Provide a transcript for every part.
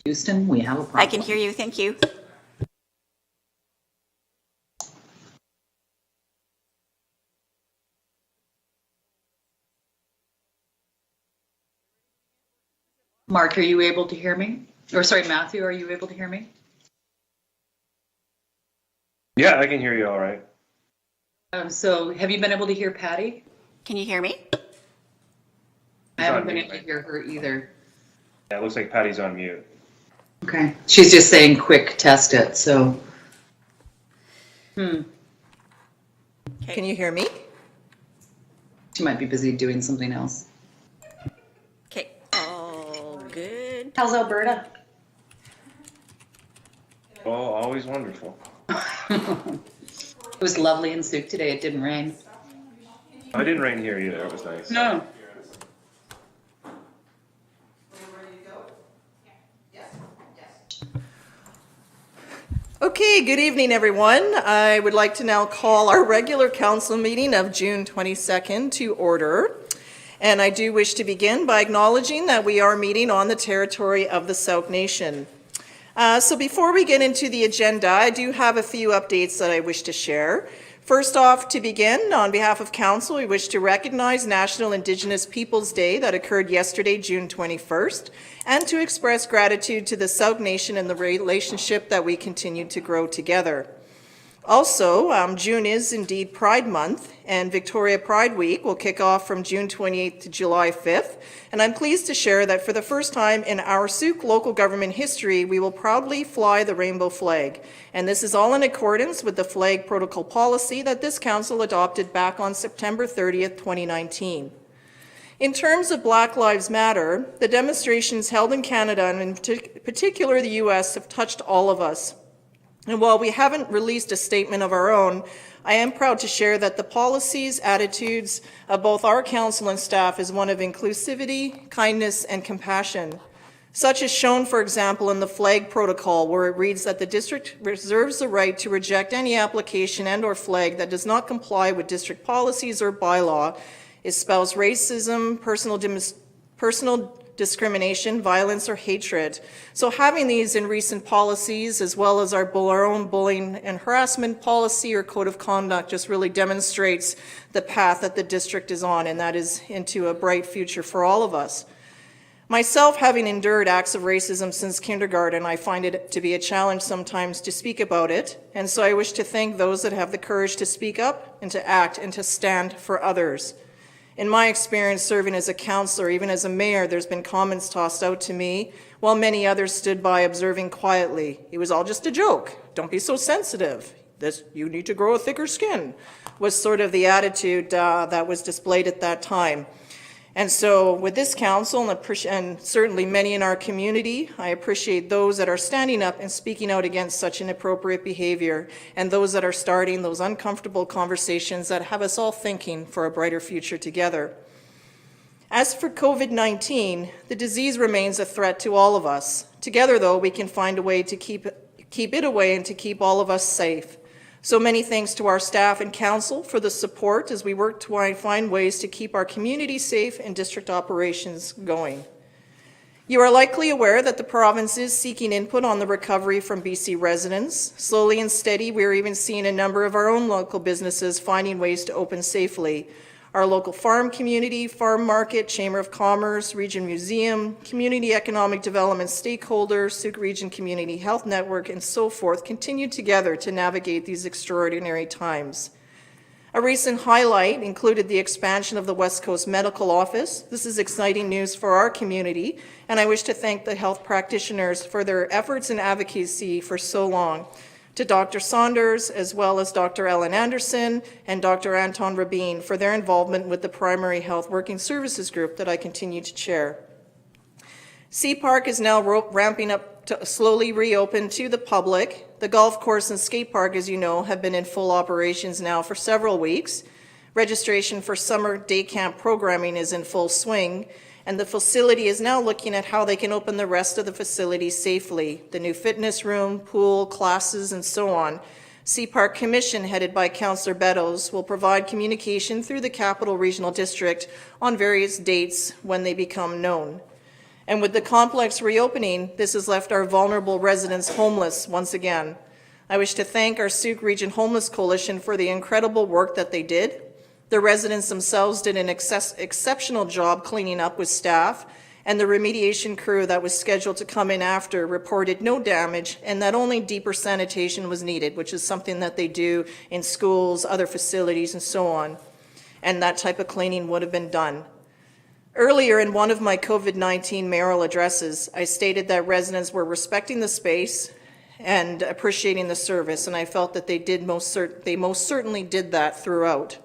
Houston, we have a problem. I can hear you. Thank you. Mark, are you able to hear me? Or sorry, Matthew, are you able to hear me? Yeah, I can hear you all right. So have you been able to hear Patty? Can you hear me? I haven't been able to hear her either. Yeah, it looks like Patty's on mute. Okay. She's just saying quick test it, so. Okay. Can you hear me? She might be busy doing something else. Okay. All good. How's Alberta? Oh, always wonderful. It was lovely in Sooke today. It didn't rain. I didn't rain here either. It was nice. No. Okay, good evening, everyone. I would like to now call our regular council meeting of June 22nd to order. And I do wish to begin by acknowledging that we are meeting on the territory of the Sauk Nation. So before we get into the agenda, I do have a few updates that I wish to share. First off, to begin, on behalf of Council, we wish to recognize National Indigenous Peoples Day that occurred yesterday, June 21st, and to express gratitude to the Sauk Nation and the relationship that we continue to grow together. Also, June is indeed Pride Month, and Victoria Pride Week will kick off from June 28th to July 5th. And I'm pleased to share that for the first time in our Sooke local government history, we will proudly fly the rainbow flag. And this is all in accordance with the flag protocol policy that this council adopted back on September 30th, 2019. In terms of Black Lives Matter, the demonstrations held in Canada and in particular the US have touched all of us. And while we haven't released a statement of our own, I am proud to share that the policies, attitudes of both our council and staff is one of inclusivity, kindness, and compassion. Such is shown, for example, in the flag protocol, where it reads that the district reserves the right to reject any application and/or flag that does not comply with district policies or bylaw, espouse racism, personal discrimination, violence, or hatred. So having these in recent policies, as well as our own bullying and harassment policy or code of conduct, just really demonstrates the path that the district is on, and that is into a bright future for all of us. Myself, having endured acts of racism since kindergarten, I find it to be a challenge sometimes to speak about it, and so I wish to thank those that have the courage to speak up and to act and to stand for others. In my experience serving as a councillor, even as a mayor, there's been comments tossed out to me, while many others stood by observing quietly. It was all just a joke. Don't be so sensitive. You need to grow a thicker skin, was sort of the attitude that was displayed at that time. And so with this council, and certainly many in our community, I appreciate those that are standing up and speaking out against such inappropriate behavior, and those that are starting those uncomfortable conversations that have us all thinking for a brighter future together. As for COVID-19, the disease remains a threat to all of us. Together, though, we can find a way to keep it away and to keep all of us safe. So many thanks to our staff and council for the support as we work to find ways to keep our community safe and district operations going. You are likely aware that the province is seeking input on the recovery from BC residents. Slowly and steady, we are even seeing a number of our own local businesses finding ways to open safely. Our local farm community, farm market, Chamber of Commerce, Region Museum, community economic development stakeholders, Sooke Region Community Health Network, and so forth continue together to navigate these extraordinary times. A recent highlight included the expansion of the West Coast Medical Office. This is exciting news for our community, and I wish to thank the health practitioners for their efforts and advocacy for so long. To Dr. Saunders, as well as Dr. Ellen Anderson and Dr. Anton Rabin for their involvement with the Primary Health Working Services Group that I continue to chair. Sea Park is now ramping up to slowly reopen to the public. The golf course and skate park, as you know, have been in full operations now for several weeks. Registration for summer day camp programming is in full swing, and the facility is now looking at how they can open the rest of the facility safely. The new fitness room, pool, classes, and so on. Sea Park Commission, headed by Councillor Beddoes, will provide communication through the Capital Regional District on various dates when they become known. And with the complex reopening, this has left our vulnerable residents homeless once again. I wish to thank our Sooke Region Homeless Coalition for the incredible work that they did. The residents themselves did an exceptional job cleaning up with staff, and the remediation crew that was scheduled to come in after reported no damage and that only deeper sanitation was needed, which is something that they do in schools, other facilities, and so on. And that type of cleaning would have been done. Earlier in one of my COVID-19 mayoral addresses, I stated that residents were respecting the space and appreciating the service, and I felt that they most certainly did that throughout.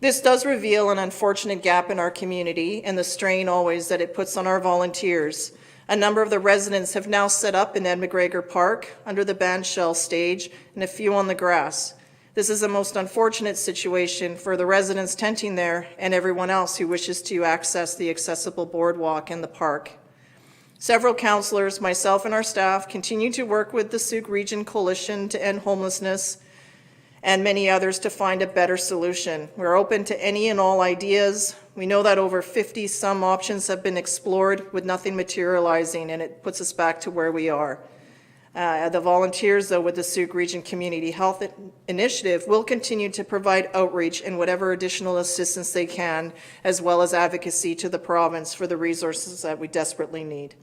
This does reveal an unfortunate gap in our community and the strain always that it puts on our volunteers. A number of the residents have now set up in Ed McGregor Park under the bandshell stage and a few on the grass. This is a most unfortunate situation for the residents tenting there and everyone else who wishes to access the accessible boardwalk and the park. Several councillors, myself and our staff, continue to work with the Sooke Region Coalition to end homelessness and many others to find a better solution. We're open to any and all ideas. We know that over 50 some options have been explored with nothing materializing, and it puts us back to where we are. The volunteers, though, with the Sooke Region Community Health Initiative will continue to provide outreach and whatever additional assistance they can, as well as advocacy to the province for the resources that we desperately need.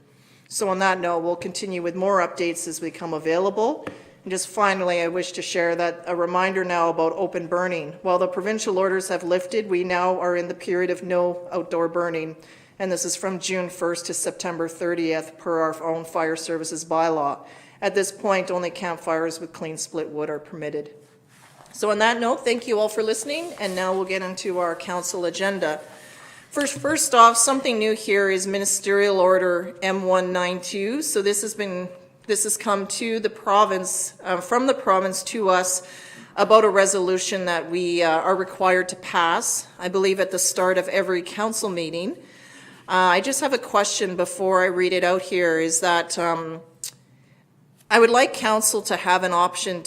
So on that note, we'll continue with more updates as they become available. And just finally, I wish to share that a reminder now about open burning. While the provincial orders have lifted, we now are in the period of no outdoor burning. And this is from June 1st to September 30th per our own fire services bylaw. At this point, only campfires with clean split wood are permitted. So on that note, thank you all for listening. And now we'll get into our council agenda. First off, something new here is Ministerial Order M192. So this has come to the province, from the province to us about a resolution that we are required to pass, I believe at the start of every council meeting. I just have a question before I read it out here, is that I would like council to have an option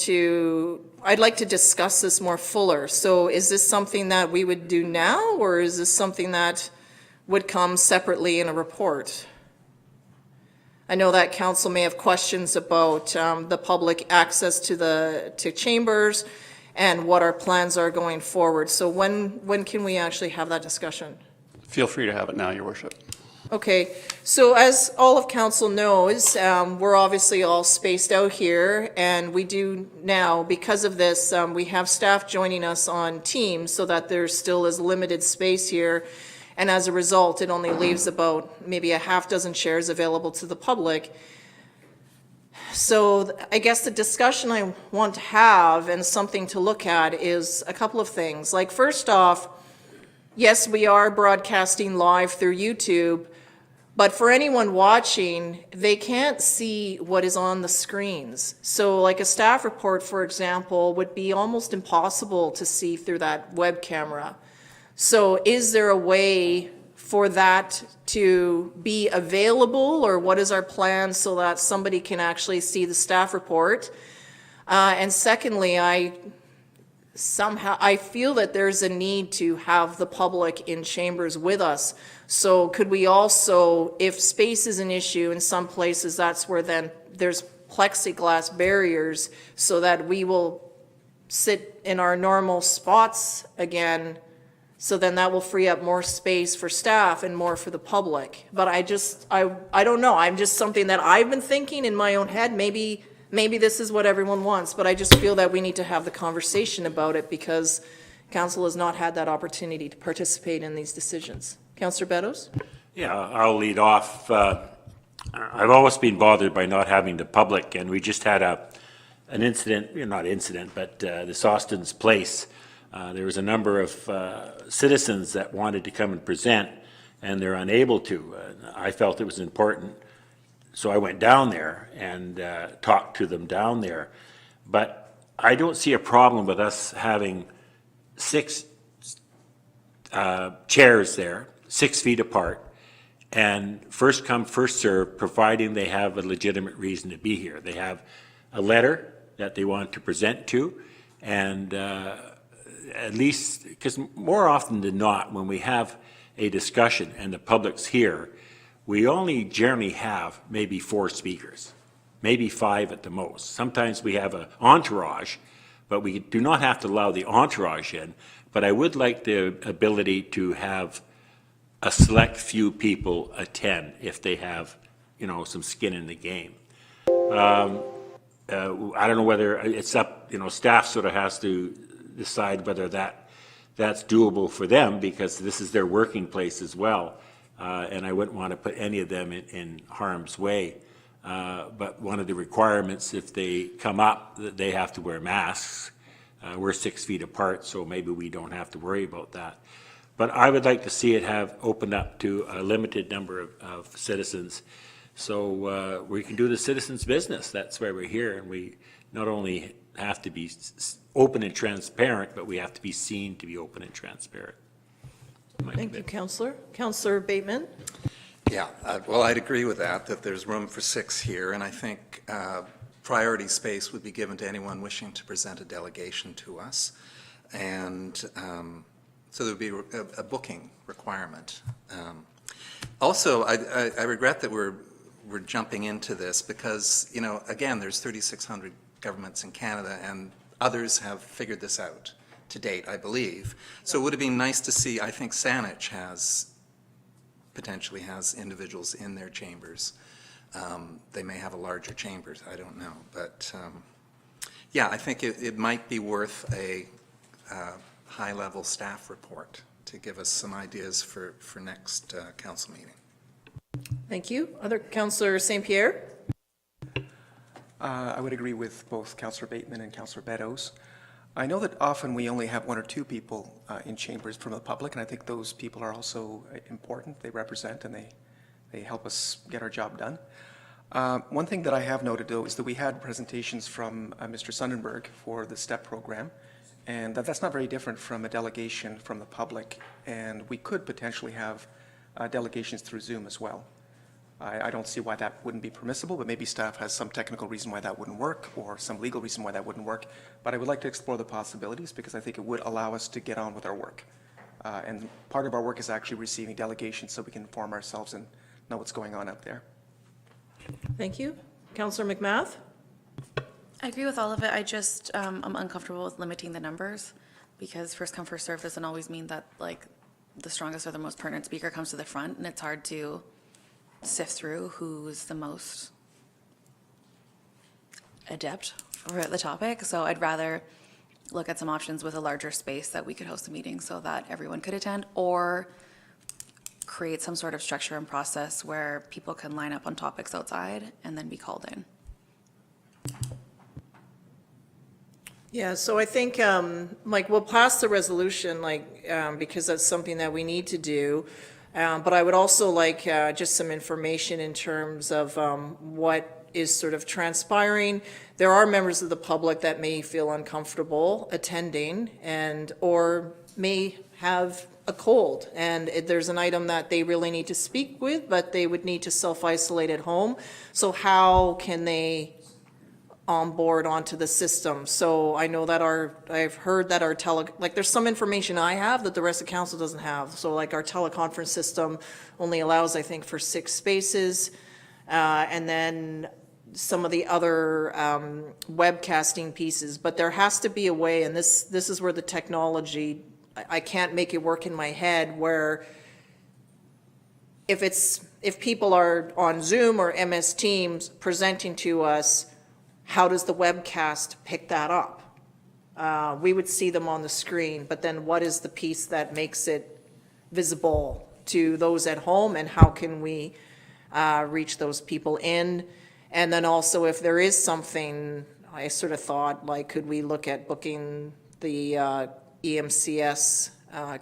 I'd like to discuss this more fuller. So is this something that we would do now, or is this something that would come separately in a report? I know that council may have questions about the public access to chambers and what our plans are going forward. So when can we actually have that discussion? Feel free to have it now, Your Worship. Okay, so as all of council knows, we're obviously all spaced out here, and we do now, because of this, we have staff joining us on Teams so that there still is limited space here. And as a result, it only leaves about maybe a half dozen chairs available to the public. So I guess the discussion I want to have and something to look at is a couple of things. Like, first off, yes, we are broadcasting live through YouTube, but for anyone watching, they can't see what is on the screens. So like a staff report, for example, would be almost impossible to see through that web camera. So is there a way for that to be available, or what is our plan so that somebody can actually see the staff report? And secondly, I feel that there's a need to have the public in chambers with us. So could we also, if space is an issue in some places, that's where then there's plexiglass barriers so that we will sit in our normal spots again. So then that will free up more space for staff and more for the public. But I don't know. I'm just something that I've been thinking in my own head. Maybe this is what everyone wants, but I just feel that we need to have the conversation about it because council has not had that opportunity to participate in these decisions. Councillor Beddoes? Yeah, I'll lead off. I've always been bothered by not having the public, and we just had an incident, not incident, but this Austin's Place. There was a number of citizens that wanted to come and present, and they're unable to. I felt it was important, so I went down there and talked to them down there. But I don't see a problem with us having 6 chairs there, 6 feet apart, and first come, first serve, providing they have a legitimate reason to be here. They have a letter that they want to present to, and at least, because more often than not, when we have a discussion and the public's here, we only generally have maybe 4 speakers, maybe 5 at the most. Sometimes we have an entourage, but we do not have to allow the entourage in. But I would like the ability to have a select few people attend if they have, you know, some skin in the game. I don't know whether it's up, you know, staff sort of has to decide whether that's doable for them, because this is their working place as well. And I wouldn't want to put any of them in harm's way. But one of the requirements, if they come up, that they have to wear masks. We're 6 feet apart, so maybe we don't have to worry about that. But I would like to see it have opened up to a limited number of citizens, so we can do the citizens' business. That's why we're here, and we not only have to be open and transparent, but we have to be seen to be open and transparent. Thank you, Councillor. Councillor Bateman? Yeah, well, I'd agree with that there's room for 6 here, and I think priority space would be given to anyone wishing to present a delegation to us. And so there would be a booking requirement. Also, I regret that we're jumping into this because, you know, again, there's 3,600 governments in Canada, and others have figured this out to date, I believe. So it would have been nice to see, I think Saanich potentially has individuals in their chambers. They may have a larger chambers, I don't know. But yeah, I think it might be worth a high-level staff report to give us some ideas for next council meeting. Thank you. Other Councillor St. Pierre? I would agree with both Councillor Bateman and Councillor Beddoes. I know that often we only have 1 or 2 people in chambers from the public, and I think those people are also important. They represent and they help us get our job done. One thing that I have noted, though, is that we had presentations from Mr. Sundenberg for the STEP program, and that's not very different from a delegation from the public, and we could potentially have delegations through Zoom as well. I don't see why that wouldn't be permissible, but maybe staff has some technical reason why that wouldn't work or some legal reason why that wouldn't work. But I would like to explore the possibilities because I think it would allow us to get on with our work. And part of our work is actually receiving delegations so we can inform ourselves and know what's going on out there. Thank you. Councillor McMath? I agree with all of it. I just, I'm uncomfortable with limiting the numbers because first come, first served doesn't always mean that like the strongest or the most pertinent speaker comes to the front, and it's hard to sift through who's the most adept for the topic. So I'd rather look at some options with a larger space that we could host a meeting so that everyone could attend, or create some sort of structure and process where people can line up on topics outside and then be called in. Yeah, so I think, like, we'll pass the resolution, like, because that's something that we need to do. But I would also like just some information in terms of what is sort of transpiring. There are members of the public that may feel uncomfortable attending or may have a cold, and there's an item that they really need to speak with, but they would need to self-isolate at home. So how can they onboard onto the system? So I know that I've heard that there's some information I have that the rest of council doesn't have. So like our teleconference system only allows, I think, for 6 spaces. And then some of the other webcasting pieces, but there has to be a way, and this is where the technology, I can't make it work in my head, where if people are on Zoom or MS Teams presenting to us, how does the webcast pick that up? We would see them on the screen, but then what is the piece that makes it visible to those at home, and how can we reach those people in? And then also, if there is something, I sort of thought, like, could we look at booking the EMCS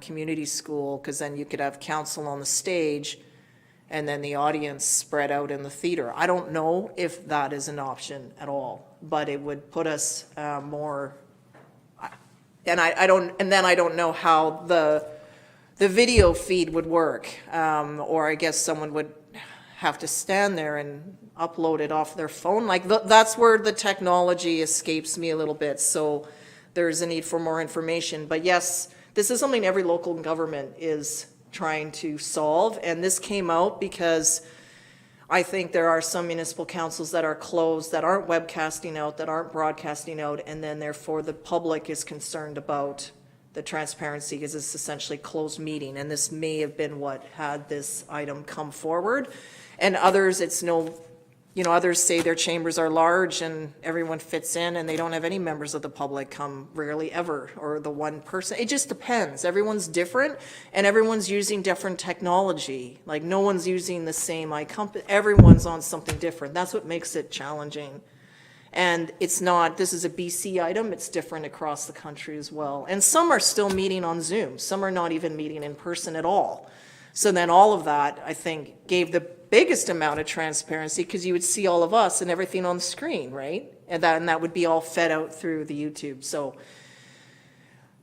community school, because then you could have council on the stage and then the audience spread out in the theater. I don't know if that is an option at all, but it would put us more, and I don't know how the video feed would work, or I guess someone would have to stand there and upload it off their phone. Like, that's where the technology escapes me a little bit, so there's a need for more information. But yes, this is something every local government is trying to solve. And this came out because I think there are some municipal councils that are closed, that aren't webcasting out, that aren't broadcasting out, and then therefore the public is concerned about the transparency because it's essentially closed meeting. And this may have been what had this item come forward. And others, it's no, you know, others say their chambers are large and everyone fits in and they don't have any members of the public come, rarely ever, or the one person. It just depends. Everyone's different and everyone's using different technology. Like no one's using the same iCompass. Everyone's on something different. That's what makes it challenging. And it's not, this is a BC item, it's different across the country as well. And some are still meeting on Zoom. Some are not even meeting in person at all. So then all of that, I think, gave the biggest amount of transparency because you would see all of us and everything on the screen, right? And that would be all fed out through the YouTube. So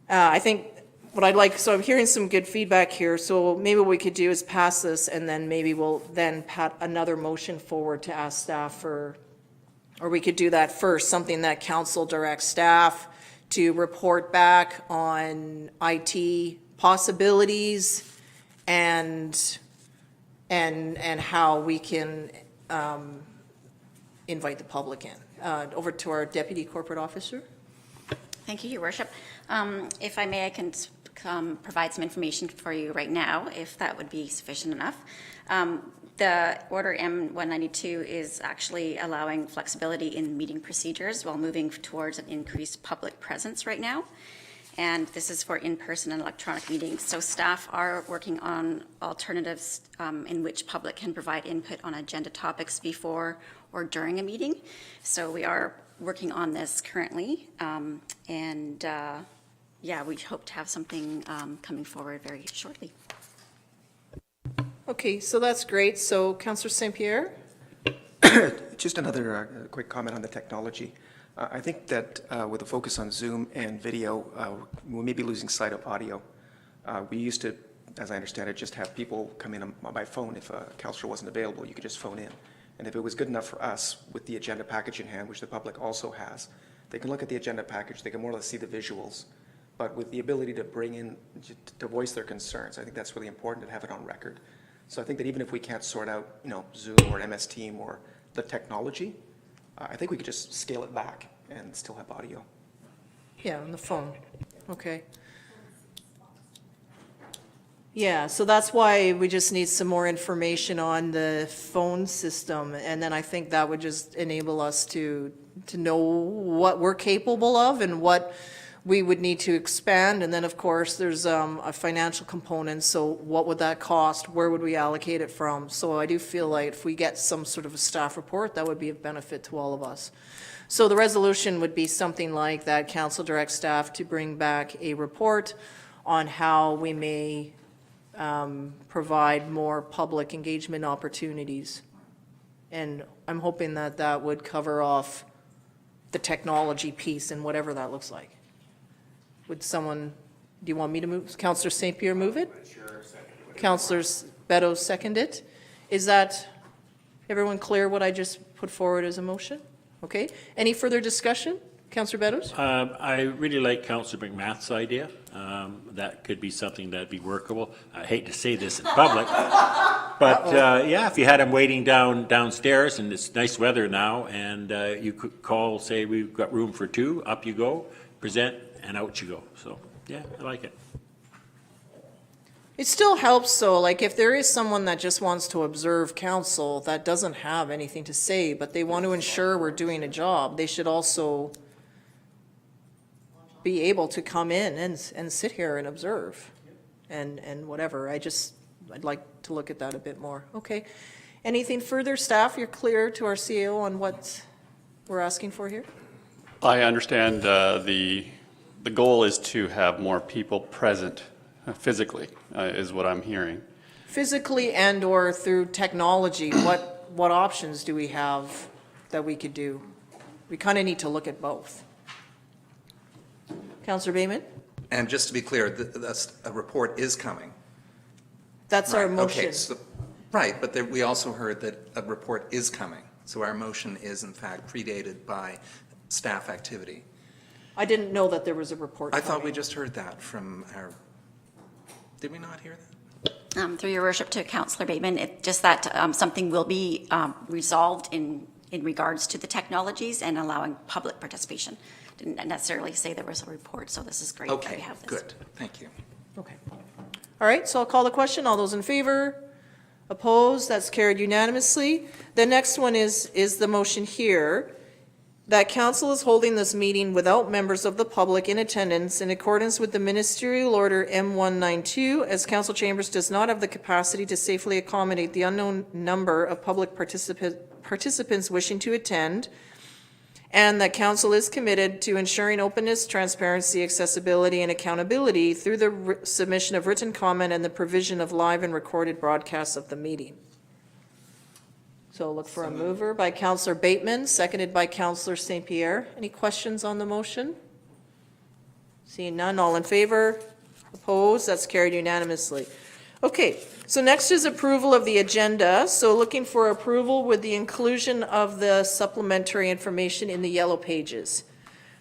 I think what I'd like, so I'm hearing some good feedback here. So maybe what we could do is pass this and then maybe we'll then pat another motion forward to ask staff for, or we could do that first, something that council directs staff to report back on IT possibilities and how we can invite the public in. Over to our Deputy Corporate Officer. Thank you, Your Worship. If I may, I can provide some information for you right now, if that would be sufficient enough. The Order M192 is actually allowing flexibility in meeting procedures while moving towards an increased public presence right now. And this is for in-person and electronic meetings. So staff are working on alternatives in which public can provide input on agenda topics before or during a meeting. So we are working on this currently. Yeah, we hope to have something coming forward very shortly. Okay, so that's great. So Councillor St. Pierre? Just another quick comment on the technology. I think that with a focus on Zoom and video, we may be losing sight of audio. We used to, as I understand it, just have people come in by phone. If a councillor wasn't available, you could just phone in. And if it was good enough for us with the agenda package in hand, which the public also has, they can look at the agenda package, they can more or less see the visuals, but with the ability to bring in, to voice their concerns, I think that's really important to have it on record. So I think that even if we can't sort out, Zoom or MS Team or the technology, I think we could just scale it back and still have audio. Yeah, on the phone. Okay. Yeah, so that's why we just need some more information on the phone system. And then I think that would just enable us to know what we're capable of and what we would need to expand. And then, of course, there's a financial component. So what would that cost? Where would we allocate it from? So I do feel like if we get some sort of a staff report, that would be of benefit to all of us. So the resolution would be something like that. Council directs staff to bring back a report on how we may provide more public engagement opportunities. And I'm hoping that that would cover off the technology piece and whatever that looks like. Would someone, do you want me to move? Councillor St. Pierre move it? Sure. Councillor Beto second it. Is that everyone clear what I just put forward as a motion? Okay. Any further discussion? Councillor Beddoes? I really like Councillor McMath's idea. That could be something that'd be workable. I hate to say this in public, but yeah, if you had him waiting downstairs and it's nice weather now, and you could call, say we've got room for two, up you go, present, and out you go. So yeah, I like it. It still helps, so like if there is someone that just wants to observe council that doesn't have anything to say, but they want to ensure we're doing a job, they should also be able to come in and sit here and observe and whatever. I'd like to look at that a bit more. Okay. Anything further, staff? You're clear to our CEO on what we're asking for here? I understand the goal is to have more people present physically, is what I'm hearing. Physically and or through technology, what options do we have that we could do? We kind of need to look at both. Councillor Bayman? And just to be clear, a report is coming. That's our Right, motion. okay, so, right, but we also heard that a report is coming. So our motion is in fact predated by staff activity. I didn't know that there was a report I thought we coming. just heard that from our, did we not hear that? Through your worship to Councillor Bateman, just that something will be resolved in regards to the technologies and allowing public participation. Didn't necessarily say there was a report, so this is great that we Okay, have this. good, thank you. Okay. All right, so I'll call the question. All those in favor? Opposed? That's carried unanimously. The next one is the motion here that council is holding this meeting without members of the public in attendance in accordance with the Ministerial Order M192, as council chambers does not have the capacity to safely accommodate the unknown number of public participants wishing to attend, and that council is committed to ensuring openness, transparency, accessibility, and accountability through the submission of written comment and the provision of live and recorded broadcasts of the meeting. So look for a mover by Councillor Bateman, seconded by Councillor St. Pierre. Any questions on the motion? Seeing none, all in favor? Opposed? That's carried unanimously. Okay, so next is approval of the agenda. So looking for approval with the inclusion of the supplementary information in the yellow pages.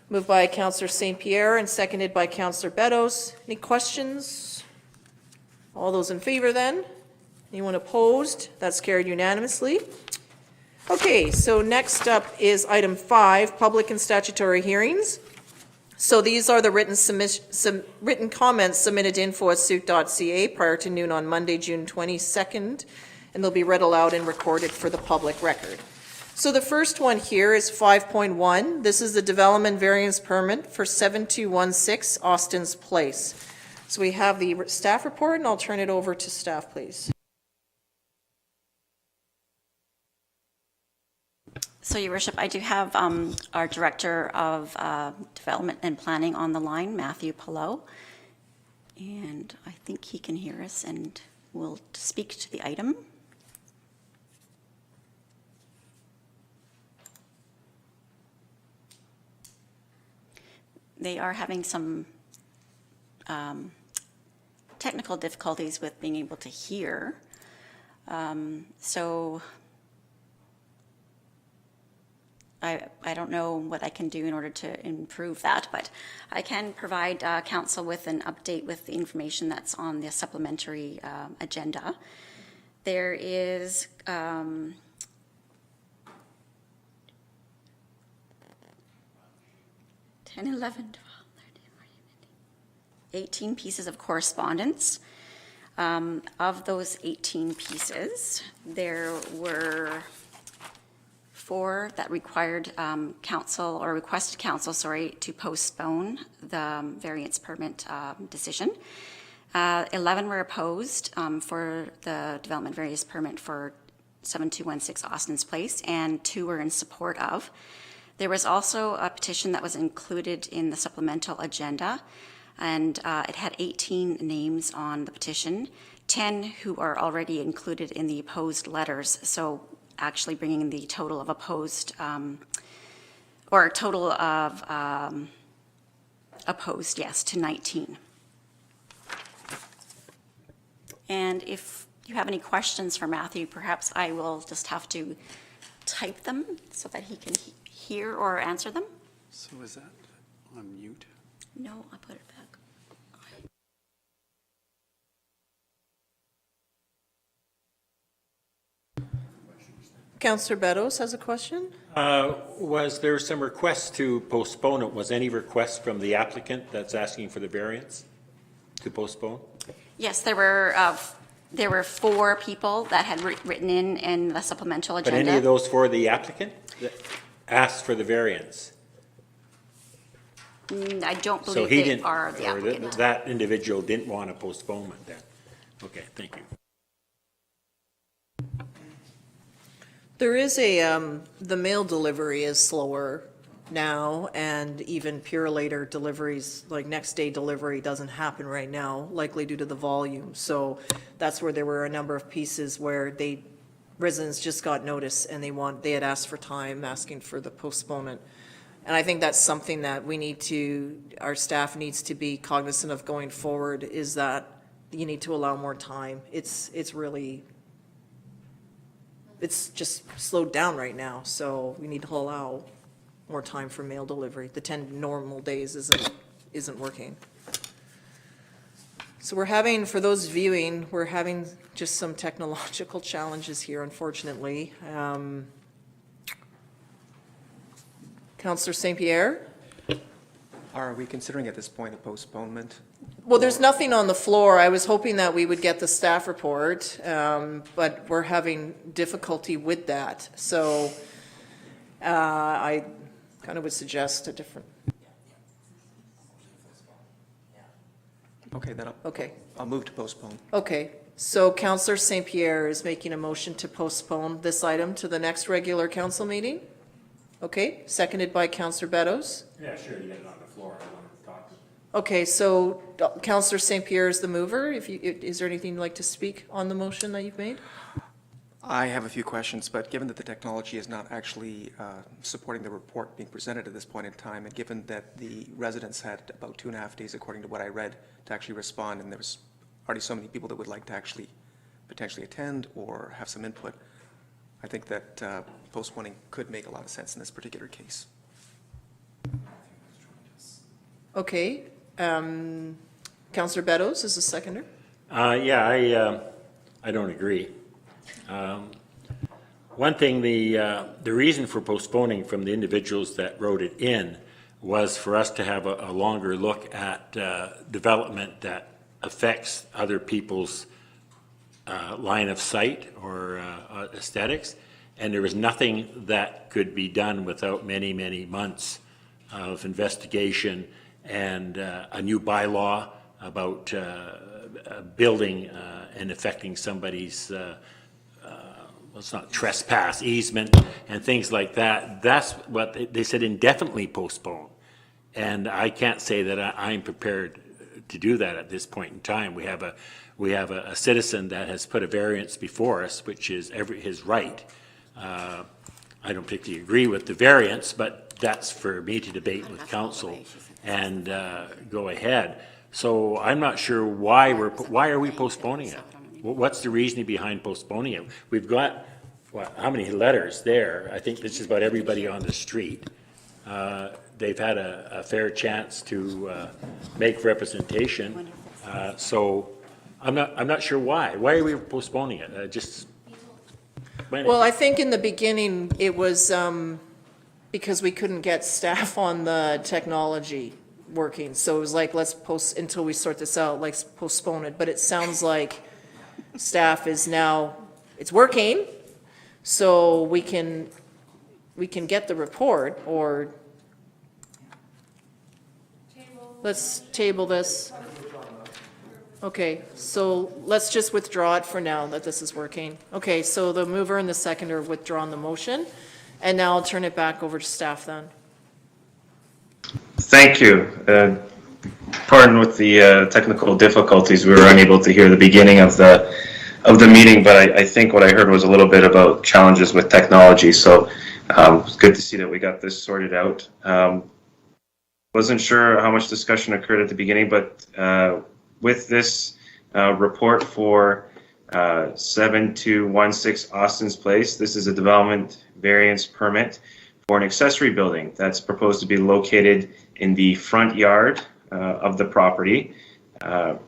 Moved by Councillor St. Pierre and seconded by Councillor Beddoes. Any questions? All those in favor then? Anyone opposed? That's carried unanimously. Okay, so next up is item 5, public and statutory hearings. So these are the written comments submitted to info@sooke.ca prior to noon on Monday, June 22nd, and they'll be read aloud and recorded for the public record. So the first one here is 5.1. This is the development variance permit for 7216 Austin's Place. So we have the staff report, and I'll turn it over to staff, please. So, Your Worship, I do have our Director of Development and Planning on the line, Matthew Pillow, and I think he can hear us and will speak to the item. They are having some technical difficulties with being able to hear. So I don't know what I can do in order to improve that, but I can provide council with an update with the information that's on the supplementary agenda. There is 10, 11, 12, 13, 18 pieces of correspondence. Of those 18 pieces, there were 4 that required council, or requested council, sorry, to postpone the variance permit decision. 11 were opposed for the development variance permit for 7216 Austin's Place, and 2 were in support of. There was also a petition that was included in the supplemental agenda, and it had 18 names on the petition, 10 who are already included in the opposed letters. So actually bringing the total of opposed, or total of opposed, yes, to 19. And if you have any questions for Matthew, perhaps I will just have to type them so that he can hear or answer them. So is that on mute? No, I'll put it back. Councillor Beddoes has a question. Was there some requests to postpone it? Was any request from the applicant that's asking for the variance to postpone? Yes, there were 4 people that had written in the supplemental But agenda. any of those for the applicant that asked for the variance? I don't So believe he they didn't, are the or applicant. that individual didn't want a postponement then? Okay, thank you. There is the mail delivery is slower now, and even Pure Later deliveries, like next day delivery, doesn't happen right now, likely due to the volume. So that's where there were a number of pieces where residents just got notice and they had asked for time, asking for the postponement. And I think that's something that our staff needs to be cognizant of going forward, is that you need to allow more time. It's just slowed down right now, so we need to allow more time for mail delivery. The 10 normal days isn't working. So we're having, for those viewing, we're having just some technological challenges here, unfortunately. Councillor St. Pierre? Are we considering at this point a postponement? Well, there's nothing on the floor. I was hoping that we would get the staff report, but we're having difficulty with that. So I kind of would suggest a different, Okay, then okay. I'll move to postpone. Okay, so Councillor St. Pierre is making a motion to postpone this item to the next regular council meeting? Okay, seconded by Councillor Beddoes. Yeah, sure, you get it on the floor, I want to talk. Okay, so Councillor St. Pierre is the mover. Is there anything you'd like to speak on the motion that you've made? I have a few questions, but given that the technology is not actually supporting the report being presented at this point in time, and given that the residents had about 2.5 days, according to what I read, to actually respond, and there was already so many people that would like to actually potentially attend or have some input, I think that postponing could make a lot of sense in this particular case. Okay, Councillor Beddoes is the seconder. Yeah, I don't agree. One thing, the reason for postponing from the individuals that wrote it in was for us to have a longer look at development that affects other people's line of sight or aesthetics. And there was nothing that could be done without many, many months of investigation and a new bylaw about building and affecting somebody's it's not trespass, easement, and things like that. That's what they said, indefinitely postpone. And I can't say that I'm prepared to do that at this point in time. We have a citizen that has put a variance before us, which is his right. I don't particularly agree with the variance, but that's for me to debate with council and go ahead. So I'm not sure why are we postponing it? What's the reasoning behind postponing it? We've got, how many letters there? I think this is about everybody on the street. They've had a fair chance to make representation. So I'm not sure why. Why are we postponing it? Well, I think in the beginning, it was because we couldn't get staff on the technology working. So it was like, let's until we sort this out, let's postpone it. But it sounds like staff is now, it's working, so we can get the report, or let's table this. Okay, so let's just withdraw it for now, that this is working. Okay, so the mover and the seconder have withdrawn the motion, and now I'll turn it back over to staff then. Thank you. Pardon with the technical difficulties. We were unable to hear the beginning of the meeting, but I think what I heard was a little bit about challenges with technology. So it's good to see that we got this sorted out. Wasn't sure how much discussion occurred at the beginning, but with this report for 7216 Austin's Place, this is a development variance permit for an accessory building that's proposed to be located in the front yard of the property.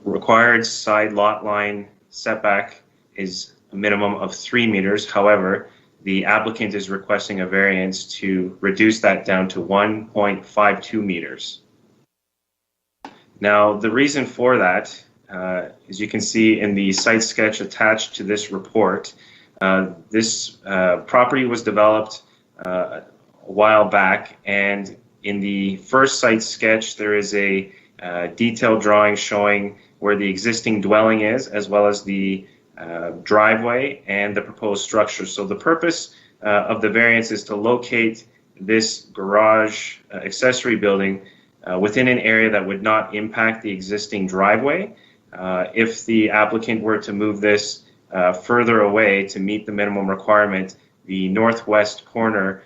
Required side lot line setback is a minimum of 3 meters. However, the applicant is requesting a variance to reduce that down to 1.52 meters. Now, the reason for that, as you can see in the site sketch attached to this report, this property was developed a while back, and in the first site sketch, there is a detailed drawing showing where the existing dwelling is, as well as the driveway and the proposed structure. So the purpose of the variance is to locate this garage accessory building within an area that would not impact the existing driveway. If the applicant were to move this further away to meet the minimum requirement, the northwest corner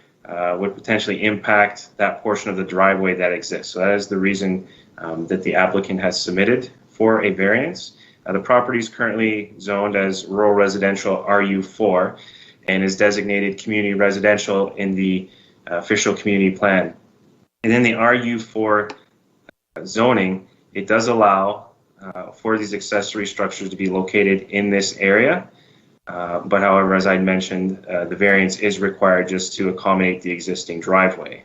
would potentially impact that portion of the driveway that exists. So that is the reason that the applicant has submitted for a variance. The property is currently zoned as rural residential RU4 and is designated community residential in the official community plan. And in the RU4 zoning, it does allow for these accessory structures to be located in this area. But however, as I mentioned, the variance is required just to accommodate the existing driveway.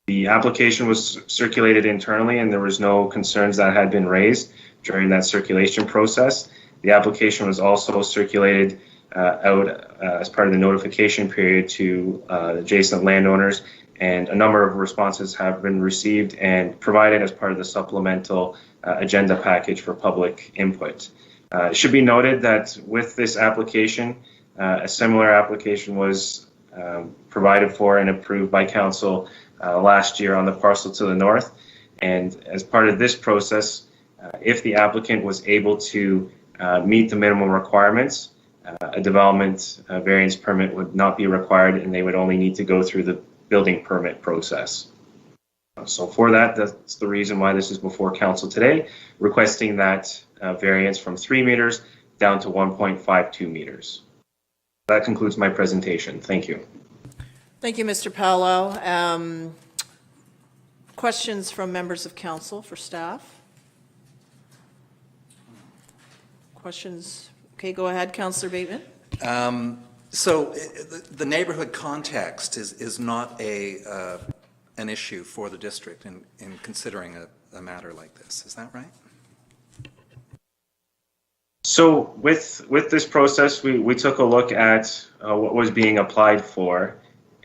The application was circulated internally and there was no concerns that had been raised during that circulation process. The application was also circulated out as part of the notification period to adjacent landowners, and a number of responses have been received and provided as part of the supplemental agenda package for public input. It should be noted that with this application, a similar application was provided for and approved by council last year on the parcel to the north. And as part of this process, if the applicant was able to meet the minimum requirements, a development variance permit would not be required and they would only need to go through the building permit process. So for that, that's the reason why this is before council today, requesting that variance from 3 meters down to 1.52 meters. That concludes my presentation. Thank you. Thank you, Mr. Paulo. Questions from members of council for staff? Questions? Okay, go ahead, Councillor Bateman. So the neighborhood context is not an issue for the district in considering a matter like this. Is that right? So with this process, we took a look at what was being applied for.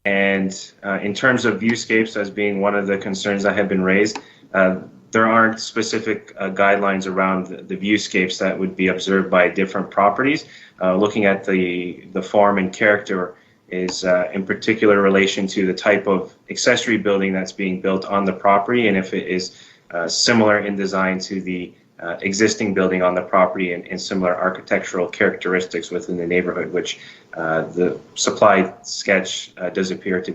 And in terms of viewscapes as being one of the concerns that have been raised, there aren't specific guidelines around the viewscapes that would be observed by different properties. Looking at the form and character is in particular relation to the type of accessory building that's being built on the property, and if it is similar in design to the existing building on the property and similar architectural characteristics within the neighborhood, which the supplied sketch does appear to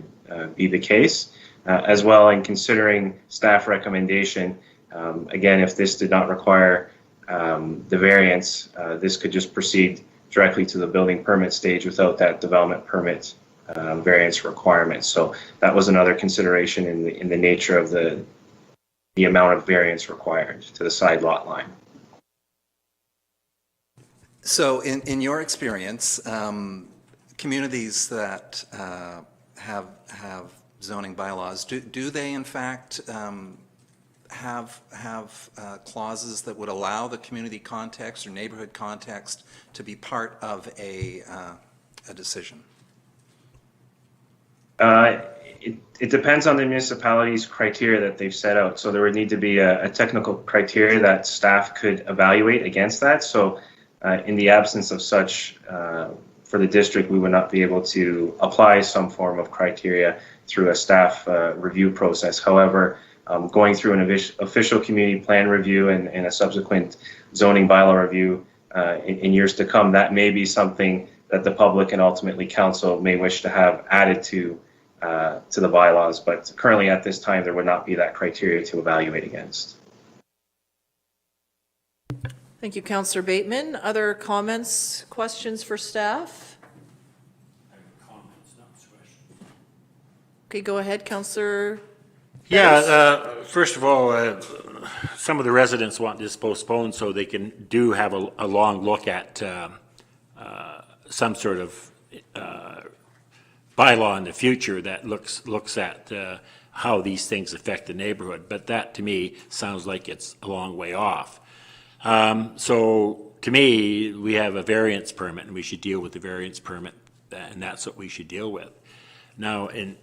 be the case. As well, in considering staff recommendation, again, if this did not require the variance, this could just proceed directly to the building permit stage without that development permit variance requirement. So that was another consideration in the nature of the amount of variance required to the side lot line. So in your experience, communities that have zoning bylaws, do they in fact have clauses that would allow the community context or neighborhood context to be part of a decision? It depends on the municipality's criteria that they've set out. So there would need to be a technical criteria that staff could evaluate against that. So in the absence of such, for the district, we would not be able to apply some form of criteria through a staff review process. However, going through an official community plan review and a subsequent zoning bylaw review in years to come, that may be something that the public and ultimately council may wish to have added to the bylaws. But currently at this time, there would not be that criteria to evaluate against. Thank you, Councillor Bateman. Other comments, questions for staff? Okay, go ahead, Councillor. Yeah, first of all, some of the residents want this postponed so they can have a long look at some sort of bylaw in the future that looks at how these things affect the neighborhood. But that, to me, sounds like it's a long way off. So, to me, we have a variance permit, and we should deal with the variance permit, and that's what we should deal with. Now, in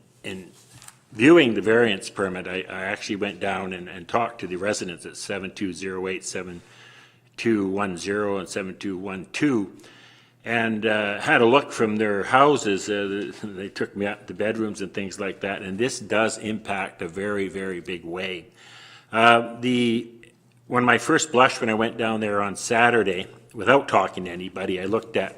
viewing the variance permit, I actually went down and talked to the residents at 7208, 7210, and 7212, and had a look from their houses. They took me out to bedrooms and things like that, and this does impact a very, very big way. When my first blush, when I went down there on Saturday, without talking to anybody, I looked at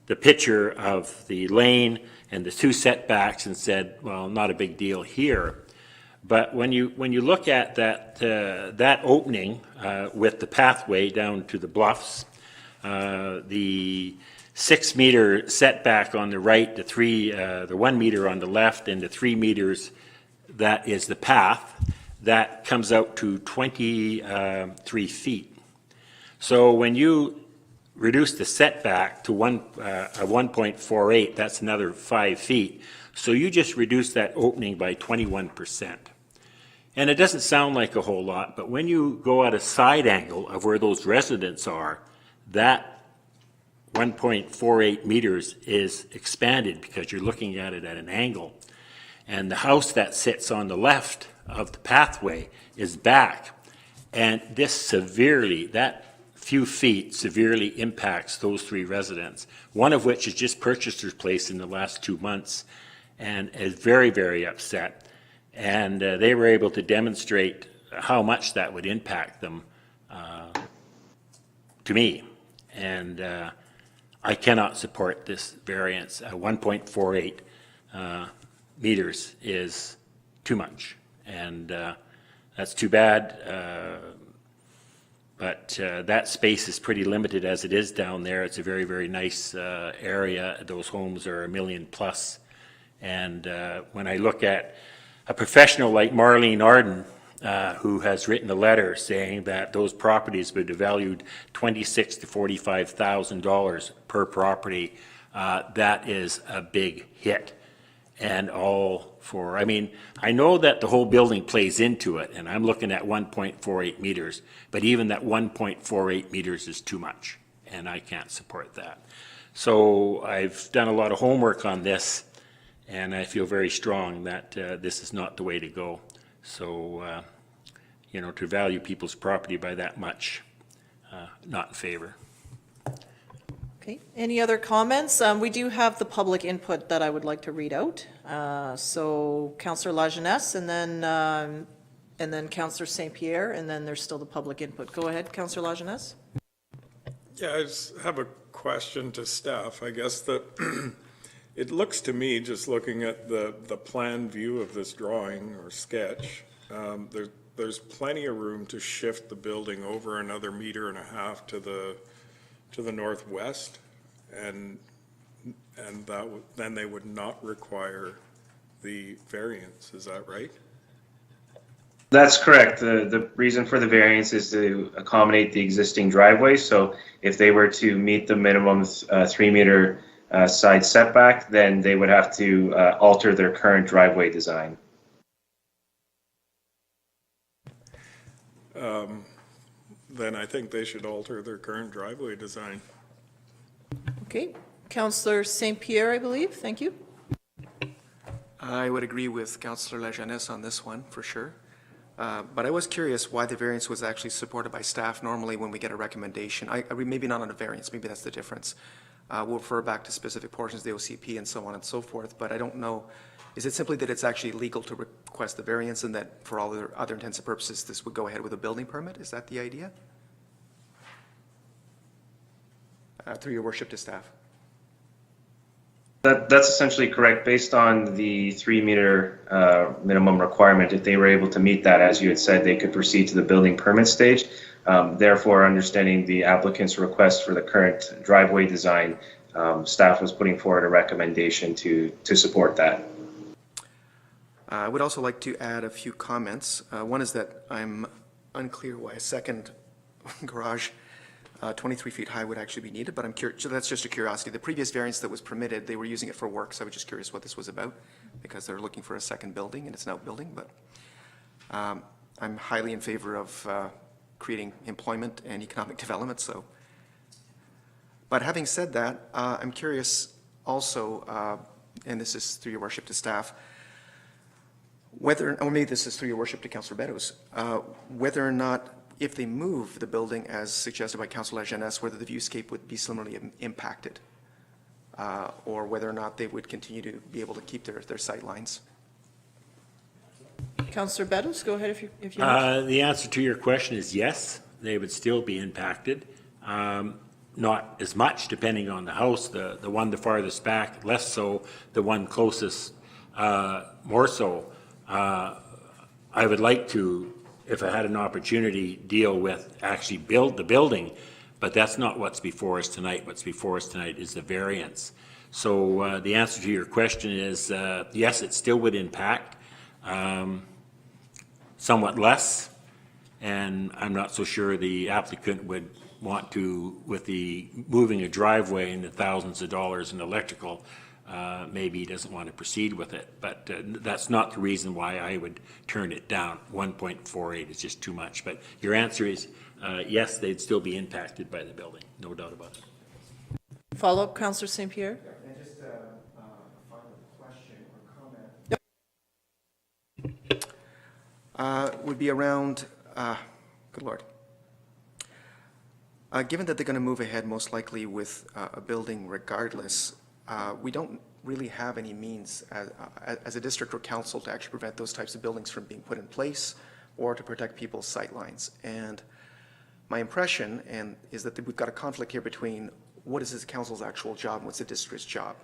the picture of the lane and the two setbacks and said, well, not a big deal here. But when you look at that opening with the pathway down to the bluffs, the 6 meter setback on the right, the 1 meter on the left, and the 3 meters that is the path, that comes out to 23 feet. So when you reduce the setback to 1.48, that's another 5 feet. So you just reduce that opening by 21%. And it doesn't sound like a whole lot, but when you go at a side angle of where those residents are, that 1.48 meters is expanded because you're looking at it at an angle. And the house that sits on the left of the pathway is back. And this severely, that few feet severely impacts those three residents, one of which has just purchased their place in the last 2 months and is very, very upset. And they were able to demonstrate how much that would impact them to me. And I cannot support this variance. 1.48 meters is too much. And that's too bad. But that space is pretty limited as it is down there. It's a very, very nice area. Those homes are $1 million plus. And when I look at a professional like Marlene Arden, who has written a letter saying that those properties would be valued $26,000 to $45,000 per property, that is a big hit. And all for, I mean, I know that the whole building plays into it, and I'm looking at 1.48 meters, but even that 1.48 meters is too much, and I can't support that. So I've done a lot of homework on this, and I feel very strong that this is not the way to go. So, you know, to value people's property by that much, not in favor. Okay, any other comments? We do have the public input that I would like to read out. So Councillor Lajeunesse, and then Councillor St. Pierre, and then there's still the public input. Go ahead, Councillor Lajeunesse. Yeah, I just have a question to staff. I guess that it looks to me, just looking at the plan view of this drawing or sketch, there's plenty of room to shift the building over another 1.5 meters to the northwest, and then they would not require the variance. Is that right? That's correct. The reason for the variance is to accommodate the existing driveway. So if they were to meet the minimum 3 meter side setback, then they would have to alter their current driveway design. Then I think they should alter their current driveway design. Okay, Councillor St. Pierre, I believe. Thank you. I would agree with Councillor Lajeunesse on this one, for sure. But I was curious why the variance was actually supported by staff. Normally, when we get a recommendation, maybe not on a variance, maybe that's the difference. We'll refer back to specific portions of the OCP and so on and so forth, but I don't know. Is it simply that it's actually legal to request the variance and that for all other intents and purposes, this would go ahead with a building permit? Is that the idea? Through your worship to staff. That's essentially correct. Based on the 3 meter minimum requirement, if they were able to meet that, as you had said, they could proceed to the building permit stage. Therefore, understanding the applicant's request for the current driveway design, staff was putting forward a recommendation to support that. I would also like to add a few comments. One is that I'm unclear why a second garage 23 feet high would actually be needed, but I'm curious. So that's just a curiosity. The previous variance that was permitted, they were using it for work, so I was just curious what this was about, because they're looking for a second building, and it's an outbuilding, but I'm highly in favor of creating employment and economic development, so. But having said that, I'm curious also, and this is through your worship to staff, whether, or maybe this is through your worship to Councillor Beddoes, whether or not, if they move the building as suggested by Councillor Lajeunesse, whether the viewscape would be similarly impacted, or whether or not they would continue to be able to keep their sight lines. Councillor Beddoes, go ahead if you wish. The answer to your question is yes, they would still be impacted. Not as much, depending on the house. The one the farthest back, less so. The one closest, more so. I would like to, if I had an opportunity, deal with actually build the building, but that's not what's before us tonight. What's before us tonight is the variance. So the answer to your question is yes, it still would impact. somewhat less, and I'm not so sure the applicant would want to, with the moving a driveway and the thousands of dollars in electrical, maybe he doesn't want to proceed with it. But that's not the reason why I would turn it down. 1.48 is just too much. But your answer is yes, they'd still be impacted by the building, no doubt about it. Follow-up, Councillor St. Pierre? And just a final question or comment. Would be around, good Lord. Given that they're going to move ahead most likely with a building regardless, we don't really have any means as a district or council to actually prevent those types of buildings from being put in place or to protect people's sightlines. And my impression is that we've got a conflict here between what is this council's actual job and what's the district's job.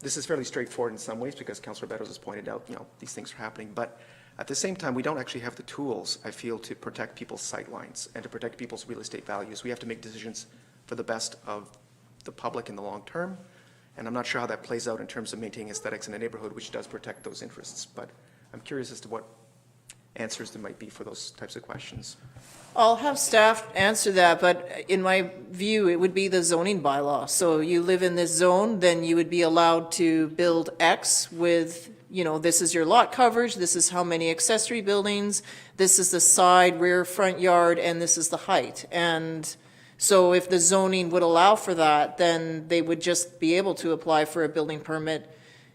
This is fairly straightforward in some ways because Councillor Beddoes has pointed out, these things are happening. But at the same time, we don't actually have the tools, I feel, to protect people's sightlines and to protect people's real estate values. We have to make decisions for the best of the public in the long term. And I'm not sure how that plays out in terms of maintaining aesthetics in a neighborhood which does protect those interests. But I'm curious as to what answers there might be for those types of questions. I'll have staff answer that, but in my view, it would be the zoning bylaw. So you live in this zone, then you would be allowed to build X with, this is your lot coverage, this is how many accessory buildings, this is the side, rear, front yard, and this is the height. And so if the zoning would allow for that, then they would just be able to apply for a building permit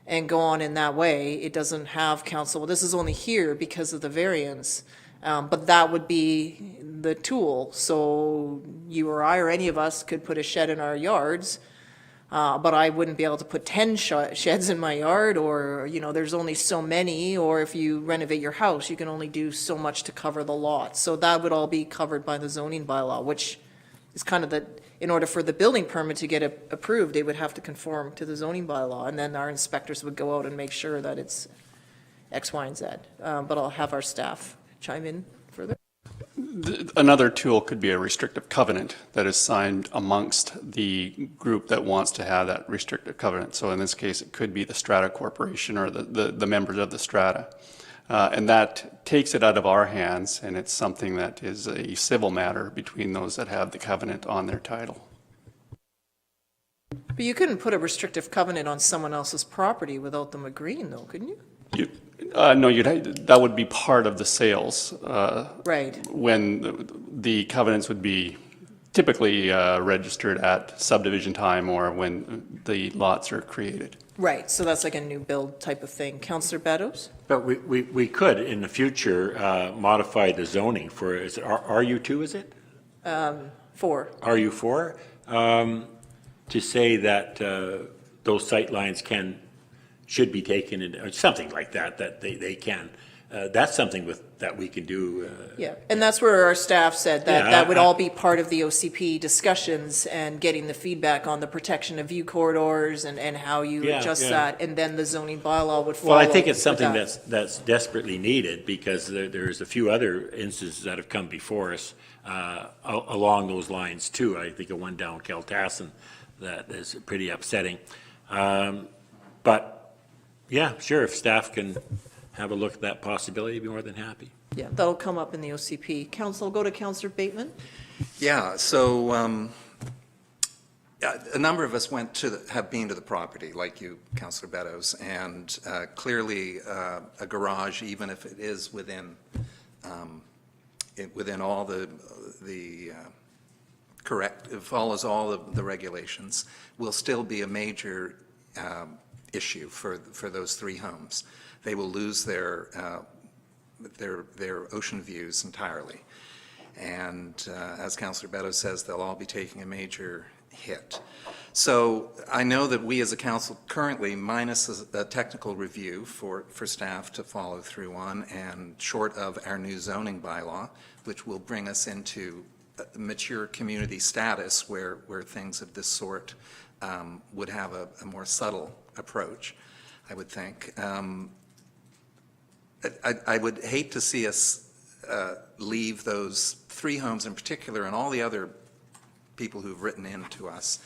and go on in that way. It doesn't have council, well, this is only here because of the variance. But that would be the tool. So you or I or any of us could put a shed in our yards, but I wouldn't be able to put 10 sheds in my yard, or, there's only so many, or if you renovate your house, you can only do so much to cover the lot. So that would all be covered by the zoning bylaw, which is kind of in order for the building permit to get approved, they would have to conform to the zoning bylaw, and then our inspectors would go out and make sure that it's X, Y, and Z. But I'll have our staff chime in further. Another tool could be a restrictive covenant that is signed amongst the group that wants to have that restrictive covenant. So in this case, it could be the strata corporation or the members of the strata. And that takes it out of our hands, and it's something that is a civil matter between those that have the covenant on their title. But you couldn't put a restrictive covenant on someone else's property without them agreeing, though, couldn't you? No, that would be part of the sales. Right. When the covenants would be typically registered at subdivision time or when the lots are created. Right, so that's like a new build type of thing. Councillor Beddoes? But we could, in the future, modify the zoning for, is it RU2, is it? 4. RU4, to say that those sightlines should be taken in, or something like that, that they can. That's something that we can do. Yeah, and that's where our staff said that Yeah, that would all be part of the OCP discussions and getting the feedback on the protection of view corridors and how you Yeah, adjust yeah. that, and then the zoning bylaw would follow. Well, I think it's with something that. that's desperately needed, because there's a few other instances that have come before us along those lines too. I think of one down Keltassin that is pretty upsetting. But yeah, sure, if staff can have a look at that possibility, I'd be more than happy. Yeah, that'll come up in the OCP. Council, go to Councillor Bateman. Yeah, so a number of us have been to the property, like you, Councillor Beddoes, and clearly a garage, even if it is within all the correct, it follows all of the regulations, will still be a major issue for those 3 homes. They will lose their ocean views entirely. And as Councillor Beddoes says, they'll all be taking a major hit. So I know that we as a council currently, minus a technical review for staff to follow through on, and short of our new zoning bylaw, which will bring us into mature community status where things of this sort would have a more subtle approach, I would think. I would hate to see us leave those 3 homes in particular, and all the other people who've written in to us,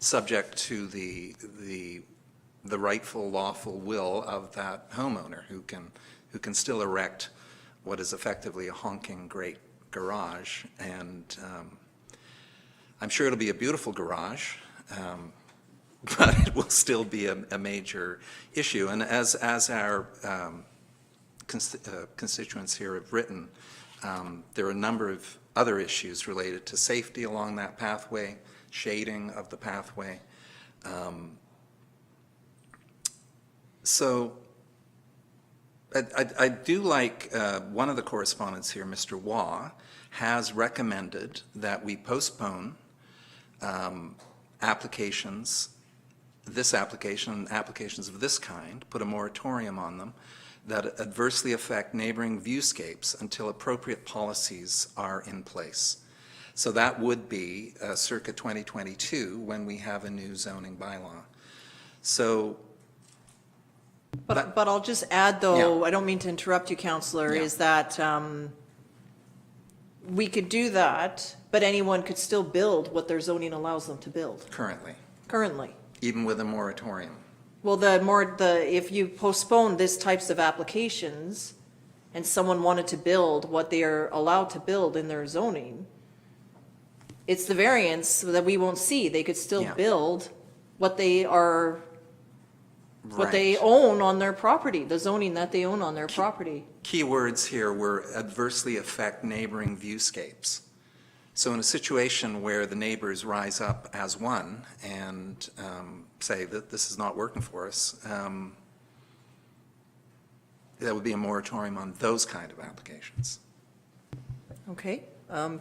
subject to the rightful, lawful will of that homeowner who who can still erect what is effectively a honking great garage. And I'm sure it'll be a beautiful garage, but it will still be a major issue. And as our constituents here have written, there are a number of other issues related to safety along that pathway, shading of the pathway. So I do like one of the correspondents here, Mr. Waugh, has recommended that we postpone applications, this application and applications of this kind, put a moratorium on them, that adversely affect neighboring viewscapes until appropriate policies are in place. So that would be circa 2022 when we have a new zoning bylaw. So. But I'll just add, though, I don't mean to interrupt you, Councillor, is that we could do that, but anyone could still build what their zoning allows them to build currently. Even with a moratorium. Well, if you postpone this types of applications and someone wanted to build what they are allowed to build in their zoning, it's the variance that we won't see. They could still build what they are, what they own on their property, the zoning that they own on their property. Key words here were adversely affect neighboring viewscapes. So in a situation where the neighbors rise up as one and say that this is not working for us, that would be a moratorium on those kind of applications. Okay.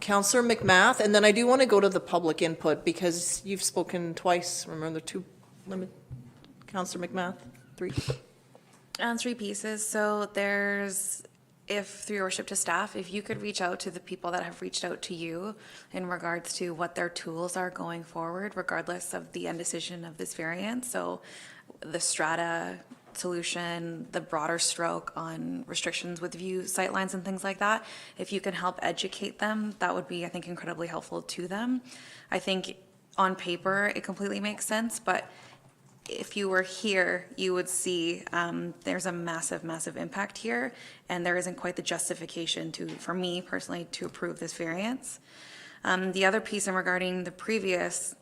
Councillor McMath, and then I do want to go to the public input because you've spoken twice. Remember the two limit? Councillor McMath, three. Three pieces. So there's, if through your worship to staff, if you could reach out to the people that have reached out to you in regards to what their tools are going forward, regardless of the end decision of this variance. So the strata solution, the broader stroke on restrictions with view sightlines and things like that. If you can help educate them, that would be, I think, incredibly helpful to them. I think on paper, it completely makes sense, but if you were here, you would see there's a massive, massive impact here, and there isn't quite the justification for me personally, to approve this variance. The other piece in regarding the previous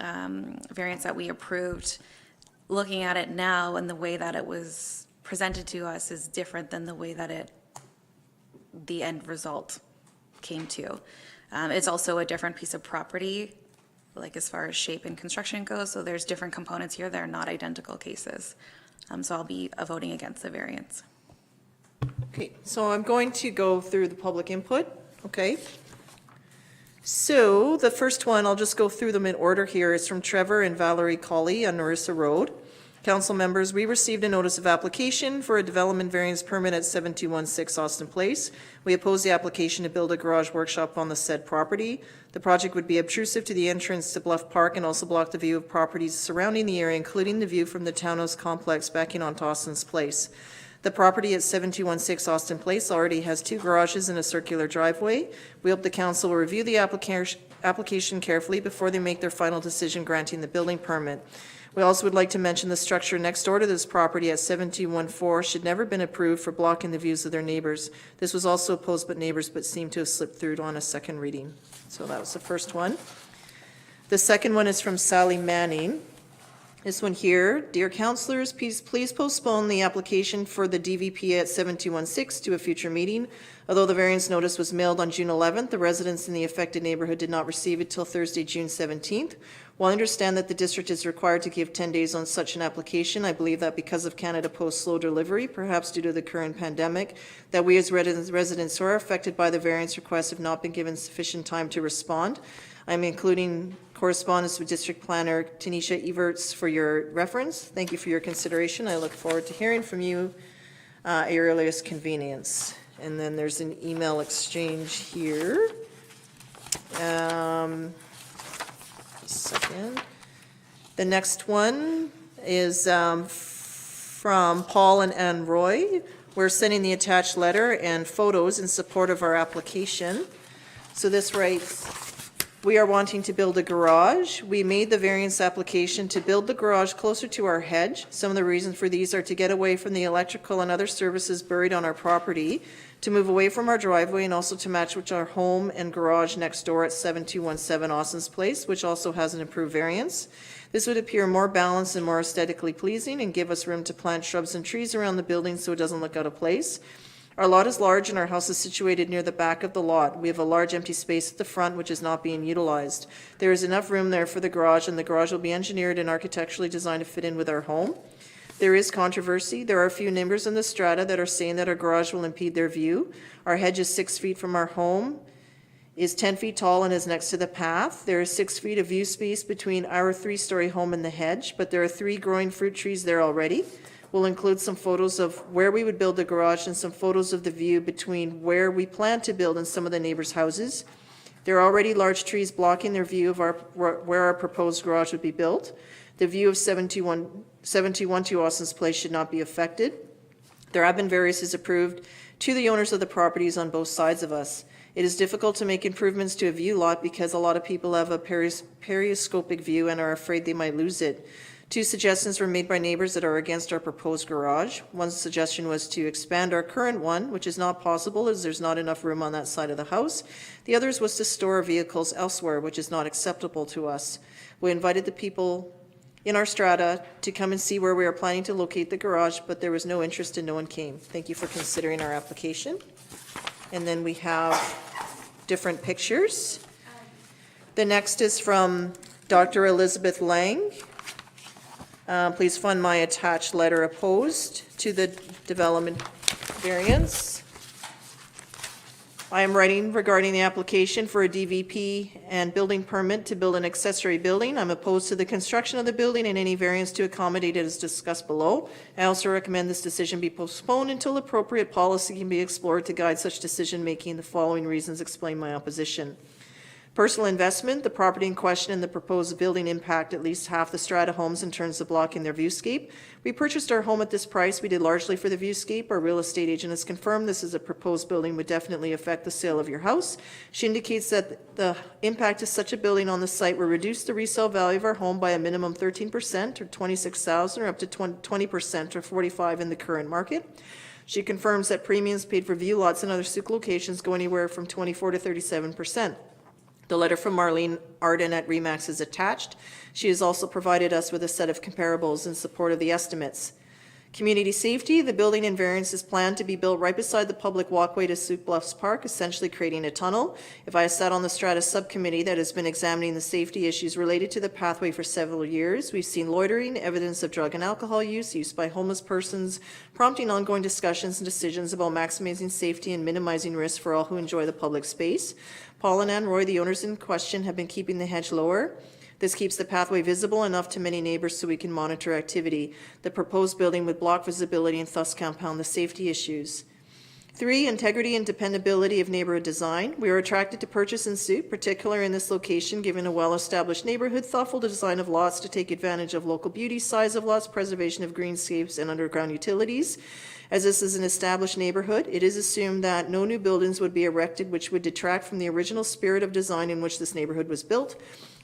variance that we approved, looking at it now and the way that it was presented to us is different than the way that the end result came to. It's also a different piece of property, like as far as shape and construction goes, so there's different components here. They're not identical cases. So I'll be voting against the variance. Okay, so I'm going to go through the public input, okay? So the first one, I'll just go through them in order here, is from Trevor and Valerie Colley on Norissa Road. Council members, we received a notice of application for a development variance permit at 7216 Austin Place. We oppose the application to build a garage workshop on the said property. The project would be obtrusive to the entrance to Bluff Park and also block the view of properties surrounding the area, including the view from the townhouse complex backing onto Austin's Place. The property at 7216 Austin Place already has 2 garages and a circular driveway. We hope the council will review the application carefully before they make their final decision granting the building permit. We also would like to mention the structure next door to this property at 7214 should never have been approved for blocking the views of their neighbors. This was also opposed by neighbors but seemed to have slipped through on a second reading. So that was the first one. The second one is from Sally Manning. This one here, dear councillors, please postpone the application for the DVP at 7216 to a future meeting. Although the variance notice was mailed on June 11th, the residents in the affected neighborhood did not receive it till Thursday, June 17th. While I understand that the district is required to give 10 days on such an application, I believe that because of Canada Post's slow delivery, perhaps due to the current pandemic, that we as residents who are affected by the variance request have not been given sufficient time to respond. I'm including correspondence with District Planner Tanisha Everts for your reference. Thank you for your consideration. I look forward to hearing from you at your earliest convenience. And then there's an email exchange here. Second. The next one is from Paul and Ann Roy. We're sending the attached letter and photos in support of our application. So this writes, We are wanting to build a garage. We made the variance application to build the garage closer to our hedge. Some of the reasons for these are to get away from the electrical and other services buried on our property, to move away from our driveway, and also to match with our home and garage next door at 7217 Austin's Place, which also has an improved variance. This would appear more balanced and more aesthetically pleasing and give us room to plant shrubs and trees around the building so it doesn't look out of place. Our lot is large and our house is situated near the back of the lot. We have a large empty space at the front which is not being utilized. There is enough room there for the garage, and the garage will be engineered and architecturally designed to fit in with our home. There is controversy. There are a few neighbors in the strata that are saying that our garage will impede their view. Our hedge is 6 feet from our home, is 10 feet tall, and is next to the path. There is 6 feet of view space between our 3-story home and the hedge, but there are 3 growing fruit trees there already. We'll include some photos of where we would build the garage and some photos of the view between where we plan to build and some of the neighbors' houses. There are already large trees blocking their view of where our proposed garage would be built. The view of 7212 Austin's Place should not be affected. There have been variances approved to the owners of the properties on both sides of us. It is difficult to make improvements to a view lot because a lot of people have a periscopic view and are afraid they might lose it. 2 suggestions were made by neighbors that are against our proposed garage. One suggestion was to expand our current one, which is not possible as there's not enough room on that side of the house. The others was to store vehicles elsewhere, which is not acceptable to us. We invited the people in our strata to come and see where we are planning to locate the garage, but there was no interest and no one came. Thank you for considering our application. And then we have different pictures. The next is from Dr. Elizabeth Lang. Please fund my attached letter opposed to the development variance. I am writing regarding the application for a DVP and building permit to build an accessory building. I'm opposed to the construction of the building and any variance to accommodate it as discussed below. I also recommend this decision be postponed until appropriate policy can be explored to guide such decision-making. The following reasons explain my opposition. Personal investment, the property in question and the proposed building impact at least half the strata homes in terms of blocking their viewscape. We purchased our home at this price. We did largely for the viewscape. Our real estate agent has confirmed this is a proposed building would definitely affect the sale of your house. She indicates that the impact of such a building on the site will reduce the resale value of our home by a minimum 13% or $26,000 or up to 20% or $45,000 in the current market. She confirms that premiums paid for view lots and other Sooke locations go anywhere from 24 to 37%. The letter from Marlene Arden at RE/MAX is attached. She has also provided us with a set of comparables in support of the estimates. Community safety, the building in variance is planned to be built right beside the public walkway to Sooke Bluffs Park, essentially creating a tunnel. If I sat on the Strata subcommittee that has been examining the safety issues related to the pathway for several years, we've seen loitering, evidence of drug and alcohol use by homeless persons, prompting ongoing discussions and decisions about maximizing safety and minimizing risk for all who enjoy the public space. Paul and Ann Roy, the owners in question, have been keeping the hedge lower. This keeps the pathway visible enough to many neighbors so we can monitor activity. The proposed building would block visibility and thus compound the safety issues. 3, integrity and dependability of neighborhood design. We are attracted to purchase in Sooke, particularly in this location, given a well-established neighborhood, thoughtful design of lots to take advantage of local beauty, size of lots, preservation of greenscapes, and underground utilities. As this is an established neighborhood, it is assumed that no new buildings would be erected which would detract from the original spirit of design in which this neighborhood was built.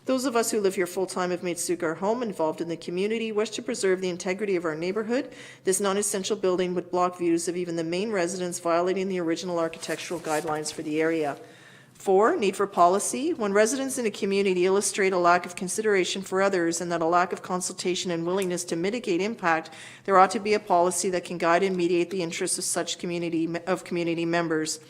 Those of us who live here full-time have made Sooke our home, involved in the community, wish to preserve the integrity of our neighborhood. This non-essential building would block views of even the main residents, violating the original architectural guidelines for the area. 4, need for policy. When residents in a community illustrate a lack of consideration for others and that a lack of consultation and willingness to mitigate impact, there ought to be a policy that can guide and mediate the interests of such community members.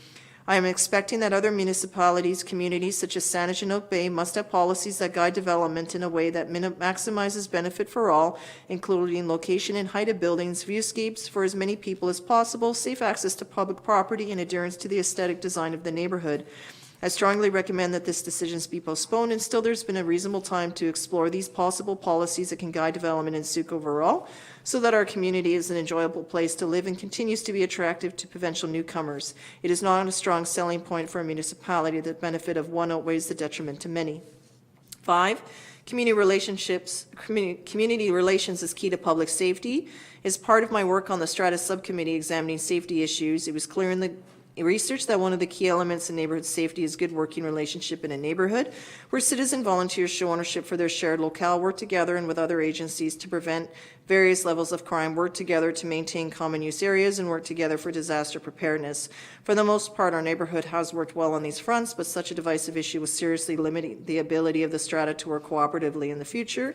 I am expecting that other municipalities, communities such as Saanich and Oak Bay must have policies that guide development in a way that maximizes benefit for all, including location and height of buildings, viewscapes for as many people as possible, safe access to public property, and adherence to the aesthetic design of the neighborhood. I strongly recommend that this decision be postponed until there's been a reasonable time to explore these possible policies that can guide development in Sooke overall, so that our community is an enjoyable place to live and continues to be attractive to potential newcomers. It is not a strong selling point for a municipality that the benefit of one outweighs the detriment to many. 5, community relations is key to public safety. As part of my work on the Strata subcommittee examining safety issues, it was clear research that one of the key elements in neighborhood safety is good working relationship in a neighborhood where citizen volunteers show ownership for their shared locale, work together and with other agencies to prevent various levels of crime, work together to maintain common use areas, and work together for disaster preparedness. For the most part, our neighborhood has worked well on these fronts, but such a divisive issue was seriously limiting the ability of the strata to work cooperatively in the future.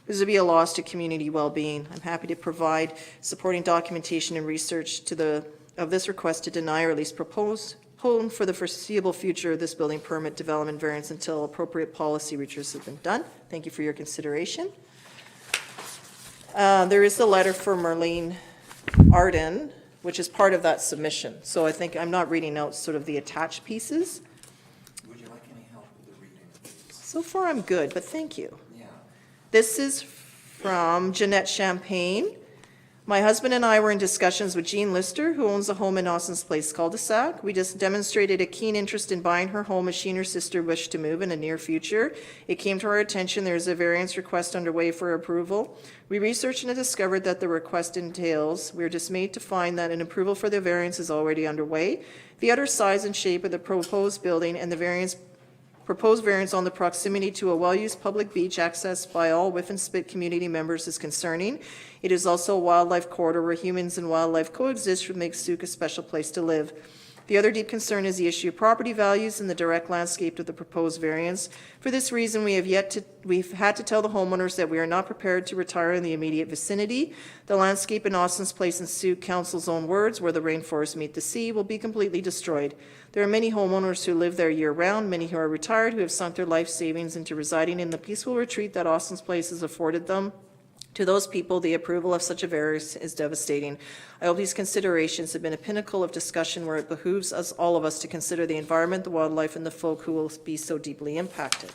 This would be a loss to community well-being. I'm happy to provide supporting documentation and research of this request to deny or at least propose for the foreseeable future this building permit development variance until appropriate policy research has been done. Thank you for your consideration. There is the letter for Marlene Arden, which is part of that submission. So I think I'm not reading out sort of the attached pieces. Would you like any help with the reading? So far, I'm good, but thank you. Yeah. This is from Jeanette Champagne. My husband and I were in discussions with Jean Lister, who owns a home in Austin's Place cul-de-sac. We just demonstrated a keen interest in buying her home as she and her sister wish to move in the near future. It came to our attention there is a variance request underway for approval. We researched and discovered that the request entails. We are dismayed to find that an approval for the variance is already underway. The utter size and shape of the proposed building and the proposed variance on the proximity to a well-used public beach accessed by all Whiff and Spit community members is concerning. It is also a wildlife corridor where humans and wildlife coexist, which makes Sooke a special place to live. The other deep concern is the issue of property values and the direct landscape of the proposed variance. For this reason, we've had to tell the homeowners that we are not prepared to retire in the immediate vicinity. The landscape in Austin's Place, in Sooke Council's own words, where the rainforests meet the sea, will be completely destroyed. There are many homeowners who live there year-round, many who are retired, who have sunk their life savings into residing in the peaceful retreat that Austin's Place has afforded them. To those people, the approval of such a variance is devastating. I hope these considerations have been a pinnacle of discussion where it behooves us, all of us, to consider the environment, the wildlife, and the folk who will be so deeply impacted.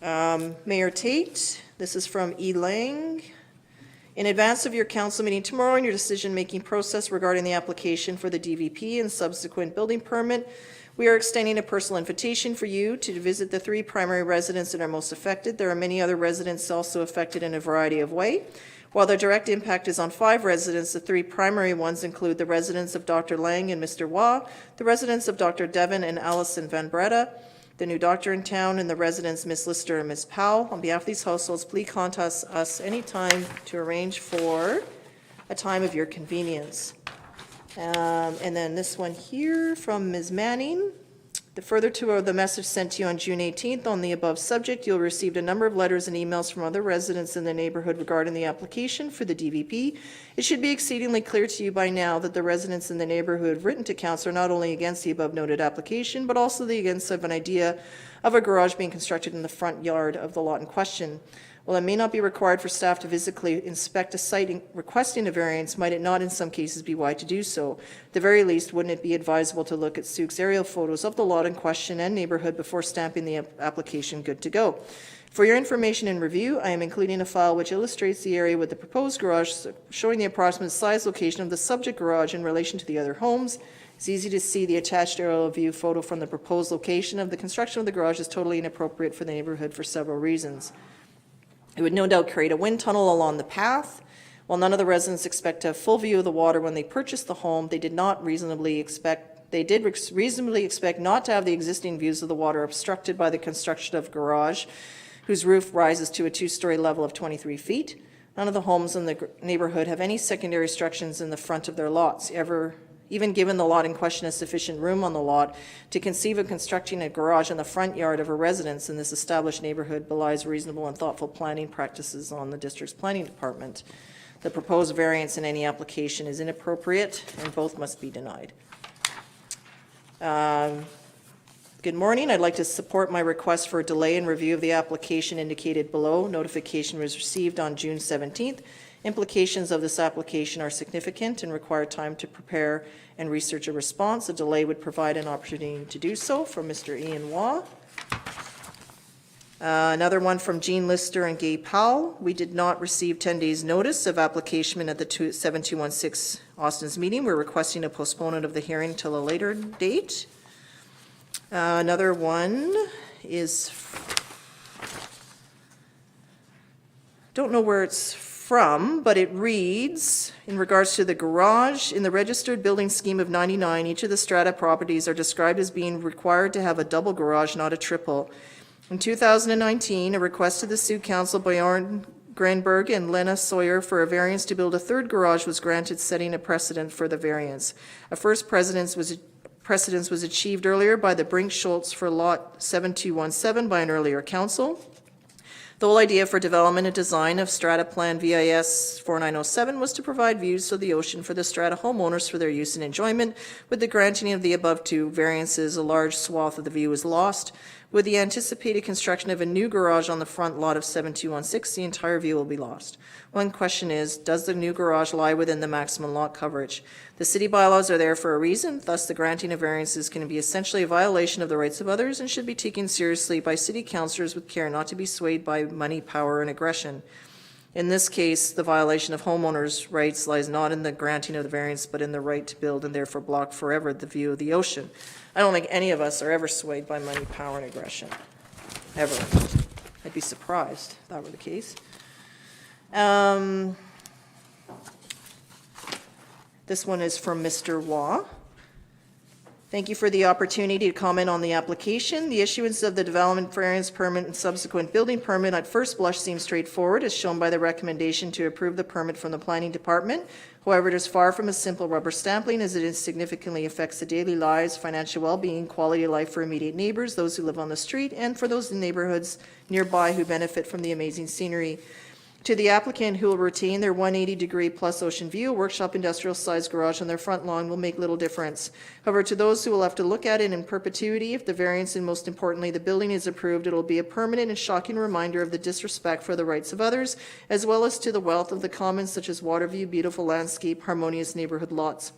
Mayor Tait, this is from E. Lang. In advance of your council meeting tomorrow and your decision-making process regarding the application for the DVP and subsequent building permit, we are extending a personal invitation for you to visit the 3 primary residents that are most affected. There are many other residents also affected in a variety of ways. While the direct impact is on 5 residents, the 3 primary ones include the residents of Dr. Lang and Mr. Waugh, the residents of Dr. Devon and Allison Van Breda, the new doctor in town, and the residents Ms. Lister and Ms. Powell. On behalf of these households, please contact us anytime to arrange for a time of your convenience. And then this one here from Ms. Manning. Further to the message sent to you on June 18th on the above subject, you'll receive a number of letters and emails from other residents in the neighborhood regarding the application for the DVP. It should be exceedingly clear to you by now that the residents in the neighborhood written to council are not only against the above noted application, but also against an idea of a garage being constructed in the front yard of the lot in question. While it may not be required for staff to physically inspect a site requesting a variance, might it not in some cases be wise to do so? At the very least, wouldn't it be advisable to look at Sooke's aerial photos of the lot in question and neighborhood before stamping the application good to go? For your information and review, I am including a file which illustrates the area with the proposed garage, showing the approximate size location of the subject garage in relation to the other homes. It's easy to see the attached aerial view photo from the proposed location of the construction of the garage is totally inappropriate for the neighborhood for several reasons. It would no doubt create a wind tunnel along the path. While none of the residents expect to have full view of the water when they purchased the home, they did reasonably expect not to have the existing views of the water obstructed by the construction of garage, whose roof rises to a 2-story level of 23 feet. None of the homes in the neighborhood have any secondary structures in the front of their lots, even given the lot in question has sufficient room on the lot to conceive of constructing a garage in the front yard of a residence in this established neighborhood belies reasonable and thoughtful planning practices on the district's planning department. The proposed variance in any application is inappropriate and both must be denied. Good morning. I'd like to support my request for a delay in review of the application indicated below. Notification was received on June 17th. Implications of this application are significant and require time to prepare and research a response. A delay would provide an opportunity to do so. From Mr. Ian Waugh. Another one from Jean Lister and Gay Powell. We did not receive 10 days notice of application at the 7216 Austin's meeting. We're requesting a postponement of the hearing till a later date. Another one is, don't know where it's from, but it reads, in regards to the garage, in the registered building scheme of 99, each of the strata properties are described as being required to have a double garage, not a triple. In 2019, a request to the Sooke Council by Bjorn Grenberg and Lena Sawyer for a variance to build a third garage was granted, setting a precedent for the variance. A first precedence was achieved earlier by the Brink Schultz for lot 7217 by an earlier council. The whole idea for development and design of Strata Plan VIS 4907 was to provide views of the ocean for the Strata homeowners for their use and enjoyment. With the granting of the above two variances, a large swath of the view is lost. With the anticipated construction of a new garage on the front lot of 7216, the entire view will be lost. One question is, does the new garage lie within the maximum lot coverage? The city bylaws are there for a reason, thus the granting of variances can be essentially a violation of the rights of others and should be taken seriously by city councillors with care not to be swayed by money, power, and aggression. In this case, the violation of homeowners' rights lies not in the granting of the variance, but in the right to build and therefore block forever the view of the ocean. I don't think any of us are ever swayed by money, power, and aggression, ever. I'd be surprised if that were the case. This one is from Mr. Waugh. Thank you for the opportunity to comment on the application. The issuance of the development variance permit and subsequent building permit at first blush seems straightforward, as shown by the recommendation to approve the permit from the planning department. However, it is far from a simple rubber stamping, as it significantly affects the daily lives, financial well-being, quality of life for immediate neighbors, those who live on the street, and for those in neighborhoods nearby who benefit from the amazing scenery. To the applicant, who will retain their 180-degree plus ocean view, a workshop industrial-sized garage on their front lawn will make little difference. However, to those who will have to look at it in perpetuity, if the variance and most importantly the building is approved, it will be a permanent and shocking reminder of the disrespect for the rights of others, as well as to the wealth of the commons such as water view, beautiful landscape, harmonious neighborhood lots.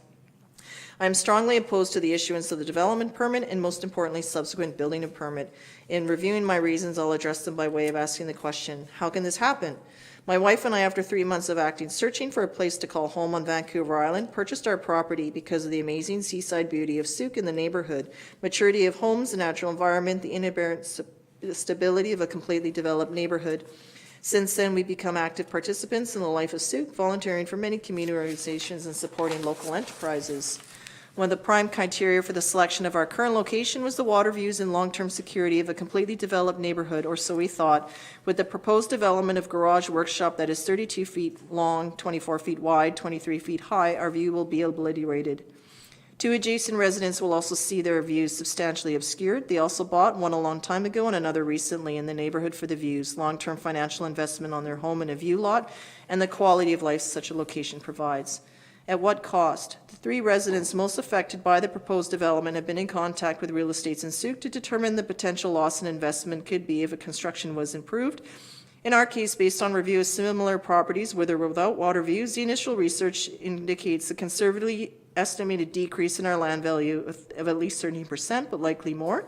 I am strongly opposed to the issuance of the development permit and most importantly subsequent building permit. In reviewing my reasons, I'll address them by way of asking the question, how can this happen? My wife and I, after 3 months of acting searching for a place to call home on Vancouver Island, purchased our property because of the amazing seaside beauty of Sooke in the neighborhood, maturity of homes, the natural environment, the inherent stability of a completely developed neighborhood. Since then, we've become active participants in the life of Sooke, volunteering for many community organizations and supporting local enterprises. One of the prime criteria for the selection of our current location was the water views and long-term security of a completely developed neighborhood, or so we thought. With the proposed development of garage workshop that is 32 feet long, 24 feet wide, 23 feet high, our view will be obliterated. Two adjacent residents will also see their views substantially obscured. They also bought, one a long time ago and another recently, in the neighborhood for the views, long-term financial investment on their home and a view lot, and the quality of life such a location provides. At what cost? The three residents most affected by the proposed development have been in contact with real estates in Sooke to determine the potential loss in investment could be if a construction was improved. In our case, based on review of similar properties with or without water views, the initial research indicates a conservatively estimated decrease in our land value of at least 13%, but likely more.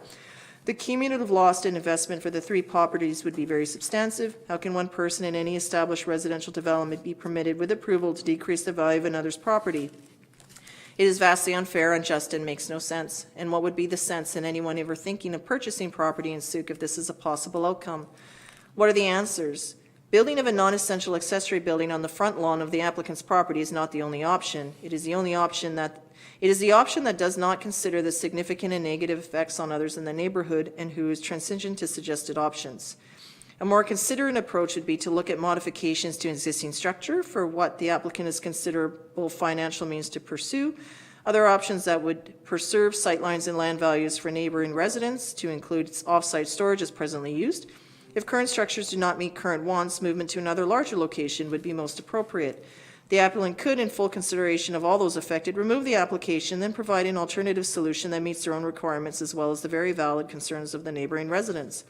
The cumulative loss in investment for the three properties would be very substantive. How can one person in any established residential development be permitted with approval to decrease the value of another's property? It is vastly unfair, unjust, and makes no sense. And what would be the sense in anyone ever thinking of purchasing property in Sooke if this is a possible outcome? What are the answers? Building of a non-essential accessory building on the front lawn of the applicant's property is not the only option. It is the option that does not consider the significant and negative effects on others in the neighborhood and who is transition to suggested options. A more considerate approach would be to look at modifications to existing structure for what the applicant is considerable financial means to pursue. Other options that would preserve sightlines and land values for neighboring residents to include off-site storage as presently used. If current structures do not meet current wants, movement to another larger location would be most appropriate. The applicant could, in full consideration of all those affected, remove the application, then provide an alternative solution that meets their own requirements as well as the very valid concerns of the neighboring residents.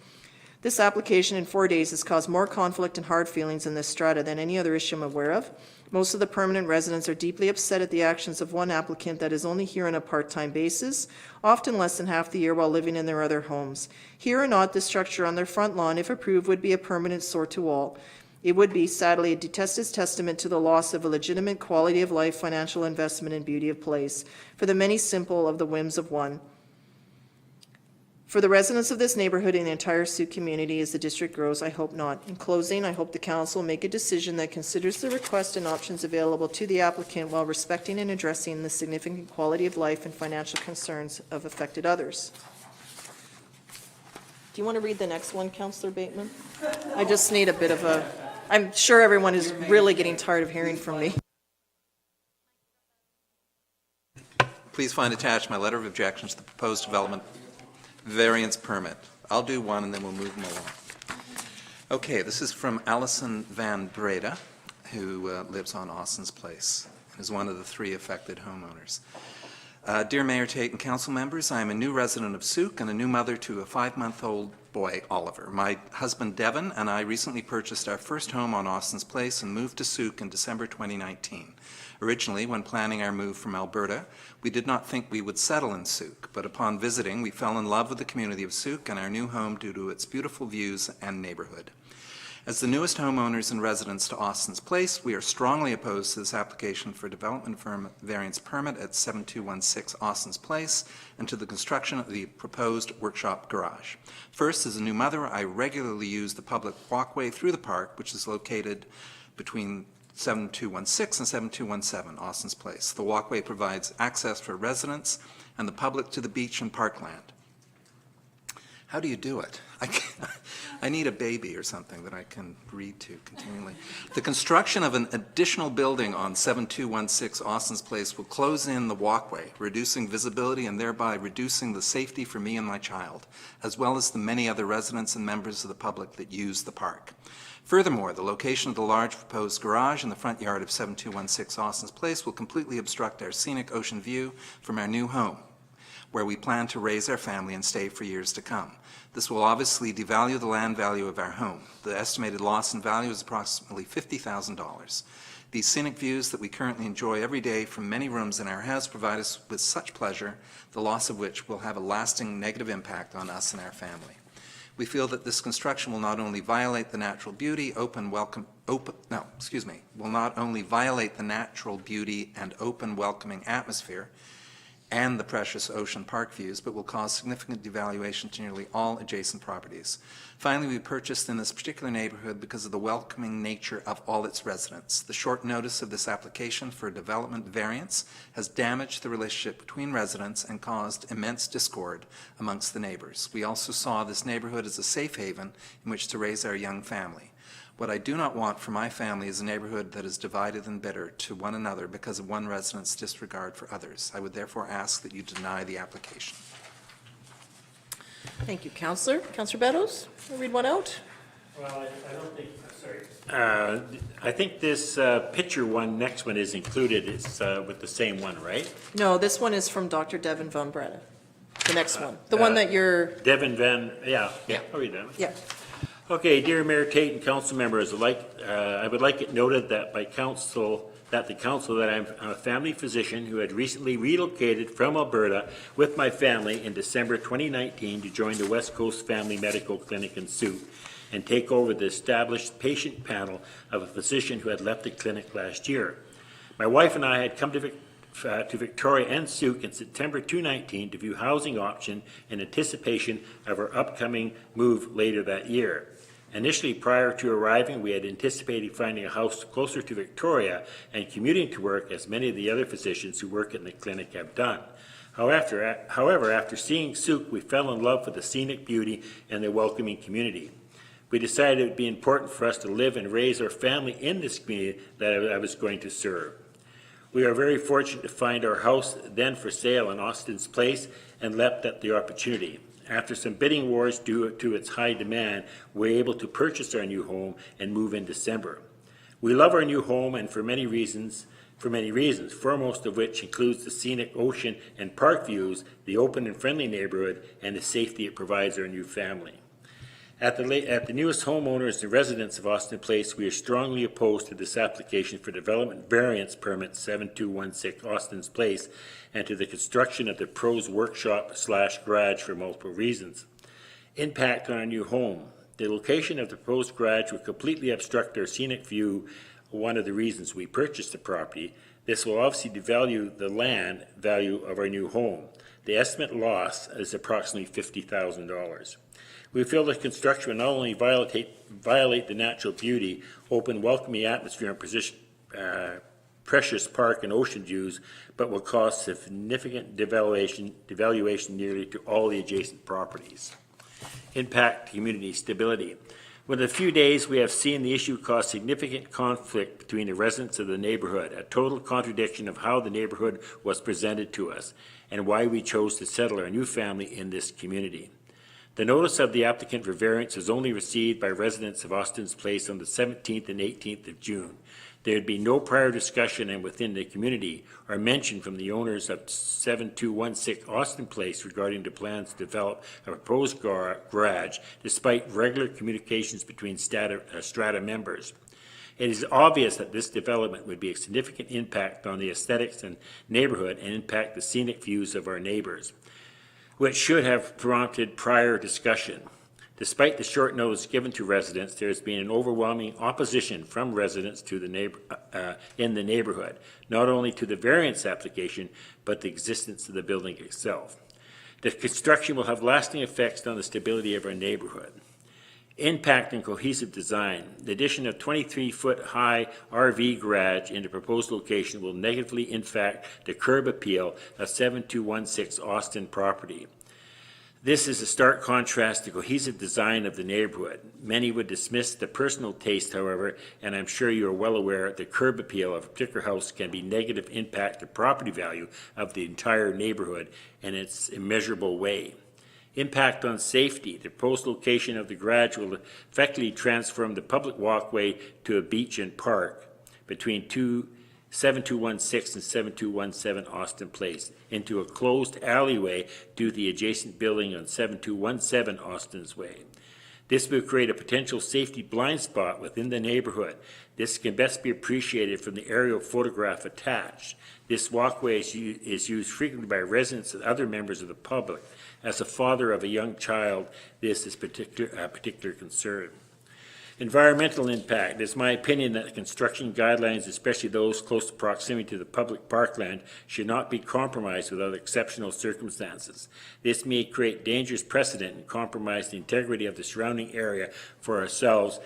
This application in 4 days has caused more conflict and hard feelings in this strata than any other issue I'm aware of. Most of the permanent residents are deeply upset at the actions of one applicant that is only here on a part-time basis, often less than half the year while living in their other homes. Here or not, this structure on their front lawn, if approved, would be a permanent sore to all. It would be, sadly, a detested testament to the loss of a legitimate quality of life, financial investment, and beauty of place, for the many simple of the whims of one. For the residents of this neighborhood and the entire Sooke community as the district grows, I hope not. In closing, I hope the council will make a decision that considers the request and options available to the applicant while respecting and addressing the significant quality of life and financial concerns of affected others. Do you want to read the next one, Councillor Bateman? I just need a bit of a, I'm sure everyone is really getting tired of hearing from me. Please find attached my letter of objection to the proposed development variance permit. I'll do one and then we'll move them along. Okay, this is from Allison Van Breda, who lives on Austin's Place and is one of the 3 affected homeowners. Dear Mayor Tait and council members, I am a new resident of Sooke and a new mother to a 5-month-old boy, Oliver. My husband, Devin, and I recently purchased our first home on Austin's Place and moved to Sooke in December 2019. Originally, when planning our move from Alberta, we did not think we would settle in Sooke, but upon visiting, we fell in love with the community of Sooke and our new home due to its beautiful views and neighborhood. As the newest homeowners and residents to Austin's Place, we are strongly opposed to this application for development variance permit at 7216 Austin's Place and to the construction of the proposed workshop garage. First, as a new mother, I regularly use the public walkway through the park, which is located between 7216 and 7217 Austin's Place. The walkway provides access for residents and the public to the beach and parkland. How do you do it? I need a baby or something that I can read to continually. The construction of an additional building on 7216 Austin's Place will close in the walkway, reducing visibility and thereby reducing the safety for me and my child, as well as the many other residents and members of the public that use the park. Furthermore, the location of the large proposed garage in the front yard of 7216 Austin's Place will completely obstruct our scenic ocean view from our new home, where we plan to raise our family and stay for years to come. This will obviously devalue the land value of our home. The estimated loss in value is approximately $50,000. These scenic views that we currently enjoy every day from many rooms in our house provide us with such pleasure, the loss of which will have a lasting negative impact on us and our family. We feel that this construction will not only violate the natural beauty, will not only violate the natural beauty and open, welcoming atmosphere and the precious ocean park views, but will cause significant devaluation to nearly all adjacent properties. Finally, we purchased in this particular neighborhood because of the welcoming nature of all its residents. The short notice of this application for a development variance has damaged the relationship between residents and caused immense discord amongst the neighbors. We also saw this neighborhood as a safe haven in which to raise our young family. What I do not want for my family is a neighborhood that is divided and bitter to one another because of one resident's disregard for others. I would therefore ask that you deny the application. Thank you, Councillor. Councillor Beddoes, will you read one out? Well, I don't think, sorry. I think this picture one, next one is included. It's with the same one, right? No, this one is from Dr. Devin Van Breda. The next one. The one that you're... Devin Van, yeah. I'll read that one. Yeah. Okay, dear Mayor Tait and council members, I would like it noted that the council that I'm a family physician who had recently relocated from Alberta with my family in December 2019 to join the West Coast Family Medical Clinic in Sooke and take over the established patient panel of a physician who had left the clinic last year. My wife and I had come to Victoria and Sooke in September 2019 to view housing option in anticipation of our upcoming move later that year. Initially, prior to arriving, we had anticipated finding a house closer to Victoria and commuting to work as many of the other physicians who work in the clinic have done. However, after seeing Sooke, we fell in love with the scenic beauty and the welcoming community. We decided it would be important for us to live and raise our family in this community that I was going to serve. We are very fortunate to find our house then for sale in Austin's Place and leapt at the opportunity. After some bidding wars due to its high demand, we were able to purchase our new home and move in December. We love our new home and for many reasons, foremost of which includes the scenic ocean and park views, the open and friendly neighborhood, and the safety it provides our new family. At the newest homeowners and residents of Austin Place, we are strongly opposed to this application for development variance permit 7216 Austin's Place and to the construction of the pros workshop / garage for multiple reasons. Impact on our new home. The location of the proposed garage will completely obstruct our scenic view one of the reasons we purchased the property, this will obviously devalue the land value of our new home. The estimate loss is approximately $50,000. We feel the construction will not only violate the natural beauty, open, welcoming atmosphere, and precious park and ocean views, but will cause significant devaluation nearly to all the adjacent properties. Impact community stability. Within a few days, we have seen the issue cause significant conflict between the residents of the neighborhood, a total contradiction of how the neighborhood was presented to us and why we chose to settle our new family in this community. The notice of the applicant for variance was only received by residents of Austin's Place on the 17th and 18th of June. There would be no prior discussion and within the community or mention from the owners of 7216 Austin Place regarding the plans to develop a proposed garage, despite regular communications between strata members. It is obvious that this development would be a significant impact on the aesthetics and neighborhood and impact the scenic views of our neighbors, which should have prompted prior discussion. Despite the short notice given to residents, there has been an overwhelming opposition from residents to the in the neighborhood, not only to the variance application, but the existence of the building itself. The construction will have lasting effects on the stability of our neighborhood. Impact and cohesive design. The addition of 23-foot-high RV garage in the proposed location will negatively impact the curb appeal of 7216 Austin property. This is a stark contrast to cohesive design of the neighborhood. Many would dismiss the personal taste, however, and I'm sure you are well aware the curb appeal of a particular house can be negative impact the property value of the entire neighborhood in its immeasurable way. Impact on safety. The proposed location of the garage will effectively transform the public walkway to a beach and park between 7216 and 7217 Austin Place into a closed alleyway due to the adjacent building on 7217 Austin's Way. This will create a potential safety blind spot within the neighborhood. This can best be appreciated from the aerial photograph attached. This walkway is used frequently by residents and other members of the public. As a father of a young child, this is a particular concern. Environmental impact. It is my opinion that the construction guidelines, especially those close to proximity to the public parkland, should not be compromised without exceptional circumstances. This may create dangerous precedent and compromise the integrity of the surrounding area for ourselves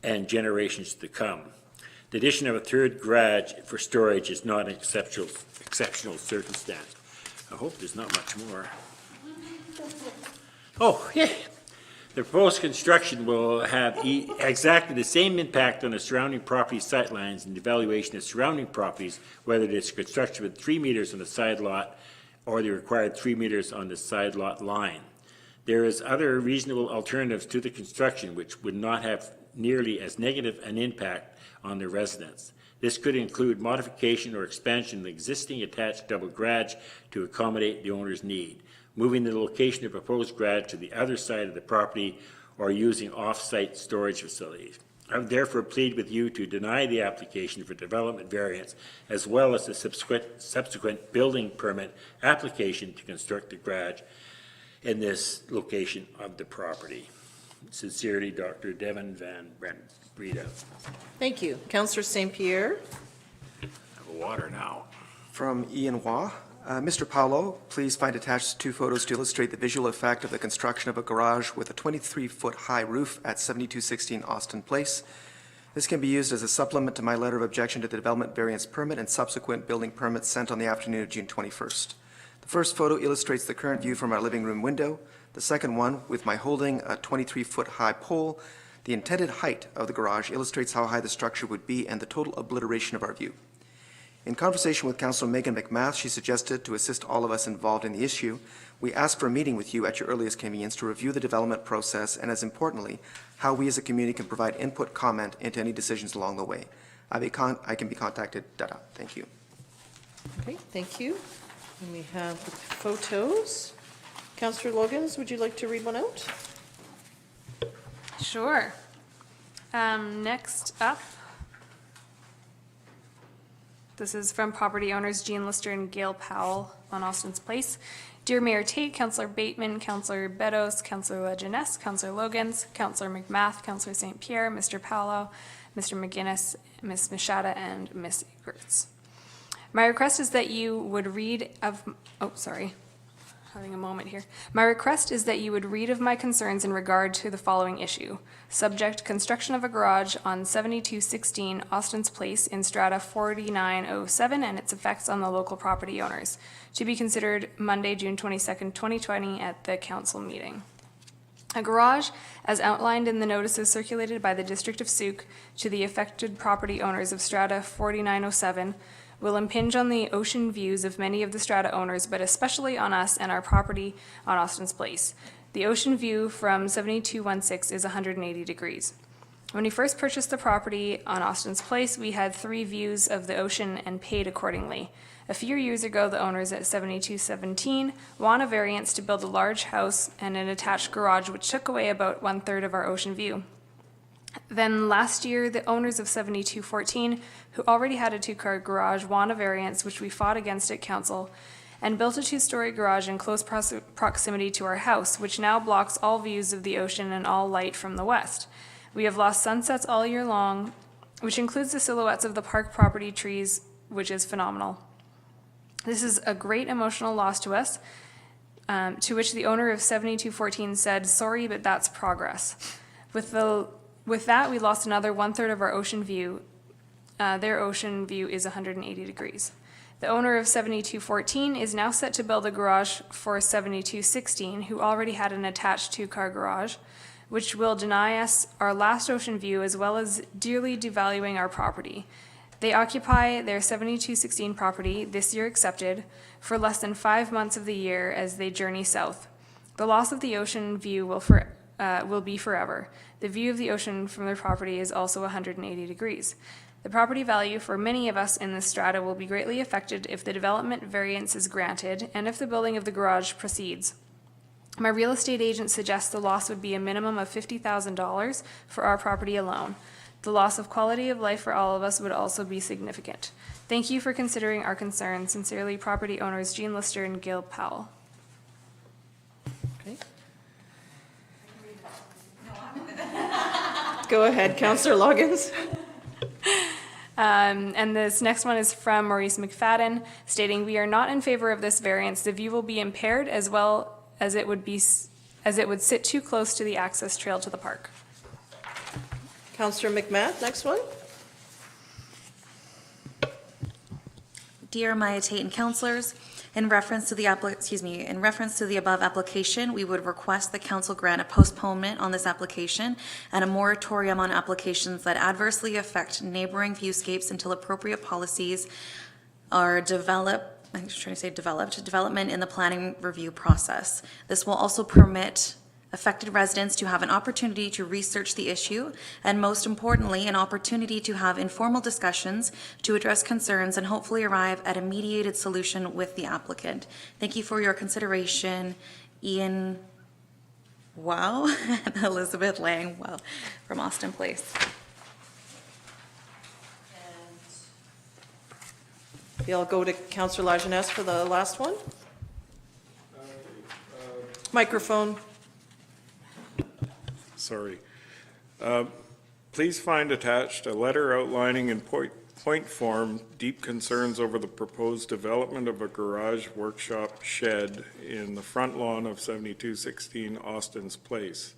and generations to come. The addition of a third garage for storage is not an exceptional circumstance. I hope there's not much more. Oh, yeah. The proposed construction will have exactly the same impact on the surrounding property sightlines and the evaluation of surrounding properties, whether it is construction with 3 meters on the side lot or the required 3 meters on the side lot line. There is other reasonable alternatives to the construction which would not have nearly as negative an impact on the residents. This could include modification or expansion of the existing attached double garage to accommodate the owner's need, moving the location of proposed garage to the other side of the property, or using off-site storage facilities. I would therefore plead with you to deny the application for development variance, as well as the subsequent building permit application to construct the garage in this location of the property. Sincerely, Dr. Devin Van Breda. Thank you. Councillor St. Pierre. I have water now. From Ian Waugh. Mr. Paolo, please find attached 2 photos to illustrate the visual effect of the construction of a garage with a 23-foot-high roof at 7216 Austin Place. This can be used as a supplement to my letter of objection to the development variance permit and subsequent building permits sent on the afternoon of June 21st. The first photo illustrates the current view from our living room window. The second one, with my holding a 23-foot-high pole, the intended height of the garage illustrates how high the structure would be and the total obliteration of our view. In conversation with Councillor Megan McMath, she suggested, to assist all of us involved in the issue, we ask for a meeting with you at your earliest convenience to review the development process and, as importantly, how we as a community can provide input, comment into any decisions along the way. I can be contacted. Thank you. Okay, thank you. And we have the photos. Councillor Logans, would you like to read one out? Sure. Next up, this is from property owners Jean Lister and Gail Powell on Austin's Place. Dear Mayor Tait, Councillor Bateman, Councillor Beddoes, Councillor Lejeunesse, Councillor Logans, Councillor McMath, Councillor St. Pierre, Mr. Paolo, Mr. McGuinness, Ms. Machada, and Ms. Egerts. My request is that you would read of, having a moment here. My request is that you would read of my concerns in regard to the following issue. Subject, construction of a garage on 7216 Austin's Place in Strata 4907 and its effects on the local property owners. To be considered Monday, June 22nd, 2020 at the council meeting. A garage, as outlined in the notices circulated by the District of Sooke to the affected property owners of Strata 4907, will impinge on the ocean views of many of the strata owners, but especially on us and our property on Austin's Place. The ocean view from 7216 is 180 degrees. When we first purchased the property on Austin's Place, we had 3 views of the ocean and paid accordingly. A few years ago, the owners at 7217 won a variance to build a large house and an attached garage, which took away about 1/3 of our ocean view. Then last year, the owners of 7214, who already had a 2-car garage, won a variance, which we fought against at council, and built a 2-story garage in close proximity to our house, which now blocks all views of the ocean and all light from the west. We have lost sunsets all year long, which includes the silhouettes of the park property trees, which is phenomenal. This is a great emotional loss to us, to which the owner of 7214 said, "Sorry, but that's progress." With that, we lost another 1/3 of our ocean view. Their ocean view is 180 degrees. The owner of 7214 is now set to build a garage for 7216, who already had an attached 2-car garage, which will deny us our last ocean view as well as dearly devaluing our property. They occupy their 7216 property, this year accepted, for less than 5 months of the year as they journey south. The loss of the ocean view will be forever. The view of the ocean from their property is also 180 degrees. The property value for many of us in this strata will be greatly affected if the development variance is granted and if the building of the garage proceeds. My real estate agent suggests the loss would be a minimum of $50,000 for our property alone. The loss of quality of life for all of us would also be significant. Thank you for considering our concerns. Sincerely, property owners Jean Lister and Gil Powell. Okay. Go ahead, Councillor Loggins. And this next one is from Maurice McFadden, stating, "We are not in favor of this variance. The view will be impaired as well as it would sit too close to the access trail to the park." Councillor McMath, next one. Dear Maya Tait and councillors, in reference to the above application, we would request the council grant a postponement on this application and a moratorium on applications that adversely affect neighboring viewscapes until appropriate policies are development in the planning review process. This will also permit affected residents to have an opportunity to research the issue, and most importantly, an opportunity to have informal discussions to address concerns and hopefully arrive at a mediated solution with the applicant. Thank you for your consideration. Ian Wow and Elizabeth Lang Wow from Austin Place. Maybe I'll go to Councillor Lajeunesse for the last one. Microphone. Sorry. Please find attached a letter outlining in point form deep concerns over the proposed development of a garage workshop shed in the front lawn of 7216 Austin's Place.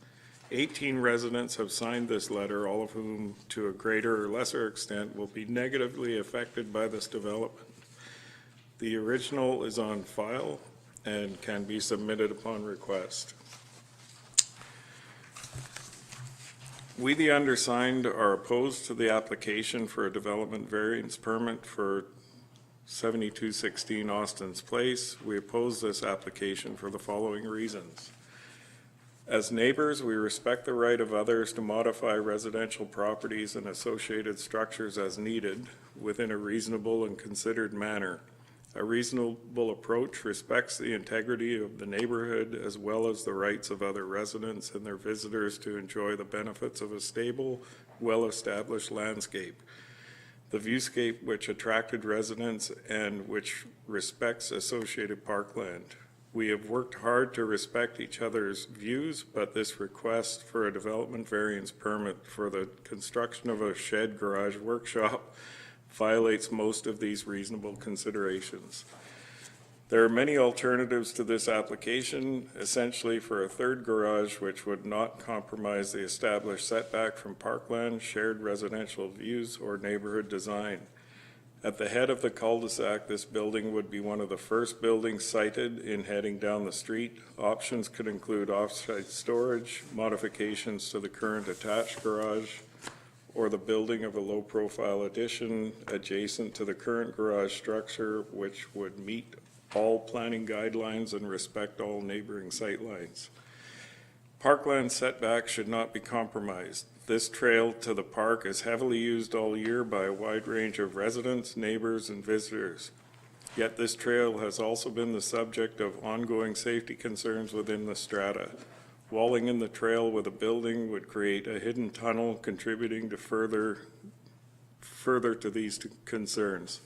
18 residents have signed this letter, all of whom, to a greater or lesser extent, will be negatively affected by this development. The original is on file and can be submitted upon request. We, the undersigned, are opposed to the application for a development variance permit for 7216 Austin's Place. We oppose this application for the following reasons. As neighbors, we respect the right of others to modify residential properties and associated structures as needed within a reasonable and considered manner. A reasonable approach respects the integrity of the neighborhood as well as the rights of other residents and their visitors to enjoy the benefits of a stable, well-established landscape. The viewscape which attracted residents and which respects associated parkland. We have worked hard to respect each other's views, but this request for a development variance permit for the construction of a shed garage workshop violates most of these reasonable considerations. There are many alternatives to this application, essentially for a third garage which would not compromise the established setback from parkland, shared residential views, or neighborhood design. At the head of the cul-de-sac, this building would be one of the first buildings sited in heading down the street. Options could include off-site storage, modifications to the current attached garage, or the building of a low-profile addition adjacent to the current garage structure, which would meet all planning guidelines and respect all neighboring sightlines. Parkland setbacks should not be compromised. This trail to the park is heavily used all year by a wide range of residents, neighbors, and visitors. Yet this trail has also been the subject of ongoing safety concerns within the strata. Walling in the trail with a building would create a hidden tunnel, contributing to further to these concerns.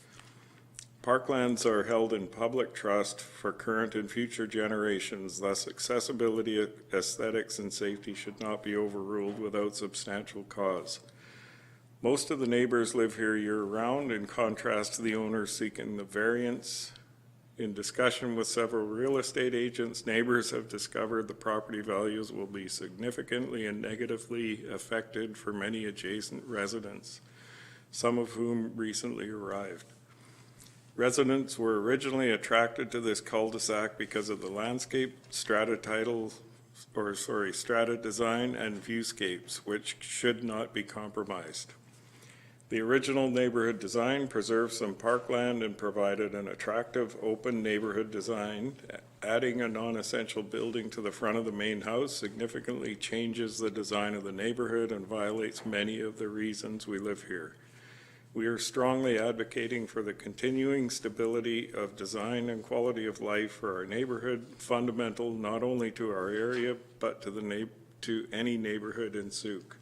Parklands are held in public trust for current and future generations, thus accessibility, aesthetics, and safety should not be overruled without substantial cause. Most of the neighbors live here year-round, in contrast to the owners seeking the variance. In discussion with several real estate agents, neighbors have discovered the property values will be significantly and negatively affected for many adjacent residents, some of whom recently arrived. Residents were originally attracted to this cul-de-sac because of the landscape, strata design, and viewscapes, which should not be compromised. The original neighborhood design preserved some parkland and provided an attractive open neighborhood design. Adding a non-essential building to the front of the main house significantly changes the design of the neighborhood and violates many of the reasons we live here. We are strongly advocating for the continuing stability of design and quality of life for our neighborhood, fundamental not only to our area, but to any neighborhood in Sooke.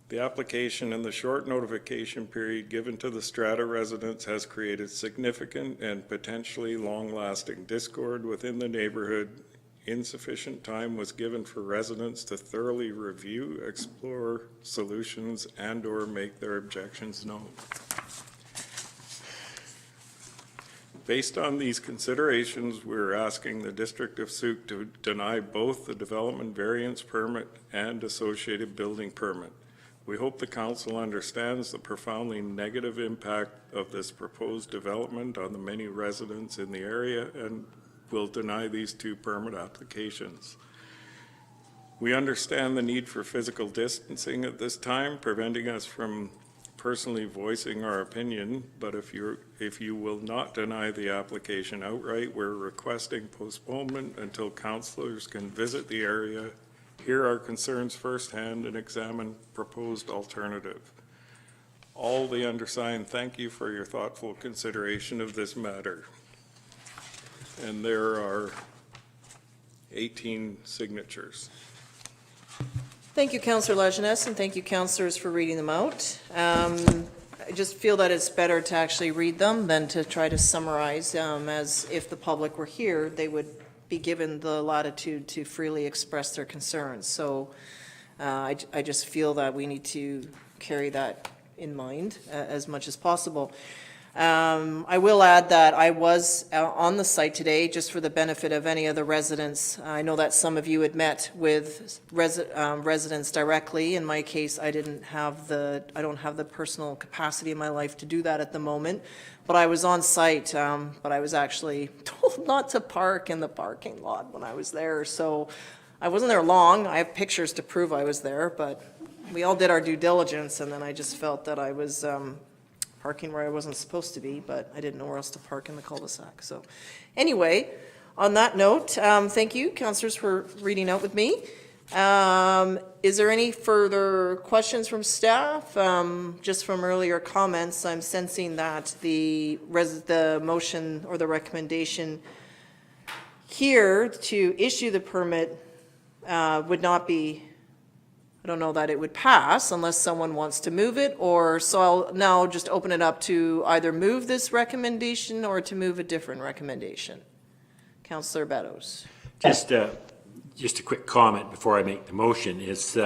The application and the short notification period given to the strata residents has created significant and potentially long-lasting discord within the neighborhood. Insufficient time was given for residents to thoroughly review, explore solutions, and/or make their objections known. Based on these considerations, we're asking the District of Sooke to deny both the development variance permit and associated building permit. We hope the Council understands the profoundly negative impact of this proposed development on the many residents in the area and will deny these two permit applications. We understand the need for physical distancing at this time, preventing us from personally voicing our opinion, but if you will not deny the application outright, we're requesting postponement until councillors can visit the area, hear our concerns firsthand, and examine proposed alternative. All the undersigned thank you for your thoughtful consideration of this matter. And there are 18 signatures. Thank you, Councillor Lajeunesse, and thank you, councillors, for reading them out. I just feel that it's better to actually read them than to try to summarize, as if the public were here, they would be given the latitude to freely express their concerns. So I just feel that we need to carry that in mind as much as possible. I will add that I was on the site today, just for the benefit of any of the residents. I know that some of you had met with residents directly. In my case, I don't have the personal capacity in my life to do that at the moment. But I was on site, but I was actually told not to park in the parking lot when I was there. So I wasn't there long. I have pictures to prove I was there, but we all did our due diligence, and then I just felt that I was parking where I wasn't supposed to be, but I didn't know where else to park in the cul-de-sac. So anyway, on that note, thank you, councillors, for reading out with me. Is there any further questions from staff? Just from earlier comments, I'm sensing that the motion or the recommendation here to issue the permit would not be, I don't know that it would pass unless someone wants to move it, or so I'll now just open it up to either move this recommendation or to move a different recommendation. Councillor Beddoes. Just a quick comment before I make the motion is,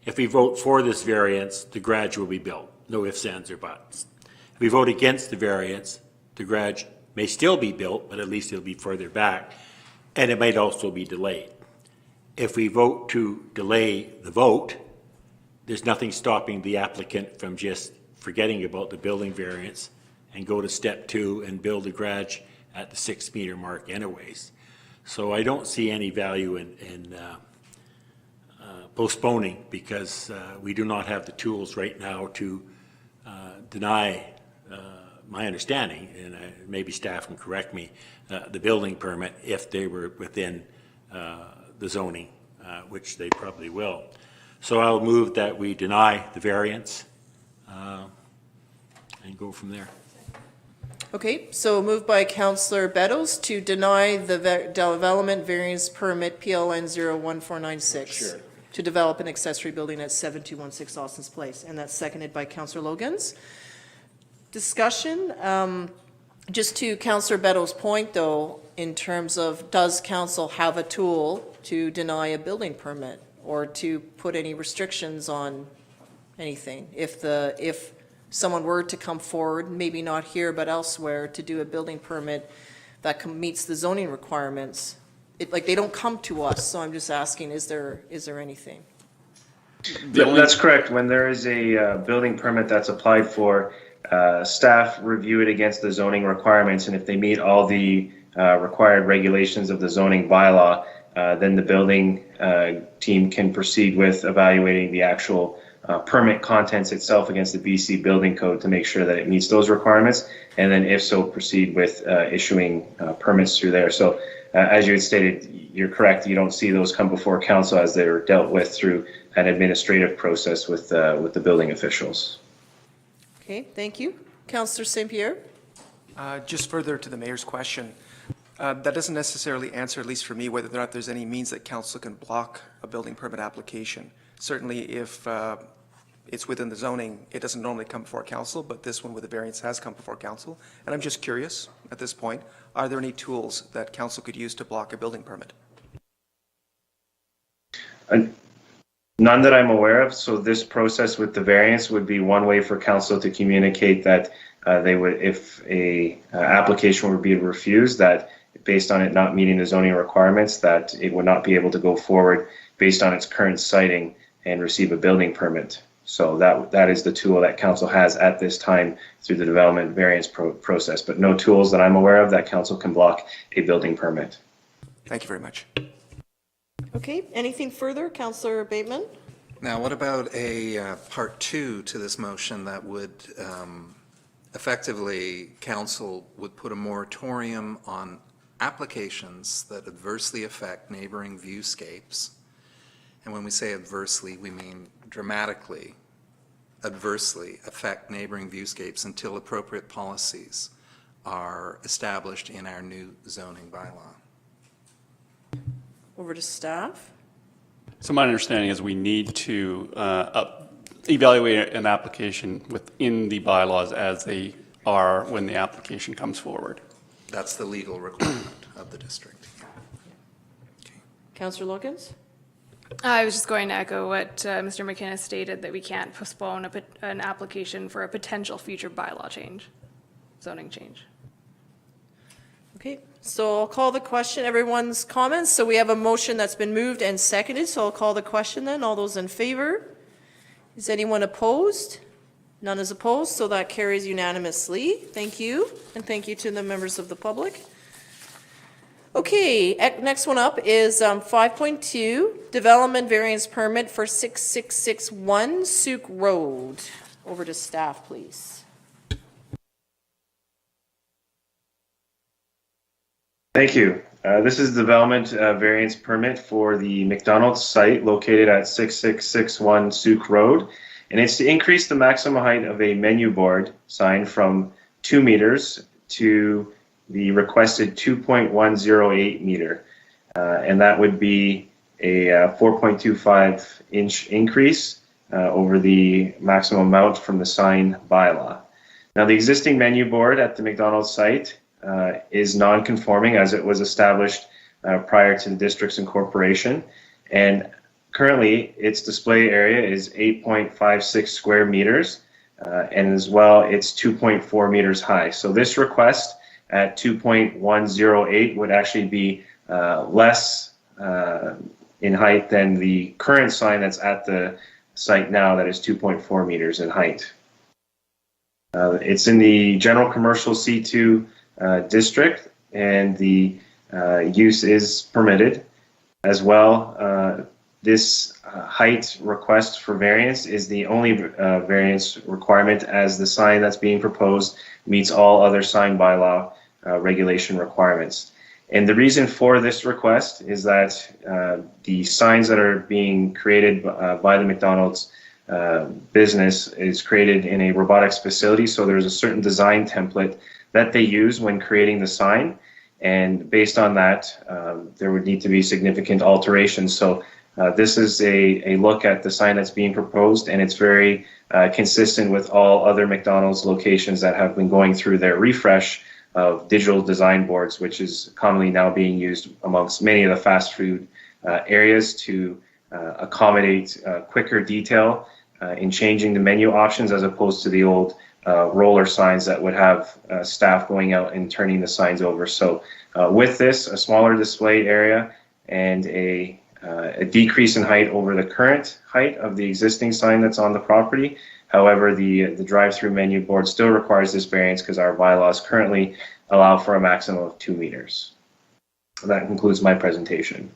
if we vote for this variance, the garage will be built. No ifs, ands, or buts. If we vote against the variance, the garage may still be built, but at least it'll be further back, and it might also be delayed. If we vote to delay the vote, there's nothing stopping the applicant from just forgetting about the building variance and go to step 2 and build a garage at the 6 meter mark anyways. So I don't see any value in postponing, because we do not have the tools right now to deny, my understanding, and maybe staff can correct me, the building permit if they were within the zoning, which they probably will. So I'll move that we deny the variance and go from there. Okay, so moved by Councillor Beddoes to deny the development variance permit PLN 01496 to develop an accessory building at 7216 Austin's Place, and that's seconded by Councillor Logans. Discussion, just to Councillor Beddoes' point though, in terms of does council have a tool to deny a building permit or to put any restrictions on anything? If someone were to come forward, maybe not here but elsewhere, to do a building permit that meets the zoning requirements, they don't come to us, so I'm just asking, is there anything? That's correct. When there is a building permit that's applied for, staff review it against the zoning requirements, and if they meet all the required regulations of the zoning bylaw, then the building team can proceed with evaluating the actual permit contents itself against the BC Building Code to make sure that it meets those requirements, and then if so, proceed with issuing permits through there. So as you had stated, you're correct, you don't see those come before council as they're dealt with through an administrative process with the building officials. Okay, thank you. Councillor St. Pierre? Just further to the mayor's question, that doesn't necessarily answer, at least for me, whether or not there's any means that council can block a building permit application. Certainly if it's within the zoning, it doesn't normally come before council, but this one with the variance has come before council. And I'm just curious at this point, are there any tools that council could use to block a building permit? None that I'm aware of. So this process with the variance would be one way for council to communicate that they would, if a application would be refused, that based on it not meeting the zoning requirements, that it would not be able to go forward based on its current siting and receive a building permit. So that is the tool that council has at this time through the development variance process, but no tools that I'm aware of that council can block a building permit. Thank you very much. Okay, anything further, Councillor Bateman? Now, what about a part 2 to this motion that would effectively, council would put a moratorium on applications that adversely affect neighboring viewscapes? And when we say adversely, we mean dramatically adversely affect neighboring viewscapes until appropriate policies are established in our new zoning bylaw. Over to staff. So my understanding is we need to evaluate an application within the bylaws as they are when the application comes forward. That's the legal requirement of the district. Okay. Councillor Logans? I was just going to echo what Mr. McInnes stated, that we can't postpone an application for a potential future bylaw change, zoning change. Okay, so I'll call the question, everyone's comments. So we have a motion that's been moved and seconded, so I'll call the question then. All those in favor? Is anyone opposed? None is opposed, so that carries unanimously. Thank you, and thank you to the members of the public. Okay, next one up is 5.2, Development Variance Permit for 6661 Sooke Road. Over to staff, please. Thank you. This is the development variance permit for the McDonald's site located at 6661 Sooke Road. And it's to increase the maximum height of a menu board sign from 2 meters to the requested 2.108 meter. And that would be a 4.25 inch increase over the maximum amount from the sign bylaw. Now, the existing menu board at the McDonald's site is non-conforming as it was established prior to the district's incorporation. And currently, its display area is 8.56 square meters, and as well, it's 2.4 meters high. So this request at 2.108 would actually be less in height than the current sign that's at the site now that is 2.4 meters in height. It's in the general commercial C2 district, and the use is permitted. As well, this height request for variance is the only variance requirement, as the sign that's being proposed meets all other sign bylaw regulation requirements. And the reason for this request is that the signs that are being created by the McDonald's business is created in a robotics facility, so there's a certain design template that they use when creating the sign, and based on that, there would need to be significant alterations. So this is a look at the sign that's being proposed, and it's very consistent with all other McDonald's locations that have been going through their refresh of digital design boards, which is commonly now being used amongst many of the fast food areas to accommodate quicker detail in changing the menu options, as opposed to the old roller signs that would have staff going out and turning the signs over. So with this, a smaller display area and a decrease in height over the current height of the existing sign that's on the property. However, the drive-through menu board still requires this variance because our bylaws currently allow for a maximum of 2 meters. That concludes my presentation.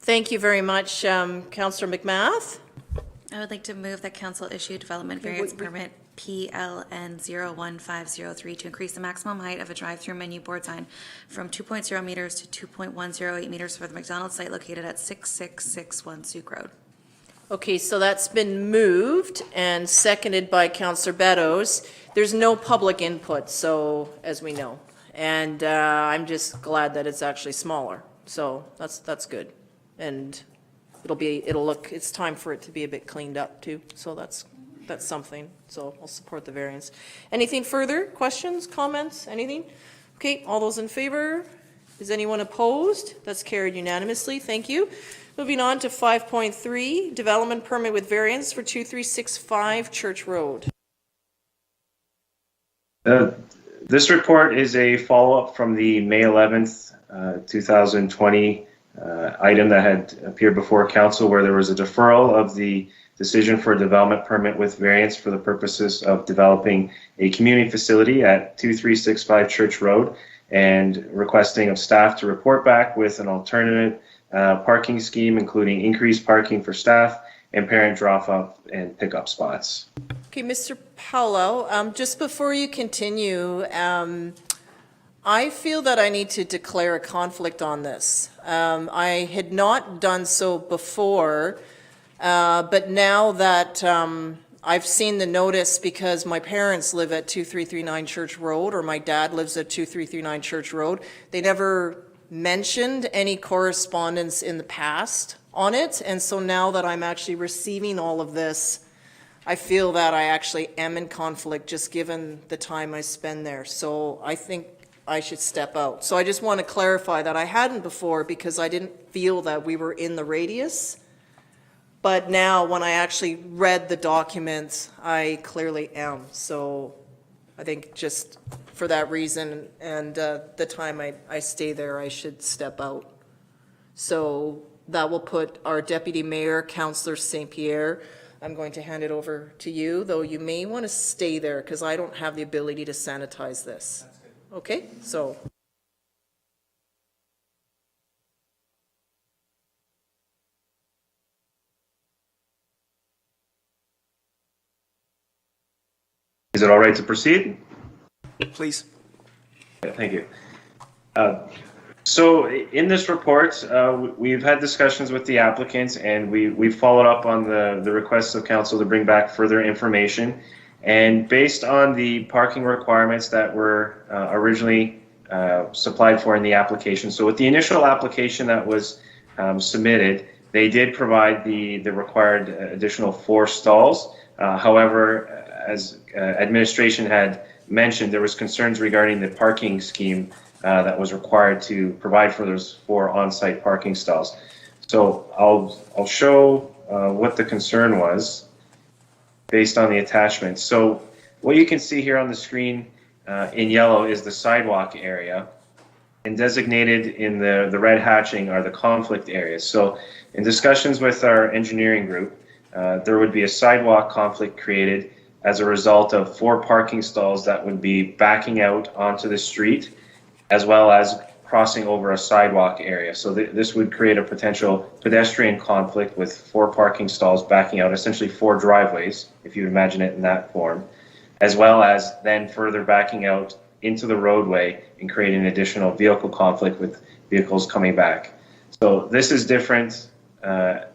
Thank you very much, Councillor McMath. I would like to move that council issue development variance permit PLN 01503 to increase the maximum height of a drive-through menu board sign from 2.0 meters to 2.108 meters for the McDonald's site located at 6661 Sooke Road. Okay, so that's been moved and seconded by Councillor Beddoes. There's no public input, so, as we know. And I'm just glad that it's actually smaller. So that's good. And it's time for it to be a bit cleaned up too. So that's something. So I'll support the variance. Anything further? Questions, comments, anything? Okay, all those in favor? Is anyone opposed? That's carried unanimously. Thank you. Moving on to 5.3, development permit with variance for 2365 Church Road. This report is a follow-up from the May 11th, 2020 item that had appeared before council, where there was a deferral of the decision for a development permit with variance for the purposes of developing a community facility at 2365 Church Road, and requesting of staff to report back with an alternate parking scheme, including increased parking for staff and parent drop-off and pickup spots. Okay, Mr. Paulo, just before you continue, I feel that I need to declare a conflict on this. I had not done so before, but now that I've seen the notice, because my parents live at 2339 Church Road, or my dad lives at 2339 Church Road, they never mentioned any correspondence in the past on it. And so now that I'm actually receiving all of this, I feel that I actually am in conflict, just given the time I spend there. So I think I should step out. So I just want to clarify that I hadn't before, because I didn't feel that we were in the radius. But now, when I actually read the documents, I clearly am. So I think just for that reason and the time I stay there, I should step out. So that will put our Deputy Mayor, Councillor St. Pierre, I'm going to hand it over to you, though you may want to stay there because I don't have the ability to sanitize this. Okay, so. Is it all right to proceed? Please. Yeah, thank you. So in this report, we've had discussions with the applicants, and we've followed up on the requests of council to bring back further information. And based on the parking requirements that were originally supplied for in the application, so with the initial application that was submitted, they did provide the required additional 4 stalls. However, as administration had mentioned, there was concerns regarding the parking scheme that was required to provide for those 4 on-site parking stalls. So I'll show what the concern was based on the attachment. So what you can see here on the screen in yellow is the sidewalk area, and designated in the red hatching are the conflict areas. So in discussions with our engineering group, there would be a sidewalk conflict created as a result of 4 parking stalls that would be backing out onto the street, as well as crossing over a sidewalk area. So this would create a potential pedestrian conflict with 4 parking stalls backing out, essentially 4 driveways, if you imagine it in that form, as well as then further backing out into the roadway and creating an additional vehicle conflict with vehicles coming back. So this is different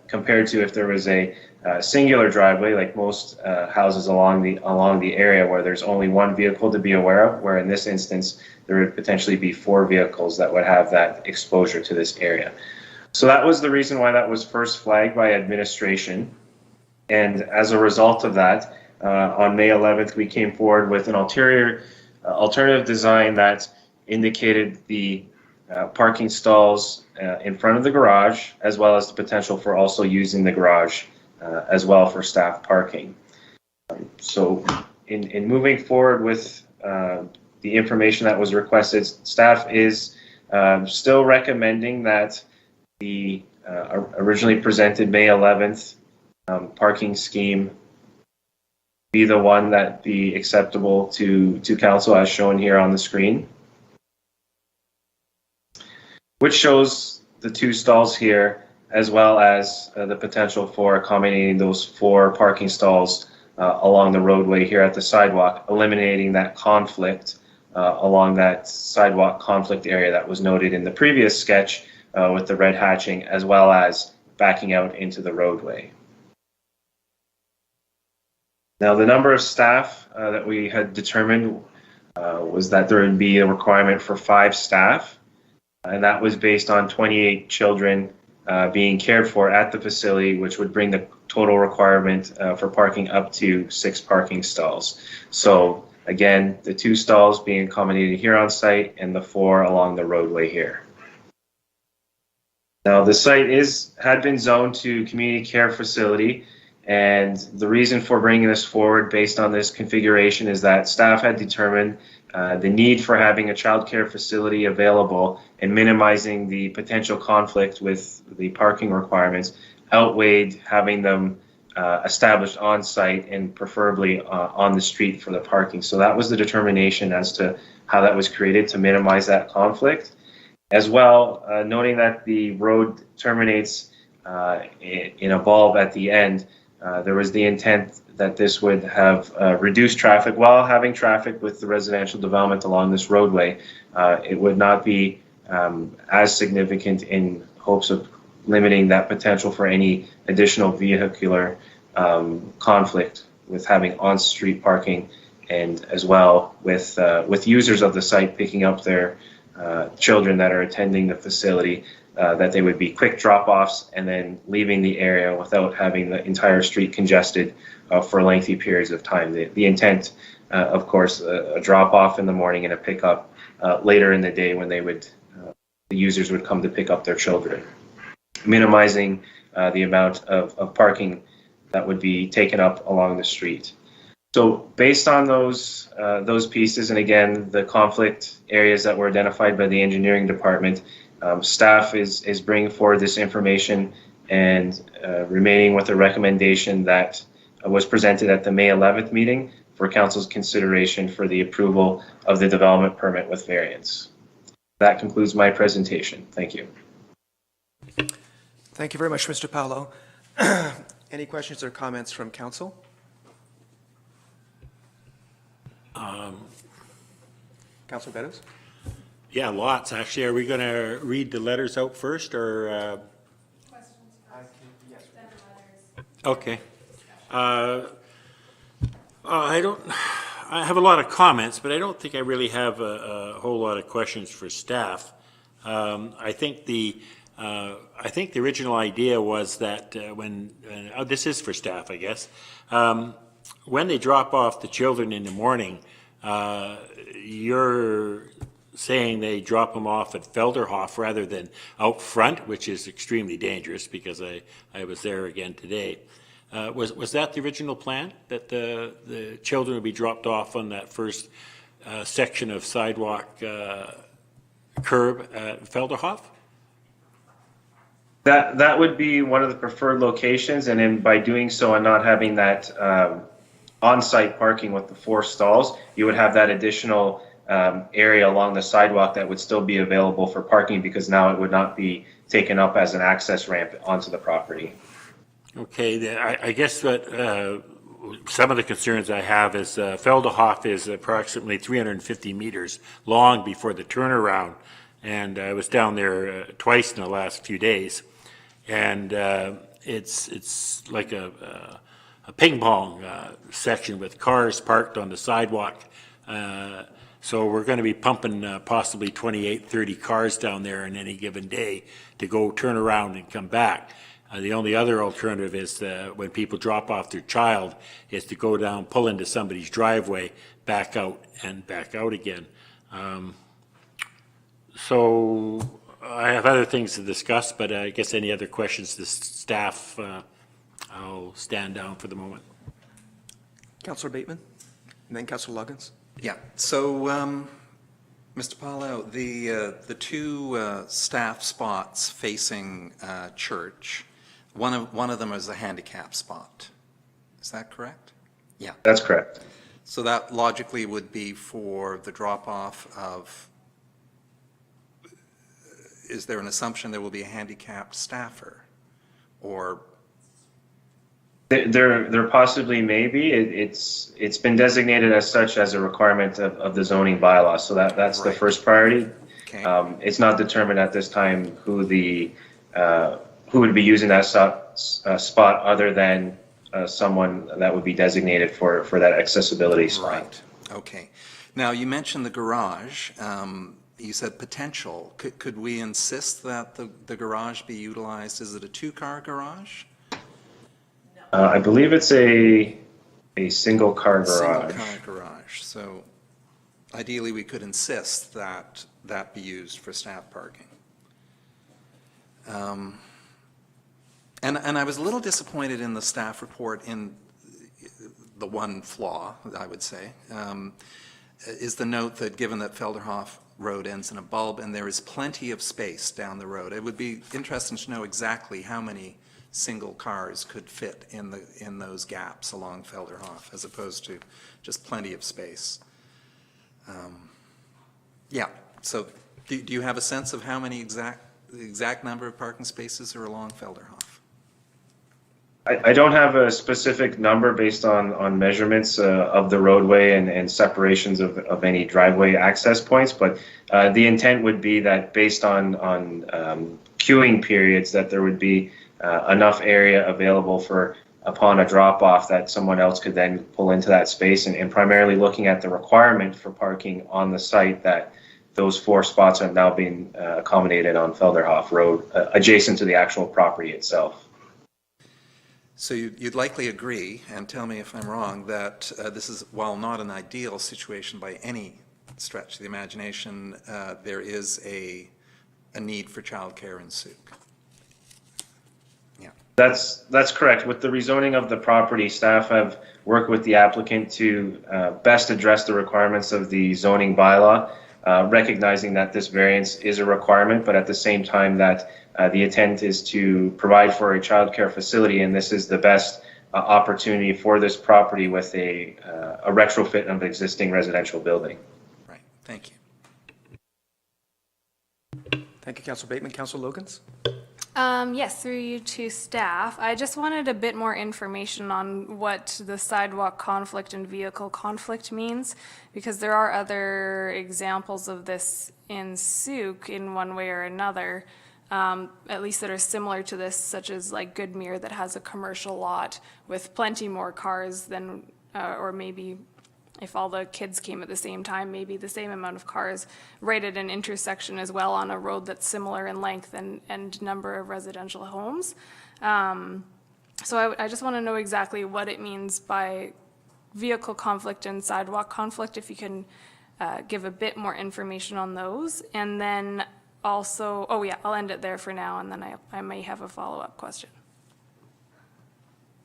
compared to if there was a singular driveway, like most houses along the area where there's only 1 vehicle to be aware of, where in this instance there would potentially be 4 vehicles that would have that exposure to this area. So that was the reason why that was first flagged by administration. And as a result of that, on May 11th, we came forward with an alternative design that indicated the parking stalls in front of the garage, as well as the potential for also using the garage as well for staff parking. So in moving forward with the information that was requested, staff is still recommending that the originally presented May 11th parking scheme be the one that be acceptable to council as shown here on the screen, which shows the 2 stalls here, as well as the potential for accommodating those 4 parking stalls along the roadway here at the sidewalk, eliminating that conflict along that sidewalk conflict area that was noted in the previous sketch with the red hatching, as well as backing out into the roadway. Now, the number of staff that we had determined was that there would be a requirement for 5 staff, and that was based on 28 children being cared for at the facility, which would bring the total requirement for parking up to 6 parking stalls. So again, the 2 stalls being accommodated here on site and the 4 along the roadway here. Now, the site had been zoned to community care facility, and the reason for bringing this forward based on this configuration is that staff had determined the need for having a child care facility available and minimizing the potential conflict with the parking requirements outweighed having them established on site and preferably on the street for the parking. So that was the determination as to how that was created to minimize that conflict. As well, noting that the road terminates in a bulb at the end, there was the intent that this would have reduced traffic while having traffic with the residential development along this roadway. It would not be as significant in hopes of limiting that potential for any additional vehicular conflict with having on-street parking, and as well with users of the site picking up their children that are attending the facility, that they would be quick drop-offs and then leaving the area without having the entire street congested for lengthy periods of time. The intent, of course, a drop-off in the morning and a pickup later in the day when the users would come to pick up their children, minimizing the amount of parking that would be taken up along the street. So based on those pieces, and again, the conflict areas that were identified by the engineering department, staff is bringing forward this information and remaining with a recommendation that was presented at the May 11th meeting for council's consideration for the approval of the development permit with variance. That concludes my presentation. Thank you. Thank you very much, Mr. Paulo. Any questions or comments from council? Councilor Beddoes? Yeah, lots, actually. Are we going to read the letters out first, or? Okay. I have a lot of comments, but I don't think I really have a whole lot of questions for staff. I think the original idea was that this is for staff, I guess. When they drop off the children in the morning, You're saying they drop them off at Felderhof rather than out front, which is extremely dangerous because I was there again today. Was that the original plan, that the children would be dropped off on that first section of sidewalk curb at Felderhof? That would be one of the preferred locations, and then by doing so and not having that on-site parking with the 4 stalls, you would have that additional area along the sidewalk that would still be available for parking, because now it would not be taken up as an access ramp onto the property. Okay, I guess what some of the concerns I have is Felderhof is approximately 350 meters long before the turnaround, and I was down there twice in the last few days, and it's like a ping pong section with cars parked on the sidewalk. So we're going to be pumping possibly 28, 30 cars down there in any given day to go turn around and come back. The only other alternative is when people drop off their child is to go down, pull into somebody's driveway, back out and back out again. So I have other things to discuss, but I guess any other questions to staff, I'll stand down for the moment. Councillor Bateman, and then Councillor Luggins. Yeah, so, Mr. Paulo, the 2 staff spots facing church, one of them is a handicap spot. Is that correct? Yeah. That's correct. So that logically would be for the drop-off of, is there an assumption there will be a handicapped staffer? Or? There possibly may be. It's been designated as such as a requirement of the zoning bylaw, so that's the first priority. Okay. It's not determined at this time who would be using that spot other than someone that would be designated for that accessibility spot. Right, okay. Now, you mentioned the garage. You said potential. Could we insist that the garage be utilized? Is it a 2-car garage? I believe it's a single-car garage. Single-car garage. So ideally, we could insist that that be used for staff parking. And I was a little disappointed in the staff report in the one flaw, I would say, is the note that given that Felderhof Road ends in a bulb and there is plenty of space down the road, it would be interesting to know exactly how many single cars could fit in those gaps along Felderhof, as opposed to just plenty of space. Yeah, so do you have a sense of how many the exact number of parking spaces are along Felderhof? I don't have a specific number based on measurements of the roadway and separations of any driveway access points, but the intent would be that based on queuing periods, that there would be enough area available for upon a drop-off that someone else could then pull into that space, and primarily looking at the requirement for parking on the site, that those 4 spots are now being accommodated on Felderhof Road, adjacent to the actual property itself. So you'd likely agree, and tell me if I'm wrong, that this is, while not an ideal situation by any stretch of the imagination, there is a need for childcare in Sooke. Yeah. That's correct. With the rezoning of the property, staff have worked with the applicant to best address the requirements of the zoning bylaw, recognizing that this variance is a requirement, but at the same time that the intent is to provide for a childcare facility, and this is the best opportunity for this property with a retrofit of existing residential building. Right. Thank you. Thank you, Councillor Bateman. Councillor Logans? Yes, through you to staff. I just wanted a bit more information on what the sidewalk conflict and vehicle conflict means, because there are other examples of this in Sooke in one way or another, at least that are similar to this, such as like Goodmere that has a commercial lot with plenty more cars than, or maybe if all the kids came at the same time, maybe the same amount of cars right at an intersection as well on a road that's similar in length and number of residential homes. So I just want to know exactly what it means by vehicle conflict and sidewalk conflict, if you can give a bit more information on those. And then also, oh yeah, I'll end it there for now, and then I may have a follow-up question.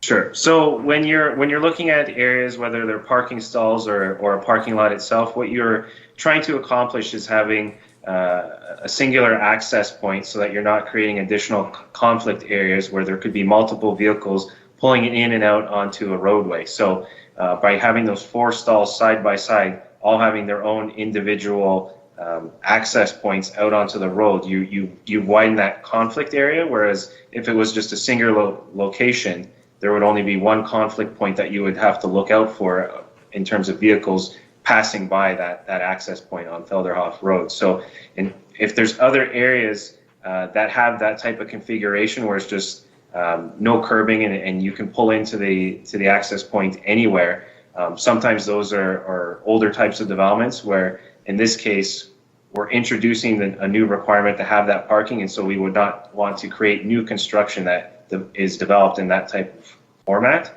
Sure. So when you're looking at areas, whether they're parking stalls or a parking lot itself, what you're trying to accomplish is having a singular access point so that you're not creating additional conflict areas where there could be multiple vehicles pulling in and out onto a roadway. So by having those 4 stalls side by side, all having their own individual access points out onto the road, you widen that conflict area, whereas if it was just a singular location, there would only be one conflict point that you would have to look out for in terms of vehicles passing by that access point on Felderhof Road. So if there's other areas that have that type of configuration where it's just no curbing and you can pull into the access point anywhere, sometimes those are older types of developments where in this case we're introducing a new requirement to have that parking, and so we would not want to create new construction that is developed in that type of format.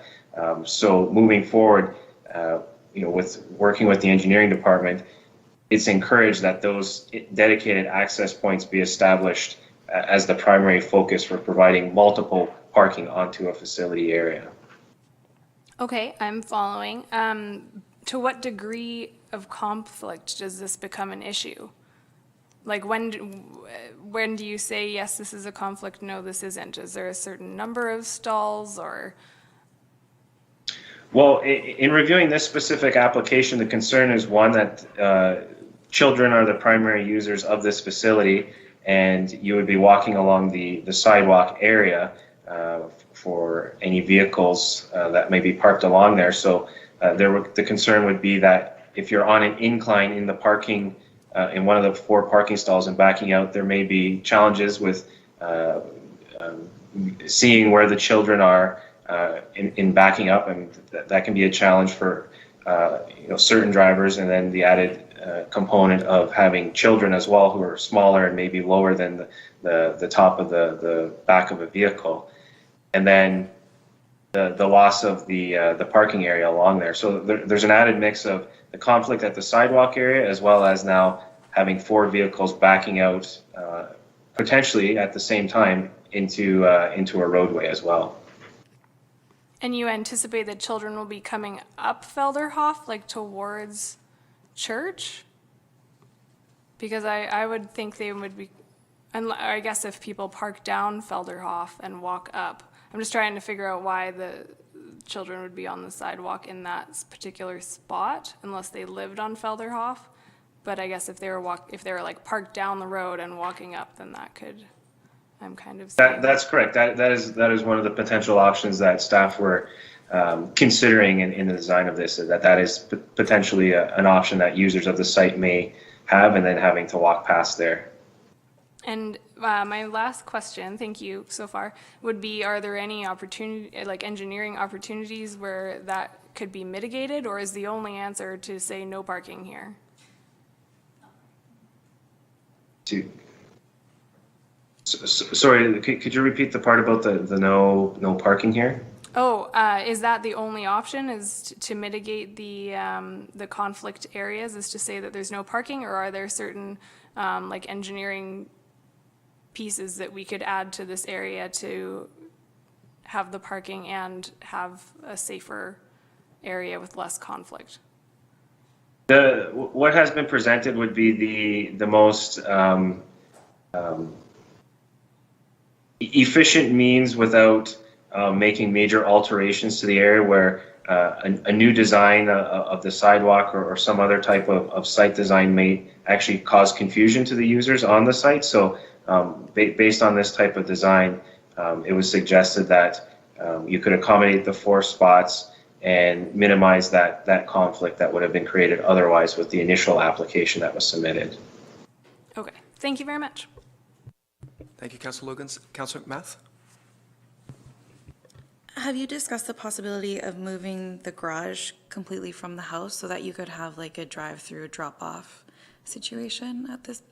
So moving forward, with working with the engineering department, it's encouraged that those dedicated access points be established as the primary focus for providing multiple parking onto a facility area. Okay, I'm following. To what degree of conflict does this become an issue? Like when do you say, yes, this is a conflict, no, this isn't? Is there a certain number of stalls or? Well, in reviewing this specific application, the concern is one that children are the primary users of this facility, and you would be walking along the sidewalk area for any vehicles that may be parked along there. So the concern would be that if you're on an incline in the parking in one of the 4 parking stalls and backing out, there may be challenges with seeing where the children are in backing up, and that can be a challenge for certain drivers. And then the added component of having children as well who are smaller and maybe lower than the top of the back of a vehicle, and then the loss of the parking area along there. So there's an added mix of the conflict at the sidewalk area, as well as now having 4 vehicles backing out potentially at the same time into a roadway as well. And you anticipate that children will be coming up Felderhof, like towards church? Because I would think they would be, and I guess if people park down Felderhof and walk up, I'm just trying to figure out why the children would be on the sidewalk in that particular spot, unless they lived on Felderhof. But I guess if they were like parked down the road and walking up, then that could, I'm kind of saying. That's correct. That is one of the potential options that staff were considering in the design of this. That is potentially an option that users of the site may have, and then having to walk past there. And my last question, thank you so far, would be: are there any engineering opportunities where that could be mitigated, or is the only answer to say no parking here? Sorry, could you repeat the part about the no parking here? Oh, is that the only option, is to mitigate the conflict areas, is to say that there's no parking, or are there certain engineering pieces that we could add to this area to have the parking and have a safer area with less conflict? What has been presented would be the most efficient means without making major alterations to the area, where a new design of the sidewalk or some other type of site design may actually cause confusion to the users on the site. So based on this type of design, it was suggested that you could accommodate the 4 spots and minimize that conflict that would have been created otherwise with the initial application that was submitted. Okay, thank you very much. Thank you, Councillor Logans. Councillor McMath? Have you discussed the possibility of moving the garage completely from the house so that you could have like a drive-through drop-off situation at this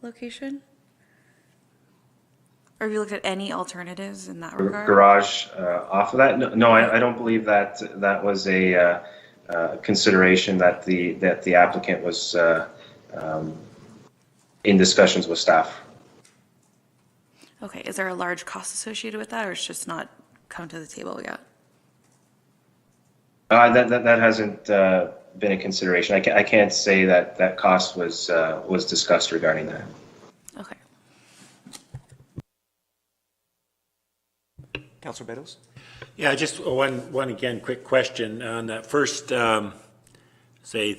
location? Or have you looked at any alternatives in that regard? Garage off of that? No, I don't believe that was a consideration that the applicant was in discussions with staff. Okay, is there a large cost associated with that, or it's just not come to the table yet? That hasn't been a consideration. I can't say that cost was discussed regarding that. Okay. Councillor Beddoes? Yeah, just one again, quick question on that first, say,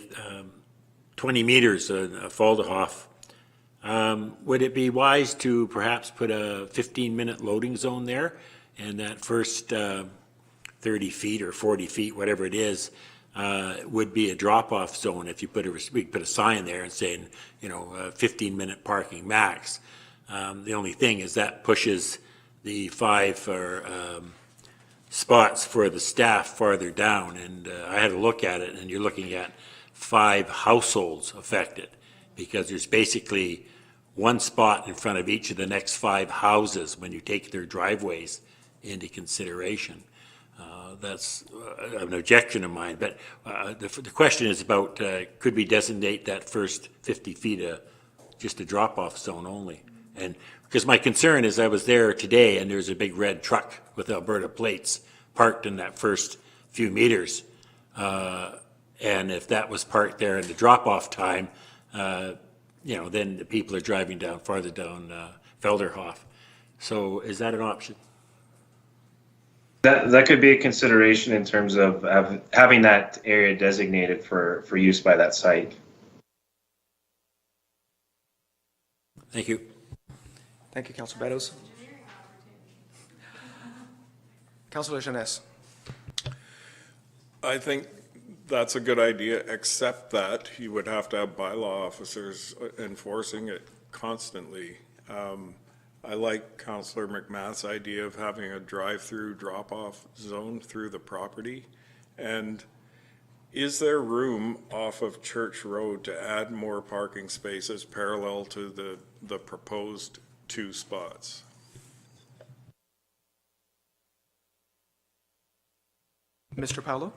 20 meters of Falderhof. Would it be wise to perhaps put a 15-minute loading zone there, and that first 30 feet or 40 feet, whatever it is, would be a drop-off zone if you we put a sign there and saying, 15-minute parking max. The only thing is that pushes the 5 spots for the staff farther down, and I had a look at it, and you're looking at 5 households affected, because there's basically 1 spot in front of each of the next 5 houses when you take their driveways into consideration. That's an objection of mine, but the question is about could we designate that first 50 feet just a drop-off zone only? And because my concern is I was there today and there's a big red truck with Alberta plates parked in that first few meters. And if that was parked there in the drop-off time, then the people are driving down farther down Felderhof. So is that an option? That could be a consideration in terms of having that area designated for use by that site. Thank you. Thank you, Councillor Beddoes. Councillor Jeunesse? I think that's a good idea, except that you would have to have bylaw officers enforcing it constantly. I like Councillor McMath's idea of having a drive-through drop-off zone through the property. And is there room off of Church Road to add more parking spaces parallel to the proposed 2 spots? Mr. Paolo?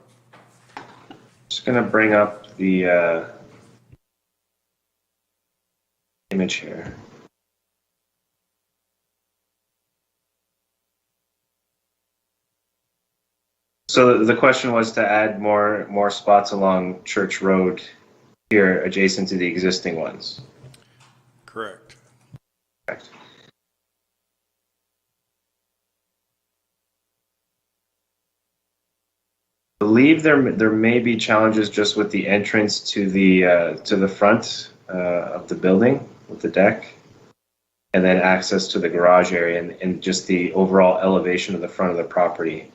Just going to bring up the image here. So the question was to add more spots along Church Road here adjacent to the existing ones. Correct. Correct. I believe there may be challenges just with the entrance to the front of the building with the deck, and then access to the garage area and just the overall elevation of the front of the property.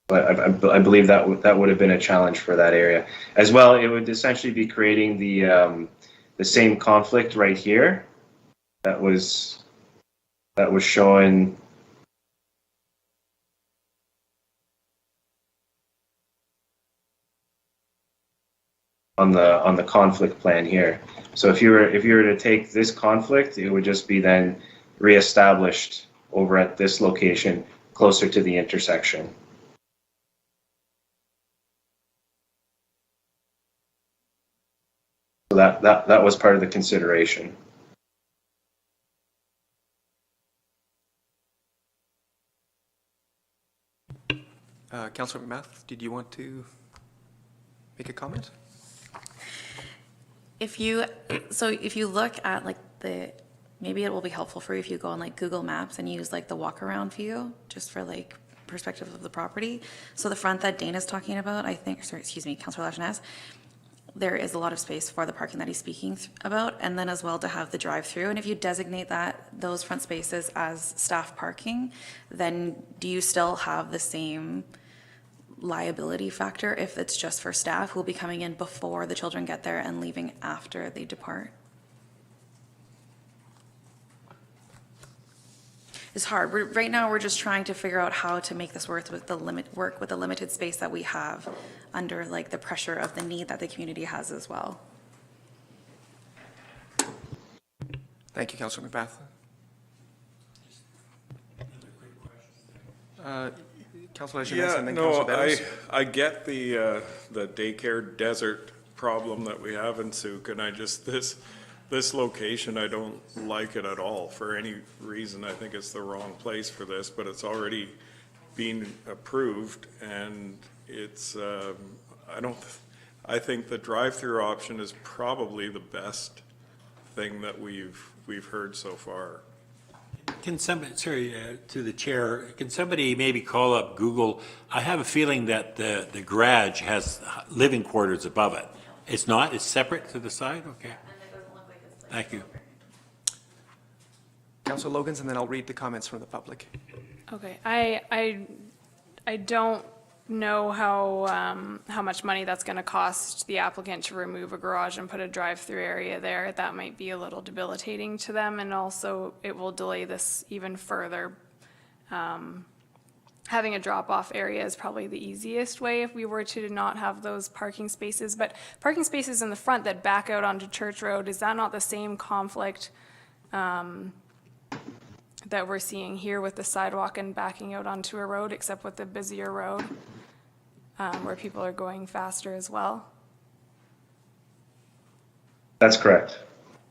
But I believe that would have been a challenge for that area as well. It would essentially be creating the same conflict right here that was showing on the conflict plan here. So if you were to take this conflict, it would just be then reestablished over at this location closer to the intersection. So that was part of the consideration. Councillor McMath, did you want to make a comment? If you look at maybe it will be helpful for you if you go on Google Maps and use the walk around view just for perspective of the property. So the front that Dana's talking about, Councillor Lajeunesse, there is a lot of space for the parking that he's speaking about, and then as well to have the drive-through. And if you designate those front spaces as staff parking, then do you still have the same liability factor if it's just for staff who will be coming in before the children get there and leaving after they depart? It's hard. Right now, we're just trying to figure out how to make this work with the limited space that we have under the pressure of the need that the community has as well. Thank you, Councillor McMath. Councilor Jeunesse Yeah, and then no, Councilor Beddoes. I get the daycare desert problem that we have in Sooke, and this location, I don't like it at all for any reason. I think it's the wrong place for this, but it's already been approved, and it's, I think the drive-through option is probably the best thing that we've heard so far. Can somebody, sorry, to the chair, can somebody maybe call up Google? I have a feeling that the garage has living quarters above it. It's not? It's separate to the side? Okay. Thank you. Councilor Logans, and then I'll read the comments from the public. Okay, I don't know how much money that's going to cost the applicant to remove a garage and put a drive-through area there. That might be a little debilitating to them, and also it will delay this even further. Having a drop-off area is probably the easiest way if we were to not have those parking spaces. But parking spaces in the front that back out onto Church Road, is that not the same conflict that we're seeing here with the sidewalk and backing out onto a road, except with the busier road where people are going faster as well? That's correct.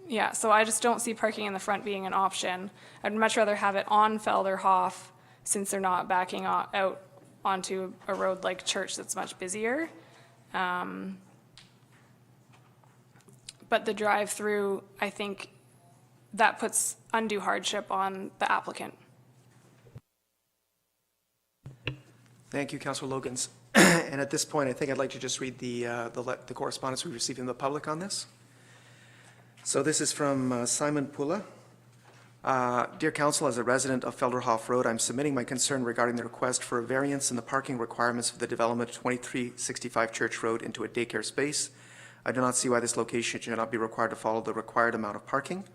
Yeah, so I just don't see parking in the front being an option. I'd much rather have it on Felderhof, since they're not backing out onto a road like Church that's much busier. But the drive-through, I think that puts undue hardship on the applicant. Thank you, Councilor Logans. And at this point, I think I'd like to just read the correspondence we received from the public on this. So this is from Simon Pula. Dear Council, as a resident of Felderhof Road, I'm submitting my concern regarding the request for a variance in the parking requirements for the development of 2365 Church Road into a daycare space. I do not see why this location should not be required to follow the required amount of parking.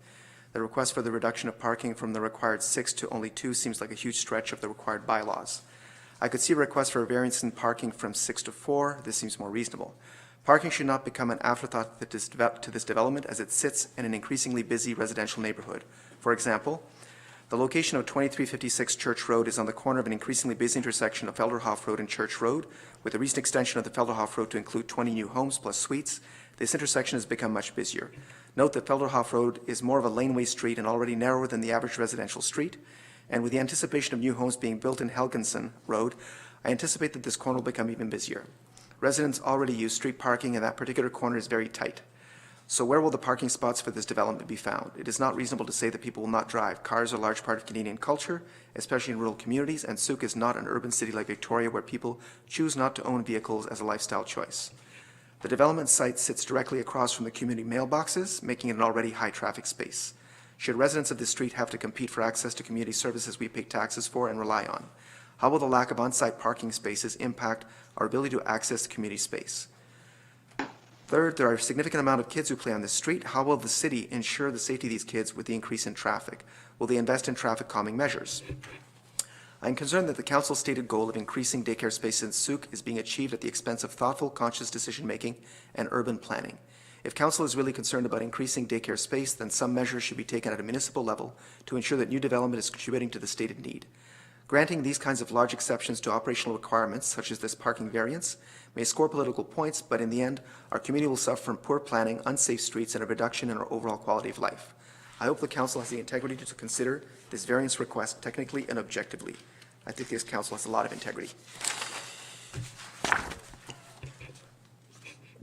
The request for the reduction of parking from the required 6 to only 2 seems like a huge stretch of the required bylaws. I could see a request for a variance in parking from 6 to 4. This seems more reasonable. Parking should not become an afterthought to this development as it sits in an increasingly busy residential neighborhood. For example, the location of 2356 Church Road is on the corner of an increasingly busy intersection of Felderhof Road and Church Road. With the recent extension of the Felderhof Road to include 20 new homes plus suites, this intersection has become much busier. Note that Felderhof Road is more of a laneway street and already narrower than the average residential street. And with the anticipation of new homes being built in Helgensen Road, I anticipate that this corner will become even busier. Residents already use street parking, and that particular corner is very tight. So where will the parking spots for this development be found? It is not reasonable to say that people will not drive. Cars are a large part of Canadian culture, especially in rural communities, and Sooke is not an urban city like Victoria where people choose not to own vehicles as a lifestyle choice. The development site sits directly across from the community mailboxes, making it an already high-traffic space. Should residents of this street have to compete for access to community services we pay taxes for and rely on? How will the lack of on-site parking spaces impact our ability to access the community space? Third, there are a significant amount of kids who play on this street. How will the city ensure the safety of these kids with the increase in traffic? Will they invest in traffic calming measures? I am concerned that the council's stated goal of increasing daycare space in Sooke is being achieved at the expense of thoughtful, conscious decision-making and urban planning. If council is really concerned about increasing daycare space, then some measures should be taken at a municipal level to ensure that new development is contributing to the stated need. Granting these kinds of large exceptions to operational requirements, such as this parking variance, may score political points, but in the end, our community will suffer from poor planning, unsafe streets, and a reduction in our overall quality of life. I hope the council has the integrity to consider this variance request technically and objectively. I think this council has a lot of integrity.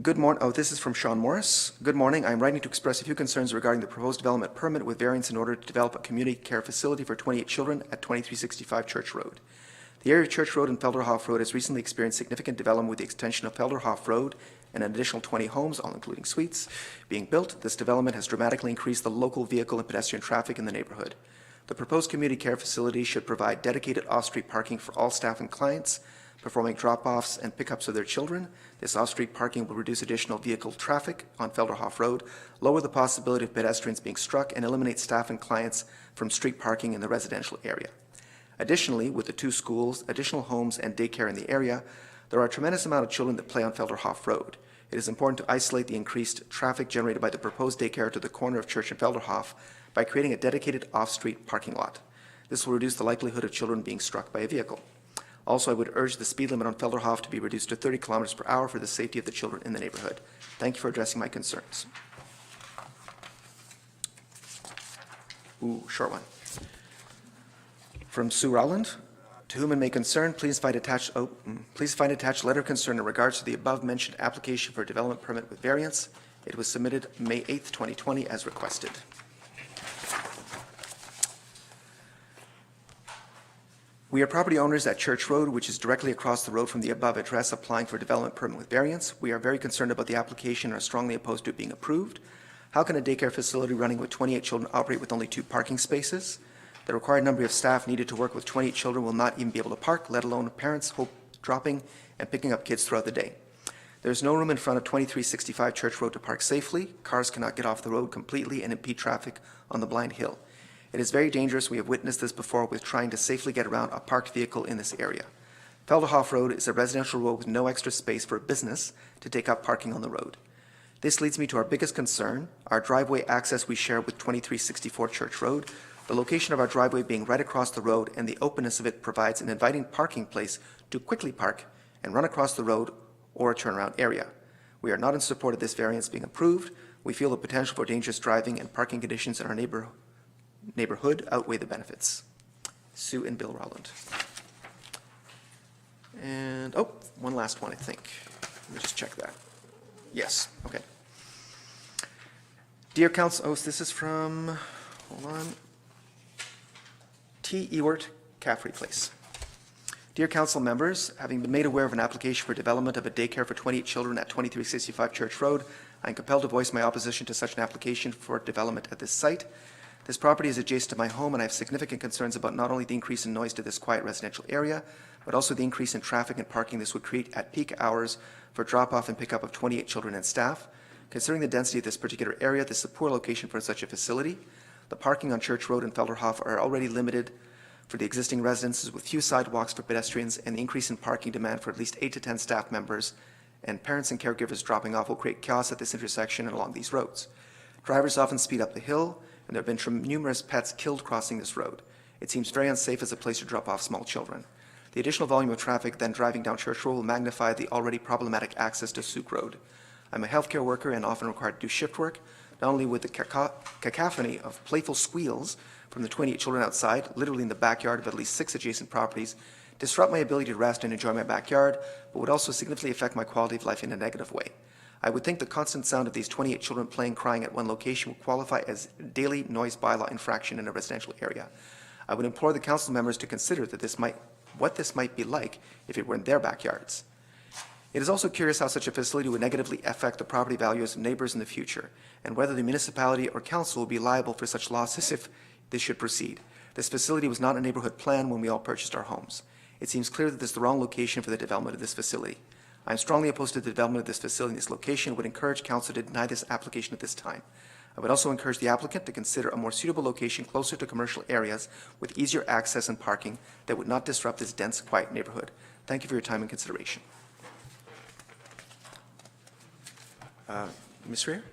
Good morning. Oh, this is from Sean Morris. Good morning. I'm writing to express a few concerns regarding the proposed development permit with variance in order to develop a community care facility for 28 children at 2365 Church Road. The area of Church Road and Felderhof Road has recently experienced significant development with the extension of Felderhof Road and an additional 20 homes, all including suites, being built. This development has dramatically increased the local vehicle and pedestrian traffic in the neighborhood. The proposed community care facility should provide dedicated off-street parking for all staff and clients performing drop-offs and pickups of their children. This off-street parking will reduce additional vehicle traffic on Felderhof Road, lower the possibility of pedestrians being struck, and eliminate staff and clients from street parking in the residential area. Additionally, with the 2 schools, additional homes, and daycare in the area, there are a tremendous amount of children that play on Felderhof Road. It is important to isolate the increased traffic generated by the proposed daycare to the corner of Church and Felderhof by creating a dedicated off-street parking lot. This will reduce the likelihood of children being struck by a vehicle. Also, I would urge the speed limit on Felderhof to be reduced to 30 kilometers per hour for the safety of the children in the neighborhood. Thank you for addressing my concerns. Ooh, short one. From Sue Rowland, to whom it may concern, please find attached letter of concern in regards to the above-mentioned application for a development permit with variance. It was submitted May 8th, 2020, as requested. We are property owners at Church Road, which is directly across the road from the above address, applying for a development permit with variance. We are very concerned about the application and are strongly opposed to it being approved. How can a daycare facility running with 28 children operate with only 2 parking spaces? The required number of staff needed to work with 28 children will not even be able to park, let alone parents dropping and picking up kids throughout the day. There is no room in front of 2365 Church Road to park safely. Cars cannot get off the road completely and impede traffic on the blind hill. It is very dangerous. We have witnessed this before with trying to safely get around a parked vehicle in this area. Felderhof Road is a residential road with no extra space for a business to take up parking on the road. This leads me to our biggest concern, our driveway access we share with 2364 Church Road. The location of our driveway being right across the road and the openness of it provides an inviting parking place to quickly park and run across the road or a turnaround area. We are not in support of this variance being approved. We feel the potential for dangerous driving and parking conditions in our neighborhood outweigh the benefits. Sue and Bill Rowland. And, oh, one last one, I think. Let me just check that. Yes, okay. Dear Council, oh, this is from, hold on, T. Ewart, Caffrey Place. Dear Council members, having been made aware of an application for development of a daycare for 28 children at 2365 Church Road, I am compelled to voice my opposition to such an application for development at this site. This property is adjacent to my home, and I have significant concerns about not only the increase in noise to this quiet residential area, but also the increase in traffic and parking this would create at peak hours for drop-off and pickup of 28 children and staff. Considering the density of this particular area, this is a poor location for such a facility. The parking on Church Road and Felderhof are already limited for the existing residences with few sidewalks for pedestrians, and the increase in parking demand for at least 8 to 10 staff members and parents and caregivers dropping off will create chaos at this intersection and along these roads. Drivers often speed up the hill, and there have been numerous pets killed crossing this road. It seems very unsafe as a place to drop off small children. The additional volume of traffic then driving down Church Road will magnify the already problematic access to Sooke Road. I'm a healthcare worker and often required to do shift work, not only with the cacophony of playful squeals from the 28 children outside, literally in the backyard of at least 6 adjacent properties, disrupt my ability to rest and enjoy my backyard, but would also significantly affect my quality of life in a negative way. I would think the constant sound of these 28 children playing, crying at one location would qualify as daily noise bylaw infraction in a residential area. I would implore the council members to consider that what this might be like if it were in their backyards. It is also curious how such a facility would negatively affect the property values of neighbors in the future, and whether the municipality or council will be liable for such losses if this should proceed. This facility was not a neighborhood plan when we all purchased our homes. It seems clear that this is the wrong location for the development of this facility. I am strongly opposed to the development of this facility in this location and would encourage council to deny this application at this time. I would also encourage the applicant to consider a more suitable location closer to commercial areas with easier access and parking that would not disrupt this dense, quiet neighborhood. Thank you for your time and consideration. Ms. Rear?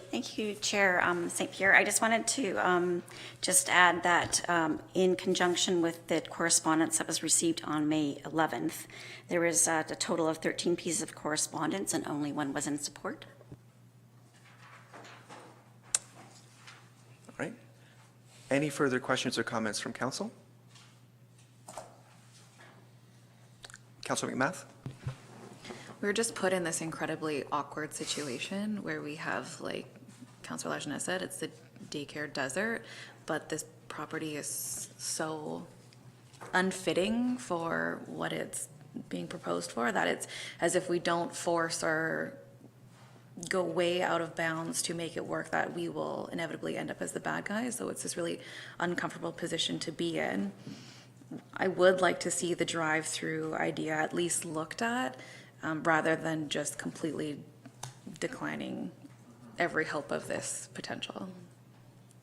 Thank you, Chair St. Pierre. I just wanted to just add that in conjunction with the correspondence that was received on May 11th, there was a total of 13 pieces of correspondence and only one was in support. All right. Any further questions or comments from council? Councilor McMath? We were just put in this incredibly awkward situation where we have, like Councilor Lajeunesse said, it's the daycare desert, but this property is so unfitting for what it's being proposed for that it's as if we don't force or go way out of bounds to make it work, that we will inevitably end up as the bad guys. So it's this really uncomfortable position to be in. I would like to see the drive-through idea at least looked at, rather than just completely declining every hope of this potential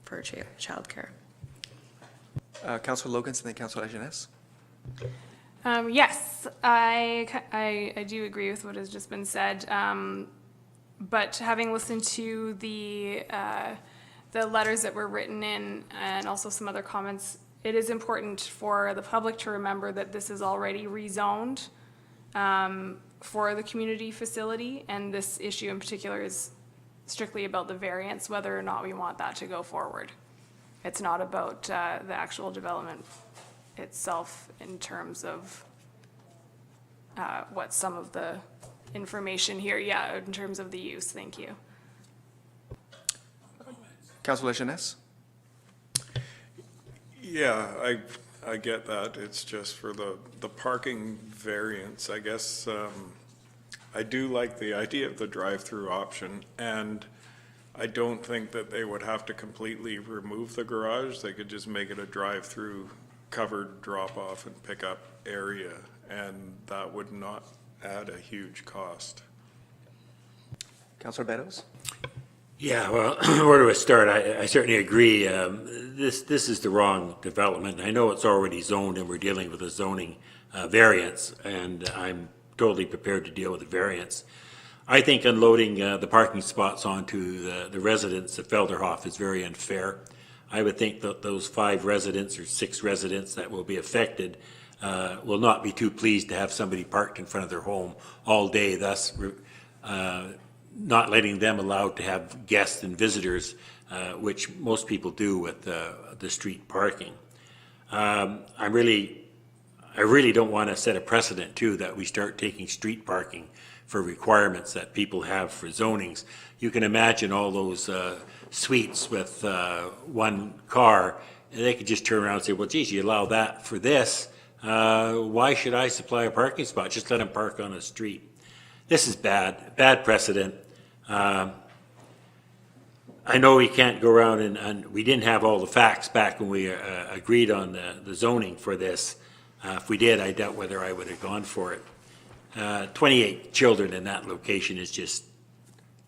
for childcare. Councilor Logans and then Councilor Lajeunesse. Yes, I do agree with what has just been said. But having listened to the letters that were written in and also some other comments it is important for the public to remember that this is already rezoned for the community facility, and this issue in particular is strictly about the variance, whether or not we want that to go forward. It's not about the actual development itself in terms of what some of the information here, in terms of the use. Thank you. Councilor Jeunesse? Yeah, I get that. It's just for the parking variance. I guess I do like the idea of the drive-through option, and I don't think that they would have to completely remove the garage. They could just make it a drive-through covered drop-off and pickup area, and that would not add a huge cost. Councilor Beddoes? Yeah, well, where do I start? I certainly agree. This is the wrong development. I know it's already zoned and we're dealing with a zoning variance, and I'm totally prepared to deal with the variance. I think unloading the parking spots onto the residents of Felderhof is very unfair. I would think that those 5 residents or 6 residents that will be affected will not be too pleased to have somebody parked in front of their home all day, thus not letting them allowed to have guests and visitors, which most people do with the street parking. I really don't want to set a precedent too that we start taking street parking for requirements that people have for zonings. You can imagine all those suites with one car, and they could just turn around and say, well, geez, you allow that for this. Why should I supply a parking spot? Just let them park on the street. This is bad precedent. I know we can't go around and we didn't have all the facts back when we agreed on the zoning for this. If we did, I doubt whether I would have gone for it. 28 children in that location is just,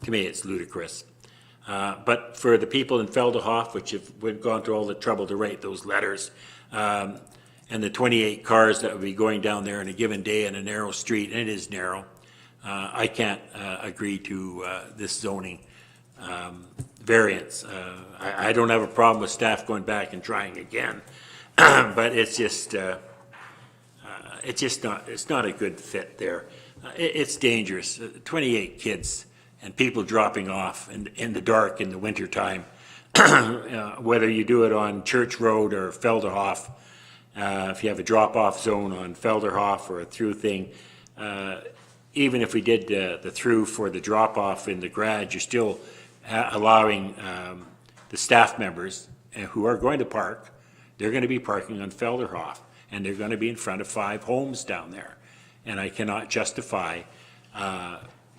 to me, it's ludicrous. But for the people in Felderhof, which have gone through all the trouble to write those letters, and the 28 cars that would be going down there in a given day in a narrow street, and it is narrow, I can't agree to this zoning variance. I don't have a problem with staff going back and trying again, but it's not a good fit there. It's dangerous. 28 kids and people dropping off in the dark in the wintertime, whether you do it on Church Road or Felderhof, if you have a drop-off zone on Felderhof or a through thing, even if we did the through for the drop-off in the garage, you're still allowing the staff members who are going to park, they're going to be parking on Felderhof, and they're going to be in front of 5 homes down there. And I cannot justify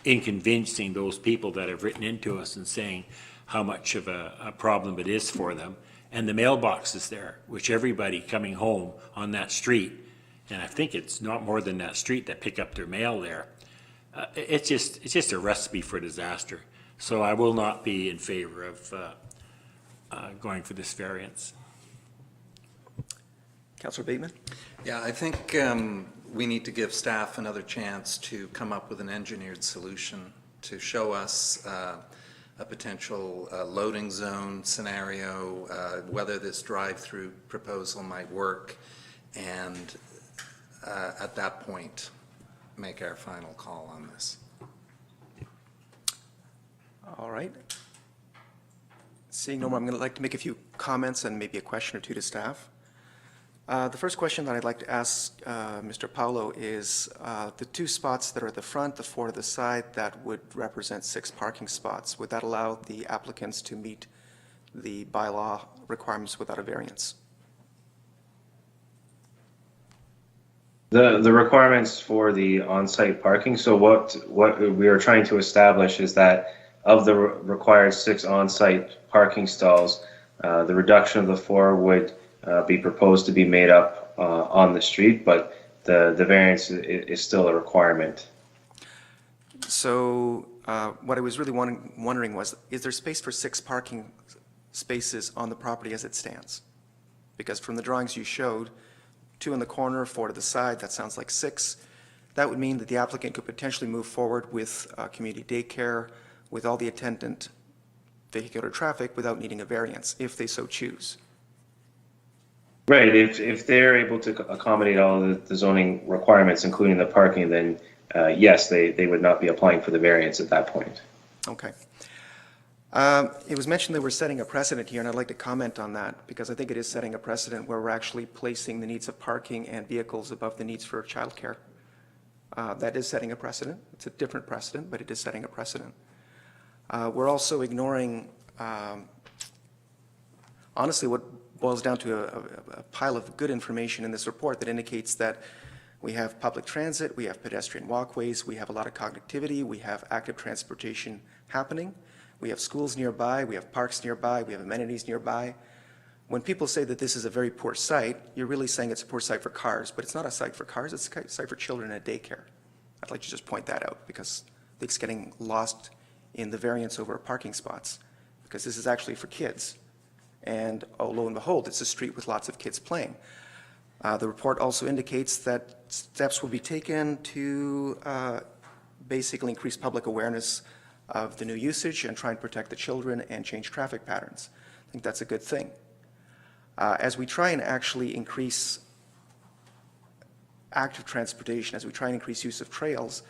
inconveniencing those people that have written into us and saying how much of a problem it is for them. And the mailbox is there, which everybody coming home on that street, and I think it's not more than that street that pick up their mail there. It's just a recipe for disaster. So I will not be in favor of going for this variance. Councilor Bateman? Yeah, I think we need to give staff another chance to come up with an engineered solution to show us a potential loading zone scenario, whether this drive-through proposal might work, and at that point, make our final call on this. All right. Seeing no more, I'm going to like to make a few comments and maybe a question or two to staff. The first question that I'd like to ask Mr. Paulo is the 2 spots that are at the front, the 4 to the side, that would represent 6 parking spots. Would that allow the applicants to meet the bylaw requirements without a variance? The requirements for the on-site parking, so what we are trying to establish is that of the required 6 on-site parking stalls, the reduction of the 4 would be proposed to be made up on the street, but the variance is still a requirement. So what I was really wondering was, is there space for 6 parking spaces on the property as it stands? Because from the drawings you showed, 2 in the corner, 4 to the side, that sounds like 6. That would mean that the applicant could potentially move forward with community daycare, with all the attendant vehicular traffic without needing a variance, if they so choose. Right, if they're able to accommodate all of the zoning requirements, including the parking, then yes, they would not be applying for the variance at that point. Okay. It was mentioned that we're setting a precedent here, and I'd like to comment on that, because I think it is setting a precedent where we're actually placing the needs of parking and vehicles above the needs for childcare. That is setting a precedent. It's a different precedent, but it is setting a precedent. We're also ignoring, honestly, what boils down to a pile of good information in this report that indicates that we have public transit, we have pedestrian walkways, we have a lot of connectivity, we have active transportation happening, we have schools nearby, we have parks nearby, we have amenities nearby. When people say that this is a very poor site, you're really saying it's a poor site for cars, but it's not a site for cars, it's a site for children at daycare. I'd like to just point that out, because I think it's getting lost in the variance over parking spots, because this is actually for kids. And oh, lo and behold, it's a street with lots of kids playing. The report also indicates that steps will be taken to basically increase public awareness of the new usage and try and protect the children and change traffic patterns. I think that's a good thing. As we try and actually increase active transportation, as we try and increase use of trails,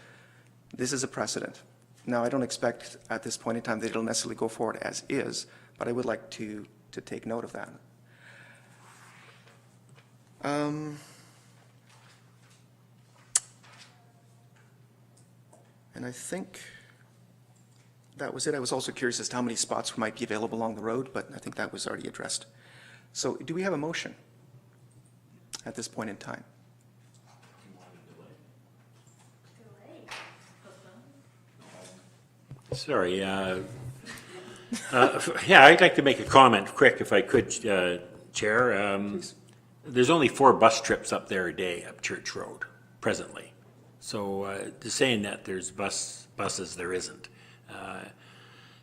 this is a precedent. Now, I don't expect at this point in time that it'll necessarily go forward as is, but I would like to take note of that. And I think that was it. I was also curious as to how many spots might be available along the road, but I think that was already addressed. So do we have a motion at this point in time? Sorry. Yeah, I'd like to make a comment quick if I could, Chair. There's only 4 bus trips up there a day up Church Road presently. So to saying that there's buses, there isn't.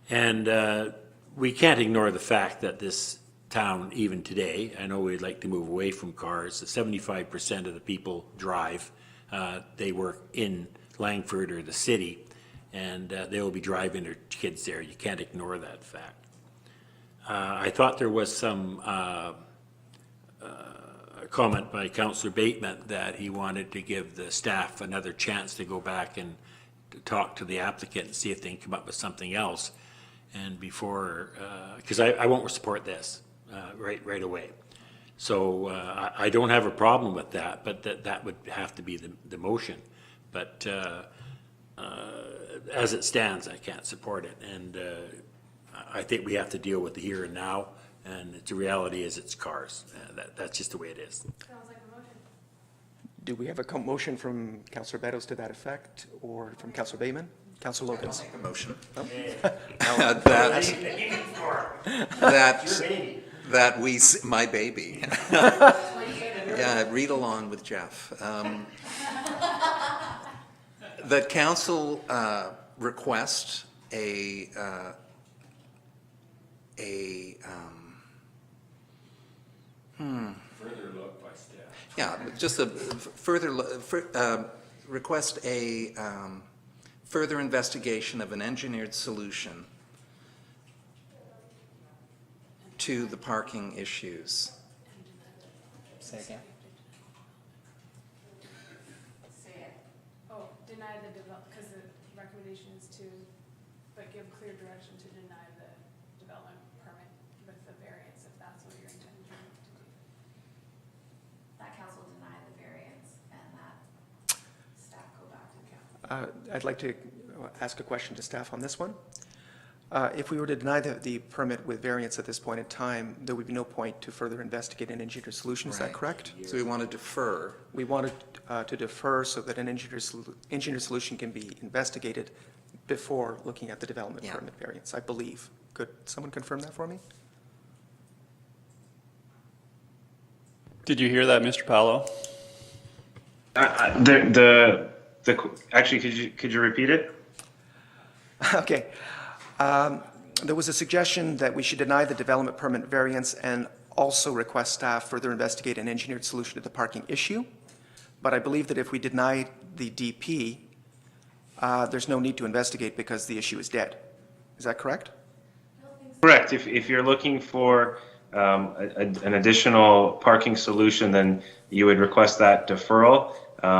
And we can't ignore the fact that this town, even today, I know we'd like to move away from cars, 75% of the people drive. They work in Langford or the city, and they will be driving their kids there. You can't ignore that fact. I thought there was some comment by Councillor Bateman that he wanted to give the staff another chance to go back and to talk to the applicant and see if they can come up with something else. And before, because I won't support this right away. So I don't have a problem with that, but that would have to be the motion. But as it stands, I can't support it. And I think we have to deal with the here and now. And the reality is it's cars. That's just the way it is. Sounds like a motion. Do we have a motion from Councillor Beddoes to that effect, or from Councillor Bateman? Councillor Logans? A motion. No? That we, my baby. Yeah, read along with Jeff. That council request Further look by staff. yeah, just a request a further investigation of an engineered solution to the parking issues. Say again. Oh, deny the because the recommendation is to, but give clear direction to deny the development permit with the variance, if that's what you're intending to do. That council deny the variance and that staff go back to council. I'd like to ask a question to staff on this one. If we were to deny the permit with variance at this point in time, there would be no point to further investigate an engineered solution, is that Right. correct? So we want to defer. We wanted to defer so that an engineered solution can be investigated before looking at the development Yeah. permit variance, I believe. Could someone confirm that for me? Did you hear that, Mr. Paolo? Actually, could you repeat it? Okay. There was a suggestion that we should deny the development permit variance and also request staff further investigate an engineered solution to the parking issue. But I believe that if we deny the DP, there's no need to investigate because the issue is dead. Is that correct? Correct. If you're looking for an additional parking solution, then you would request that deferral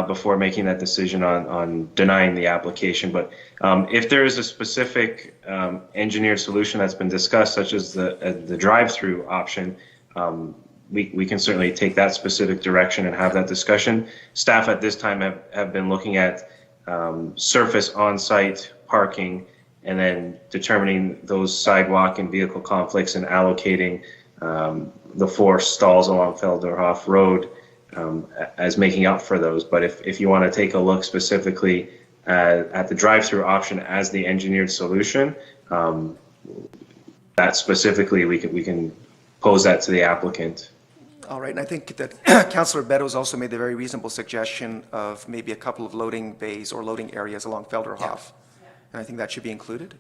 before making that decision on denying the application. But if there is a specific engineered solution that's been discussed, such as the drive-through option, we can certainly take that specific direction and have that discussion. Staff at this time have been looking at surface on-site parking and then determining those sidewalk and vehicle conflicts and allocating the 4 stalls along Felderhof Road as making up for those. But if you want to take a look specifically at the drive-through option as the engineered solution, that specifically we can pose that to the applicant. All right, and I think that Councillor Beddoes also made the very reasonable suggestion of maybe a couple of loading bays or loading areas along Felderhof. And I think that should be included.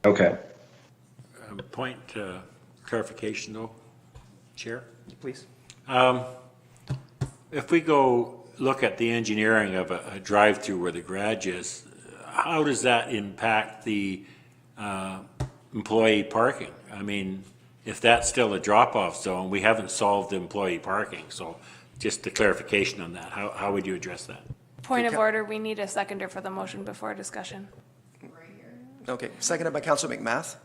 Okay. Point clarification though, Chair? Please. If we go look at the engineering of a drive-through where the garage is, how does that impact the employee parking? I mean, if that's still a drop-off zone, we haven't solved the employee parking. So just a clarification on that. How would you address that? Point of order, we need a seconder for the motion before discussion. Okay, seconded by Councillor McMath.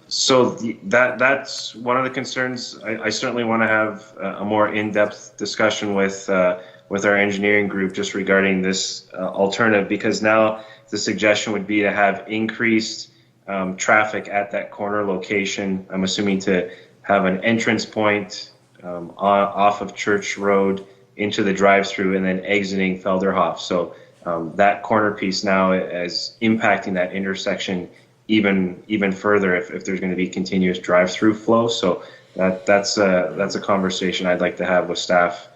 So that's one of the concerns. I certainly want to have a more in-depth discussion with our engineering group just regarding this alternative, because now the suggestion would be to have increased traffic at that corner location. I'm assuming to have an entrance point off of Church Road into the drive-through and then exiting Felderhof. So that corner piece now is impacting that intersection even further if there's going to be continuous drive-through flow. So that's a conversation I'd like to have with staff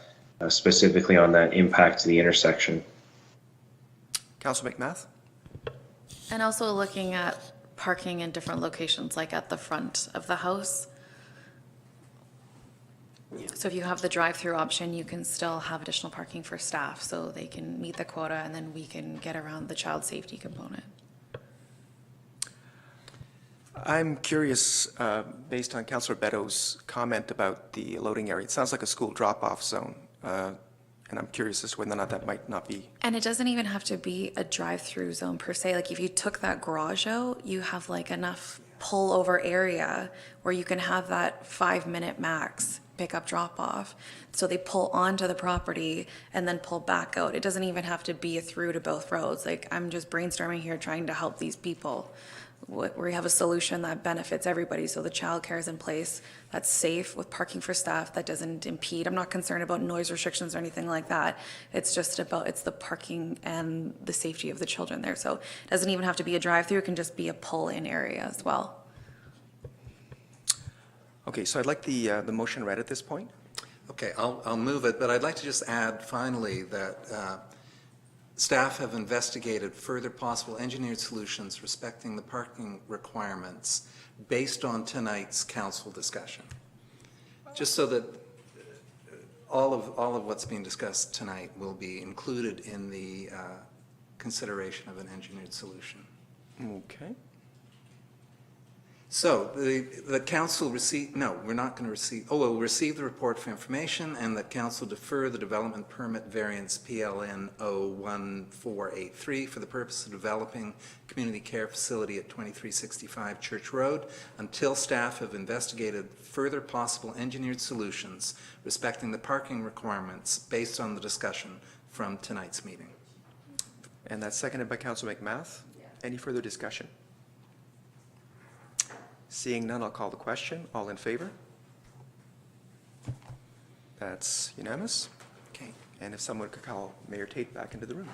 specifically on that impact to the intersection. Councillor McMath. And also looking at parking in different locations, like at the front of the house. So if you have the drive-through option, you can still have additional parking for staff so they can meet the quota, and then we can get around the child safety component. I'm curious, based on Councillor Beddoes' comment about the loading area, it sounds like a school drop-off zone. And I'm curious as to whether or not that might not be. And it doesn't even have to be a drive-through zone per se. Like if you took that garage out, you have like enough pull-over area where you can have that 5-minute max pick-up drop-off. So they pull onto the property and then pull back out. It doesn't even have to be a through to both roads. Like I'm just brainstorming here trying to help these people. Where we have a solution that benefits everybody, so the childcare is in place, that's safe with parking for staff, that doesn't impede. I'm not concerned about noise restrictions or anything like that. It's just about, it's the parking and the safety of the children there. So it doesn't even have to be a drive-through, it can just be a pull-in area as well. Okay, so I'd like the motion read at this point. Okay, I'll move it, but I'd like to just add finally that staff have investigated further possible engineered solutions respecting the parking requirements based on tonight's council discussion. Just so that all of what's being discussed tonight will be included in the consideration of an engineered solution. Okay. So the council receive, no, we're not going to receive, we'll receive the report for information, and the council defer the development permit variance PLN 01483 for the purpose of developing community care facility at 2365 Church Road until staff have investigated further possible engineered solutions respecting the parking requirements based on the discussion from tonight's meeting. And that's seconded by Councillor McMath. Any further discussion? Seeing none, I'll call the question. All in favor? That's unanimous. Okay. And if someone could call Mayor Tait back into the room.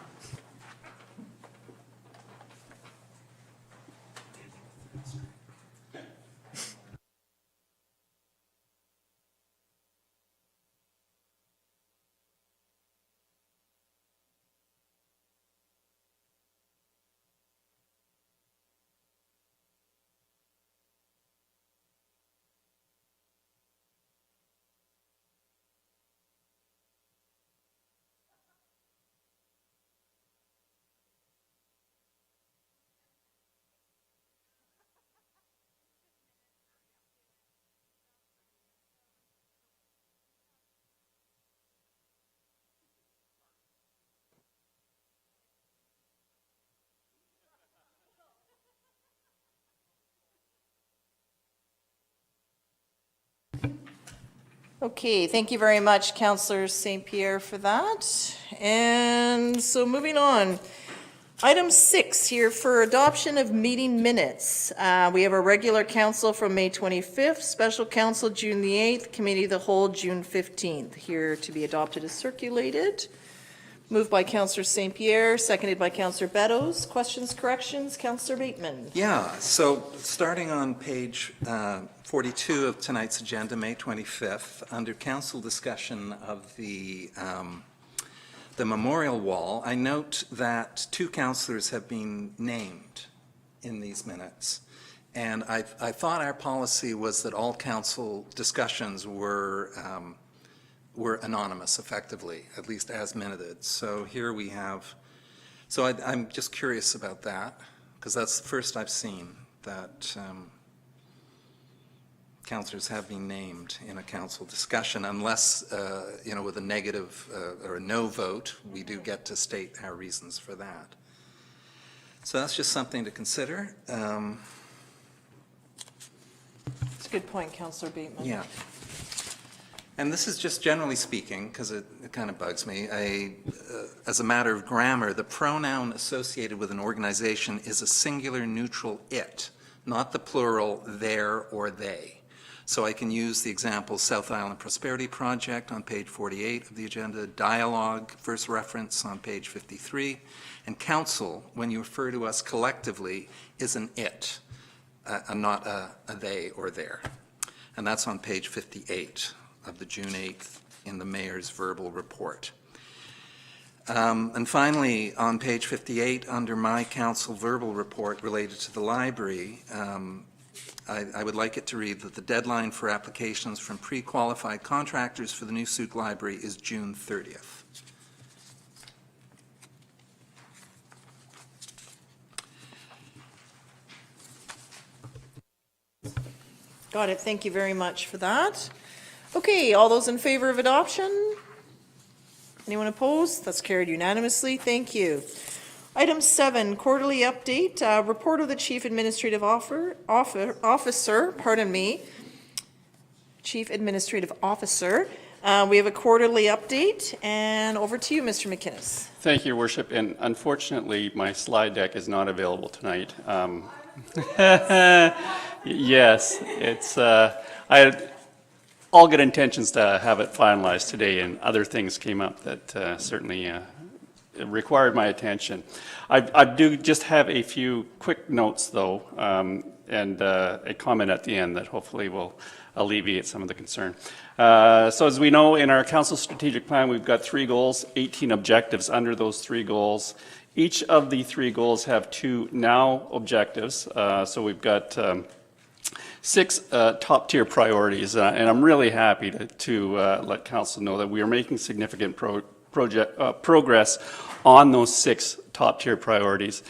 Okay, thank you very much, Councillor St. Pierre, for that. And so moving on. Item 6 here for adoption of meeting minutes. We have a regular council from May 25th, special council June the 8th, committee of the whole June 15th. Here to be adopted as circulated. Moved by Councillor St. Pierre, seconded by Councillor Beddoes. Questions, corrections? Councillor Bateman. Yeah, so starting on page 42 of tonight's agenda, May 25th, under council discussion of the memorial wall, I note that 2 councillors have been named in these minutes. And I thought our policy was that all council discussions were anonymous effectively, at least as minuted. So here we have, so I'm just curious about that, because that's the first I've seen that councillors have been named in a council discussion, unless, with a negative or a no vote, we do get to state our reasons for that. So that's just something to consider. It's a good point, Councillor Bateman. Yeah. And this is just generally speaking, because it kind of bugs me, as a matter of grammar, the pronoun associated with an organization is a singular neutral it, not the plural their or they. So I can use the example South Island Prosperity Project on page 48 of the agenda, dialogue, first reference on page 53, and council, when you refer to us collectively, is an it, not a they or their. And that's on page 58 of the June 8th in the mayor's verbal report. And finally, on page 58, under my council verbal report related to the library, I would like it to read that the deadline for applications from pre-qualified contractors for the new Sooke Library is June 30th. Got it. Thank you very much for that. Okay, all those in favor of adoption? Anyone opposed? That's carried unanimously. Thank you. Item 7, quarterly update, report of the Chief Administrative Officer, Chief Administrative Officer. We have a quarterly update, and over to you, Mr. McInnes. Thank you, Your Worship, and unfortunately, my slide deck is not available tonight. Yes, it's, I had all good intentions to have it finalized today, and other things came up that certainly required my attention. I do just have a few quick notes, though, and a comment at the end that hopefully will alleviate some of the concern. So as we know, in our council strategic plan, we've got 3 goals, 18 objectives under those 3 goals. Each of the 3 goals have 2 now objectives. So we've got 6 top-tier priorities, and I'm really happy to let council know that we are making significant progress on those 6 top-tier priorities,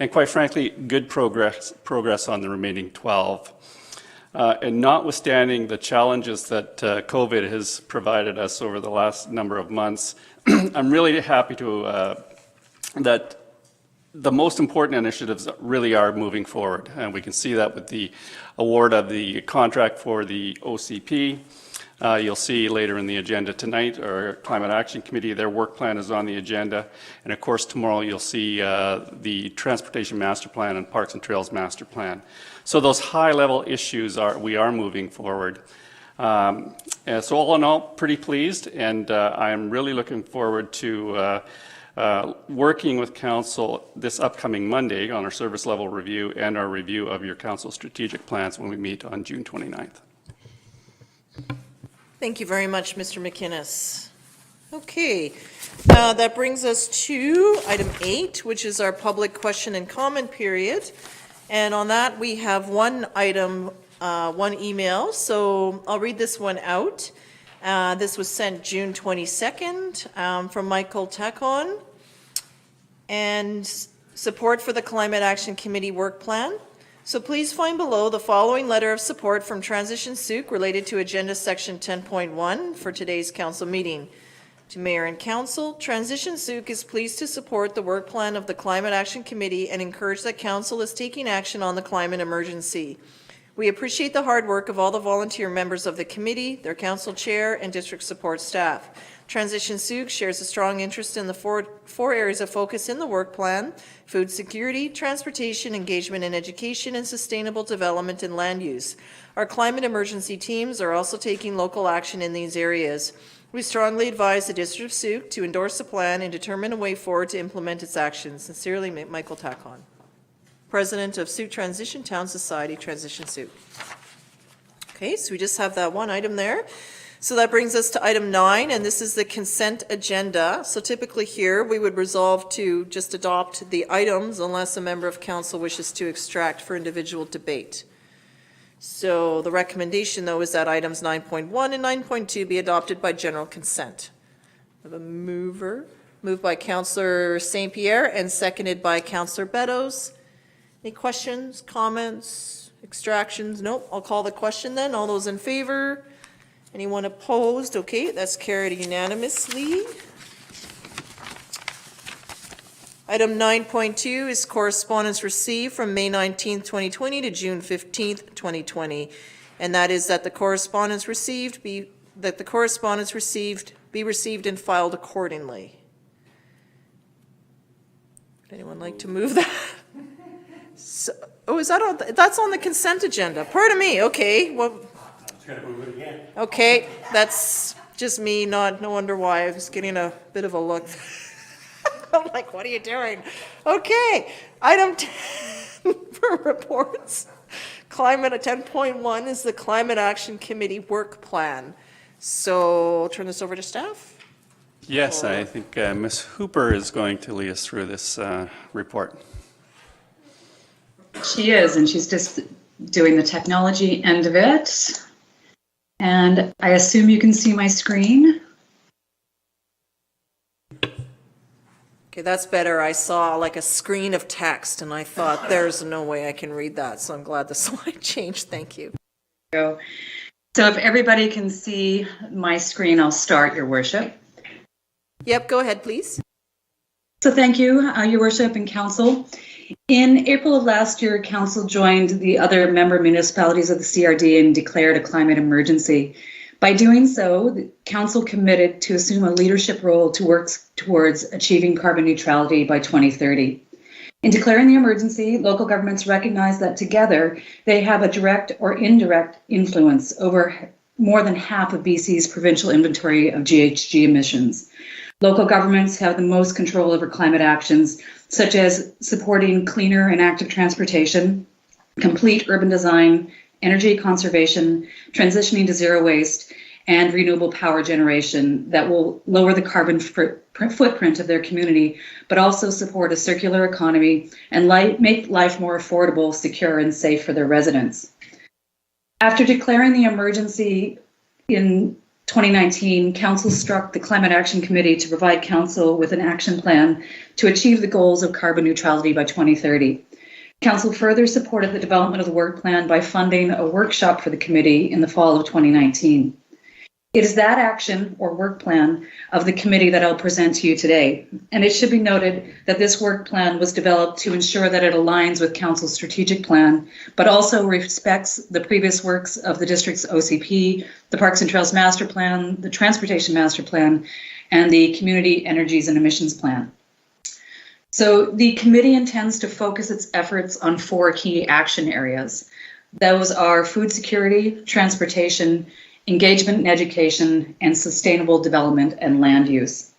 and quite frankly, good progress on the remaining 12. And notwithstanding the challenges that COVID has provided us over the last number of months, I'm really happy to that the most important initiatives really are moving forward, and we can see that with the award of the contract for the OCP. You'll see later in the agenda tonight, our Climate Action Committee, their work plan is on the agenda. And of course, tomorrow you'll see the Transportation Master Plan and Parks and Trails Master Plan. So those high-level issues, we are moving forward. So all in all, pretty pleased, and I'm really looking forward to working with council this upcoming Monday on our service level review and our review of your council strategic plans when we meet on June 29th. Thank you very much, Mr. McInnes. Okay, that brings us to item 8, which is our public question and comment period. And on that, we have one item, one email. So I'll read this one out. This was sent June 22nd from Michael Tacon. And support for the Climate Action Committee work plan. So please find below the following letter of support from Transition Sooke related to Agenda Section 10.1 for today's council meeting. To Mayor and Council, Transition Sooke is pleased to support the work plan of the Climate Action Committee and encourage that Council is taking action on the climate emergency. We appreciate the hard work of all the volunteer members of the committee, their council chair, and district support staff. Transition Sooke shares a strong interest in the four areas of focus in the work plan: food security, transportation, engagement and education, and sustainable development and land use. Our climate emergency teams are also taking local action in these areas. We strongly advise the District of Sooke to endorse the plan and determine a way forward to implement its actions. Sincerely, Michael Tacon, President of Sooke Transition Town Society, Transition Sooke. Okay, so we just have that one item there. So that brings us to item 9, and this is the consent agenda. So typically here, we would resolve to just adopt the items unless a member of council wishes to extract for individual debate. So the recommendation, though, is that items 9.1 and 9.2 be adopted by general consent. I have a mover, moved by Councillor St. Pierre and seconded by Councillor Beddoes. Any questions, comments, extractions? Nope. I'll call the question then. All those in favor? Anyone opposed? Okay, that's carried unanimously. Item 9.2 is correspondence received from May 19th, 2020 to June 15th, 2020. And that is that the correspondence received be received and filed accordingly. Would anyone like to move that? So, oh, is that on? That's on the consent agenda. Pardon me. Okay. Well. Okay, that's just me. No wonder why I was getting a bit of a look. I'm like, what are you doing? Okay, item 10 for reports. Climate at 10.1 is the Climate Action Committee work plan. So I'll turn this over to staff. Yes, I think Ms. Hooper is going to lead us through this report. She is, and she's just doing the technology end of it. And I assume you can see my screen. Okay, that's better. I saw like a screen of text and I thought there's no way I can read that. So I'm glad the slide changed. Thank you. So if everybody can see my screen, I'll start, Your Worship. Yep, go ahead, please. So thank you, Your Worship and Council. In April of last year, Council joined the other member municipalities of the CRD and declared a climate emergency. By doing so, the Council committed to assume a leadership role to work towards achieving carbon neutrality by 2030. In declaring the emergency, local governments recognize that together they have a direct or indirect influence over more than half of BC's provincial inventory of GHG emissions. Local governments have the most control over climate actions, such as supporting cleaner and active transportation, complete urban design, energy conservation, transitioning to zero waste, and renewable power generation that will lower the carbon footprint of their community, but also support a circular economy and make life more affordable, secure, and safe for their residents. After declaring the emergency in 2019, Council struck the Climate Action Committee to provide Council with an action plan to achieve the goals of carbon neutrality by 2030. Council further supported the development of the work plan by funding a workshop for the committee in the fall of 2019. It is that action or work plan of the committee that I'll present to you today. And it should be noted that this work plan was developed to ensure that it aligns with Council's strategic plan, but also respects the previous works of the district's OCP, the Parks and Trails Master Plan, the Transportation Master Plan, and the Community Energies and Emissions Plan. So the committee intends to focus its efforts on 4 key action areas. Those are food security, transportation, engagement and education, and sustainable development and land use.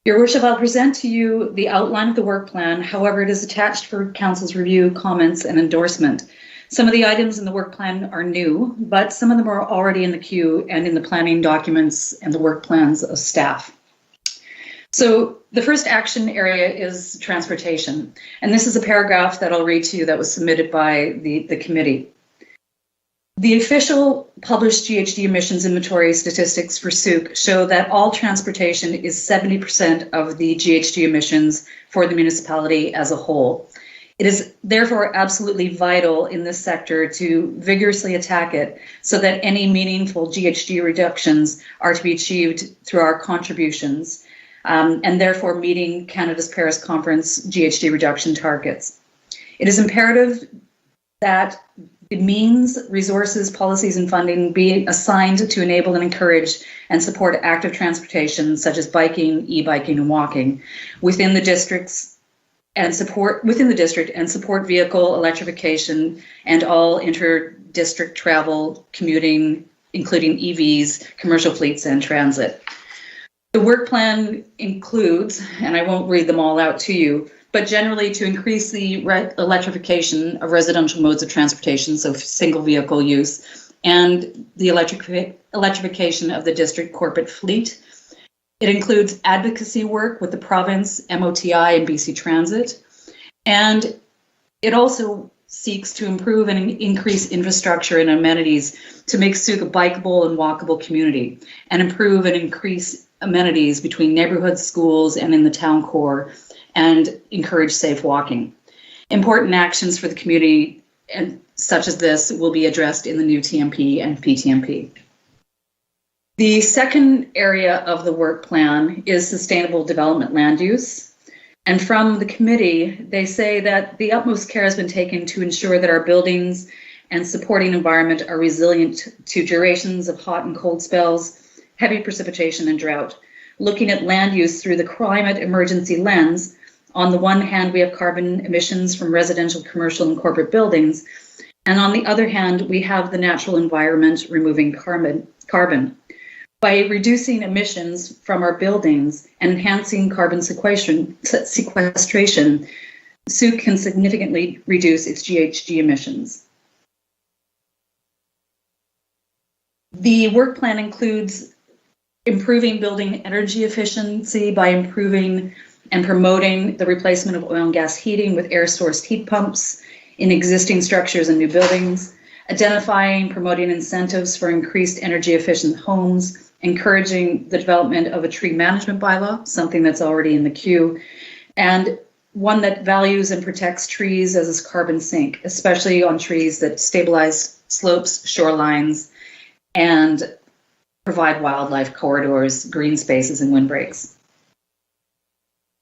Your Worship, I'll present to you the outline of the work plan. However, it is attached for Council's review, comments, and endorsement. Some of the items in the work plan are new, but some of them are already in the queue and in the planning documents and the work plans of staff. So the first action area is transportation. And this is a paragraph that I'll read to you that was submitted by the committee. The official published GHG emissions inventory statistics for Sooke show that all transportation is 70% of the GHG emissions for the municipality as a whole. It is therefore absolutely vital in this sector to vigorously attack it so that any meaningful GHG reductions are to be achieved through our contributions, and therefore meeting Canada's Paris Conference GHG reduction targets. It is imperative that the means, resources, policies, and funding be assigned to enable and encourage and support active transportation, such as biking, e-biking, and walking within the district and support vehicle electrification and all inter-district travel, commuting, including EVs, commercial fleets, and transit. The work plan includes, and I won't read them all out to you, but generally to increase the electrification of residential modes of transportation, so single vehicle use, and the electrification of the district corporate fleet. It includes advocacy work with the province, MOTI, and BC Transit. And it also seeks to improve and increase infrastructure and amenities to make Sooke a bikeable and walkable community, and improve and increase amenities between neighborhoods, schools, and in the town core, and encourage safe walking. Important actions for the community and such as this will be addressed in the new TMP and PTMP. The second area of the work plan is sustainable development land use. And from the committee, they say that the utmost care has been taken to ensure that our buildings and supporting environment are resilient to durations of hot and cold spells, heavy precipitation, and drought. Looking at land use through the climate emergency lens, on the one hand, we have carbon emissions from residential, commercial, and corporate buildings. And on the other hand, we have the natural environment removing carbon. By reducing emissions from our buildings and enhancing carbon sequestration, Sooke can significantly reduce its GHG emissions. The work plan includes improving building energy efficiency by improving and promoting the replacement of oil and gas heating with air-sourced heat pumps in existing structures and new buildings, identifying, promoting incentives for increased energy-efficient homes, encouraging the development of a tree management bylaw, something that's already in the queue, and one that values and protects trees as a carbon sink, especially on trees that stabilize slopes, shorelines, and provide wildlife corridors, green spaces, and windbreaks.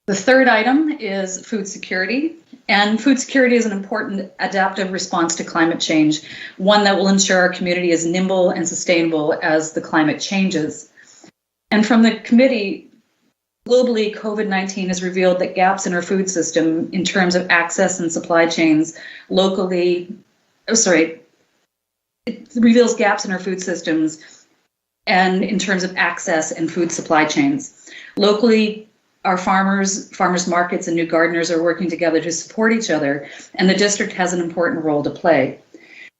The third item is food security. And food security is an important adaptive response to climate change, one that will ensure our community is nimble and sustainable as the climate changes. And from the committee, globally, COVID-19 has revealed that gaps in our food system in terms of access and supply chains it reveals gaps in our food systems and in terms of access and food supply chains. Locally, our farmers markets, and new gardeners are working together to support each other, and the district has an important role to play.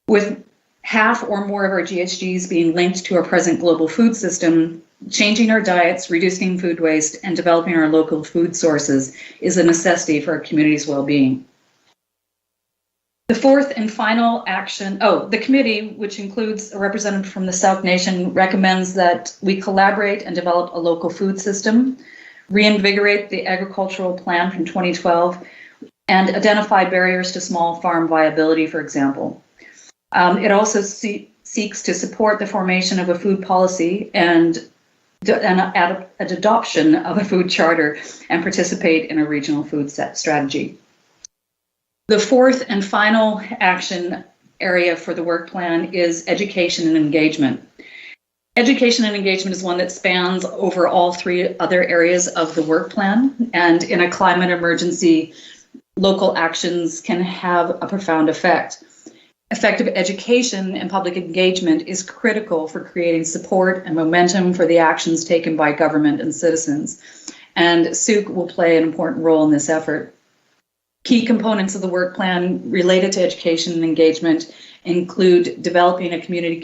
With half or more of our GHGs being linked to our present global food system, changing our diets, reducing food waste, and developing our local food sources is a necessity for our community's well-being. The fourth and final action, the committee, which includes a representative from the Sauk Nation, recommends that we collaborate and develop a local food system, reinvigorate the agricultural plan from 2012, and identify barriers to small farm viability, for example. It also seeks to support the formation of a food policy and an adoption of a food charter and participate in a regional food strategy. The fourth and final action area for the work plan is education and engagement. Education and engagement is one that spans over all three other areas of the work plan, and in a climate emergency, local actions can have a profound effect. Effective education and public engagement is critical for creating support and momentum for the actions taken by government and citizens, and Sooke will play an important role in this effort. Key components of the work plan related to education and engagement include developing a community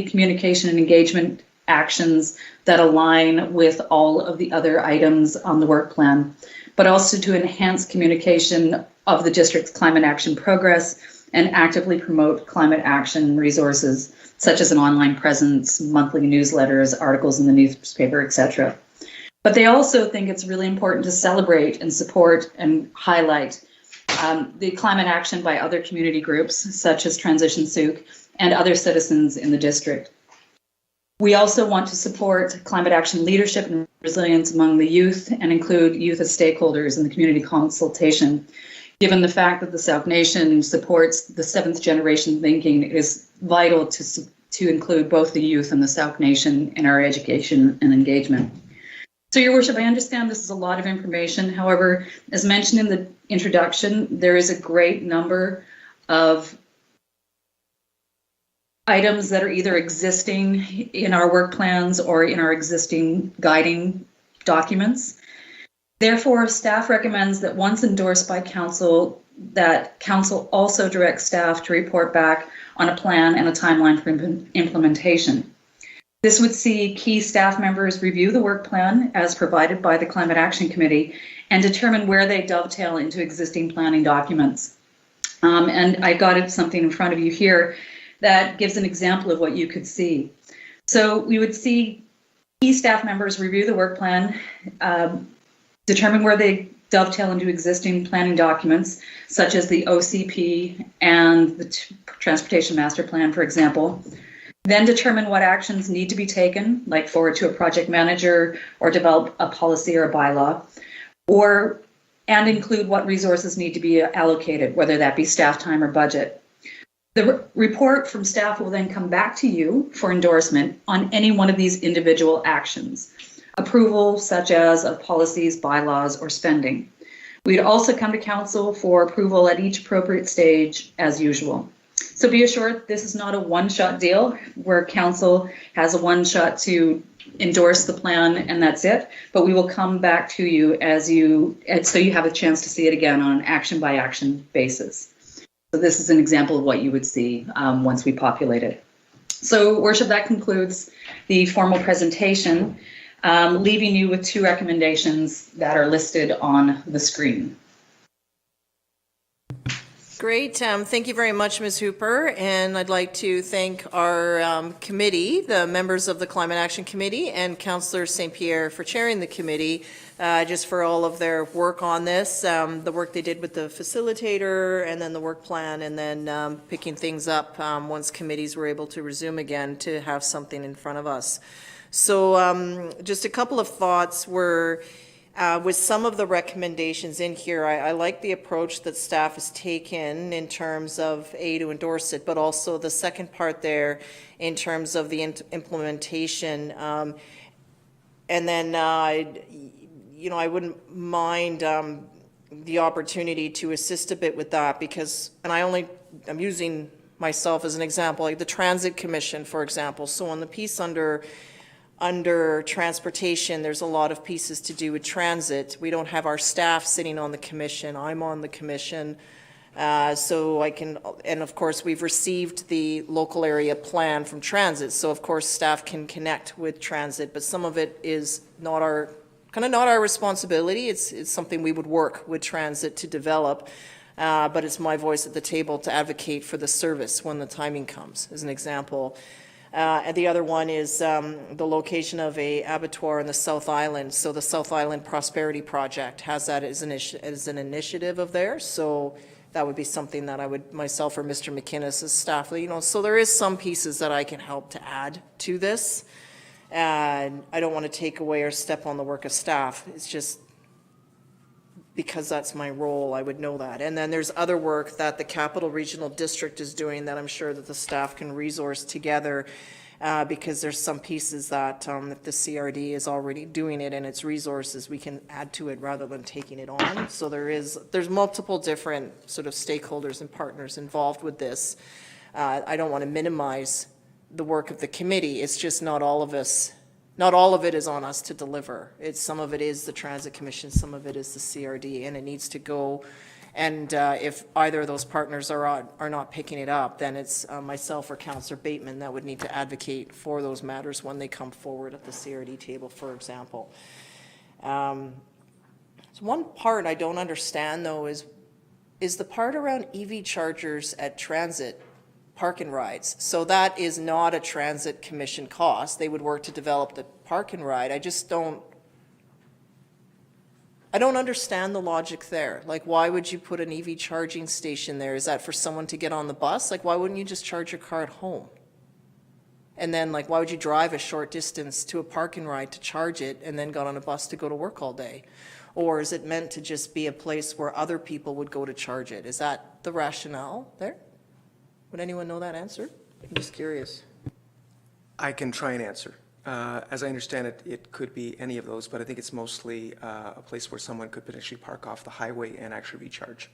communication and engagement actions that align with all of the other items on the work plan, but also to enhance communication of the district's climate action progress and actively promote climate action resources, such as an online presence, monthly newsletters, articles in the newspaper, etc. But they also think it's really important to celebrate and support and highlight the climate action by other community groups, such as Transition Sooke, and other citizens in the district. We also want to support climate action leadership and resilience among the youth and include youth as stakeholders in the community consultation. Given the fact that the Sauk Nation supports the seventh generation thinking, it is vital to include both the youth and the Sauk Nation in our education and engagement. So, Your Worship, I understand this is a lot of information. However, as mentioned in the introduction, there is a great number of items that are either existing in our work plans or in our existing guiding documents. Therefore, staff recommends that once endorsed by Council, that Council also directs staff to report back on a plan and a timeline for implementation. This would see key staff members review the work plan as provided by the Climate Action Committee and determine where they dovetail into existing planning documents. And I got something in front of you here that gives an example of what you could see. So we would see key staff members review the work plan, determine where they dovetail into existing planning documents, such as the OCP and the Transportation Master Plan, for example. Then determine what actions need to be taken, like forward to a project manager or develop a policy or a bylaw, and include what resources need to be allocated, whether that be staff time or budget. The report from staff will then come back to you for endorsement on any one of these individual actions. Approval such as of policies, bylaws, or spending. We'd also come to Council for approval at each appropriate stage as usual. So be assured this is not a one-shot deal where Council has a one-shot to endorse the plan and that's it, but we will come back to you so you have a chance to see it again on an action-by-action basis. So this is an example of what you would see once we populate it. So, Worship, that concludes the formal presentation, leaving you with two recommendations that are listed on the screen. Great. Thank you very much, Ms. Hooper. And I'd like to thank our committee, the members of the Climate Action Committee, and Councillor St. Pierre for chairing the committee, just for all of their work on this, the work they did with the facilitator, and then the work plan, and then picking things up once committees were able to resume again to have something in front of us. So just a couple of thoughts were, with some of the recommendations in here, I like the approach that staff has taken in terms of to endorse it, but also the second part there in terms of the implementation. And then, I wouldn't mind the opportunity to assist a bit with that because, and I'm using myself as an example, like the Transit Commission, for example. So on the piece under transportation, there's a lot of pieces to do with transit. We don't have our staff sitting on the commission. I'm on the commission. So I can, and of course we've received the local area plan from transit. So of course staff can connect with transit, but some of it is not our responsibility. It's something we would work with transit to develop. But it's my voice at the table to advocate for the service when the timing comes, as an example. And the other one is the location of a abattoir in the South Island. So the South Island Prosperity Project has that as an initiative of theirs. So that would be something that I would, myself or Mr. McInnes' staff, so there is some pieces that I can help to add to this. And I don't want to take away or step on the work of staff. It's just because that's my role, I would know that. And then there's other work that the Capital Regional District is doing that I'm sure that the staff can resource together because there's some pieces that if the CRD is already doing it and its resources, we can add to it rather than taking it on. So there's multiple different sort of stakeholders and partners involved with this. I don't want to minimize the work of the committee. It's just not all of it is on us to deliver. Some of it is the Transit Commission, some of it is the CRD, and it needs to go. And if either of those partners are not picking it up, then it's myself or Councillor Bateman that would need to advocate for those matters when they come forward at the CRD table, for example. So one part I don't understand, though, is the part around EV chargers at transit park and rides. So that is not a Transit Commission cost. They would work to develop the park and ride. I don't understand the logic there. Like, why would you put an EV charging station there? Is that for someone to get on the bus? Like, why wouldn't you just charge your car at home? And then, like, why would you drive a short distance to a park and ride to charge it and then got on a bus to go to work all day? Or is it meant to just be a place where other people would go to charge it? Is that the rationale there? Would anyone know that answer? I'm just curious. I can try and answer. As I understand it, it could be any of those, but I think it's mostly a place where someone could potentially park off the highway and actually recharge.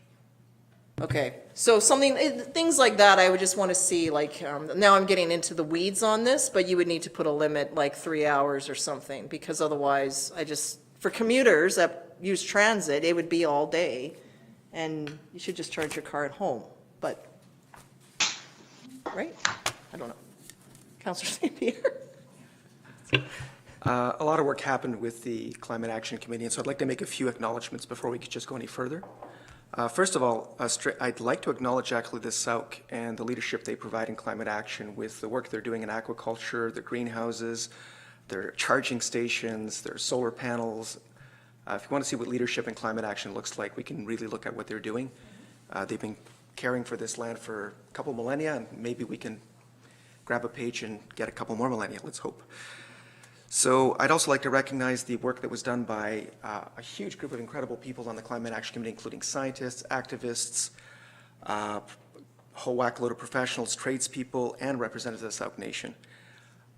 Okay, so things like that, I would just want to see, like, now I'm getting into the weeds on this, but you would need to put a limit, like 3 hours or something, because otherwise, for commuters that use transit, it would be all day, and you should just charge your car at home, but, right? I don't know. Councillor St. Pierre? A lot of work happened with the Climate Action Committee, and so I'd like to make a few acknowledgements before we could just go any further. First of all, I'd like to acknowledge actually the Sooke and the leadership they provide in climate action with the work they're doing in aquaculture, the greenhouses, their charging stations, their solar panels. If you want to see what leadership in climate action looks like, we can really look at what they're doing. They've been caring for this land for a couple millennia, and maybe we can grab a page and get a couple more millennia, let's hope. So I'd also like to recognize the work that was done by a huge group of incredible people on the Climate Action Committee, including scientists, activists, a whole whack load of professionals, tradespeople, and representatives of the Sooke Nation.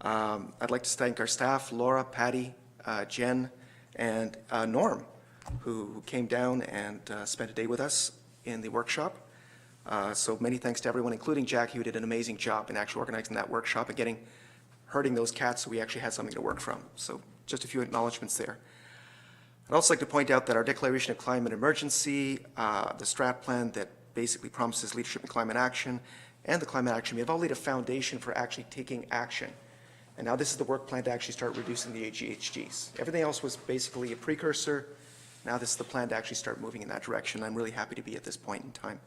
I'd like to thank our staff, Laura, Patty, Jen, and Norm, who came down and spent a day with us in the workshop. So many thanks to everyone, including Jackie, who did an amazing job in actually organizing that workshop and herding those cats so we actually had something to work from. So just a few acknowledgements there. I'd also like to point out that our declaration of climate emergency, the strat plan that basically promises leadership in climate action, and the climate action, we have all laid a foundation for actually taking action. And now this is the work plan to actually start reducing the GHGs. Everything else was basically a precursor. Now this is the plan to actually start moving in that direction. I'm really happy to be at this point in time.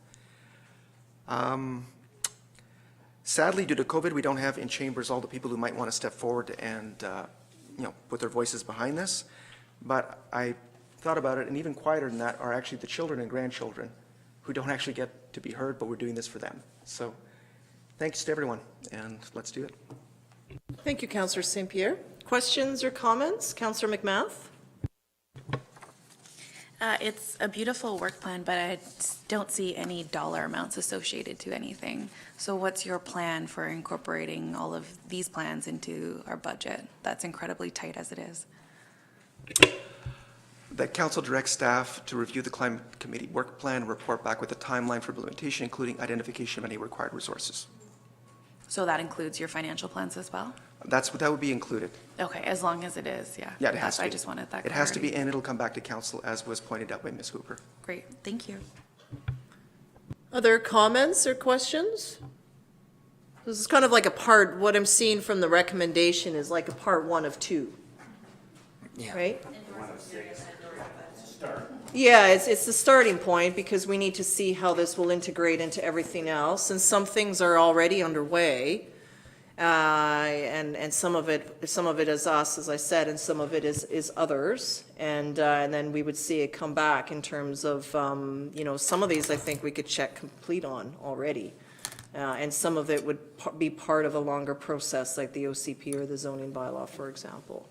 Sadly, due to COVID, we don't have in chambers all the people who might want to step forward and put their voices behind this. But I thought about it, and even quieter than that are actually the children and grandchildren who don't actually get to be heard, but we're doing this for them. So thanks to everyone, and let's do it. Thank you, Councillor St. Pierre. Questions or comments? Councillor McMath? It's a beautiful work plan, but I don't see any dollar amounts associated to anything. So what's your plan for incorporating all of these plans into our budget? That's incredibly tight as it is. That council directs staff to review the Climate Committee work plan and report back with a timeline for implementation, including identification of any required resources. So that includes your financial plans as well? That would be included. Okay, as long as it is, yeah. Yeah, it has to be. I just wanted that It has to be, clarity. and it'll come back to council, as was pointed out by Ms. Hooper. Great, thank you. Other comments or questions? This is kind of like what I'm seeing from the recommendation is like a part 1 of 2. Yeah. Right? Yeah, it's the starting point because we need to see how this will integrate into everything else. And some things are already underway. And some of it is us, as I said, and some of it is others. And then we would see it come back in terms of, some of these I think we could check complete on already. And some of it would be part of a longer process like the OCP or the zoning bylaw, for example.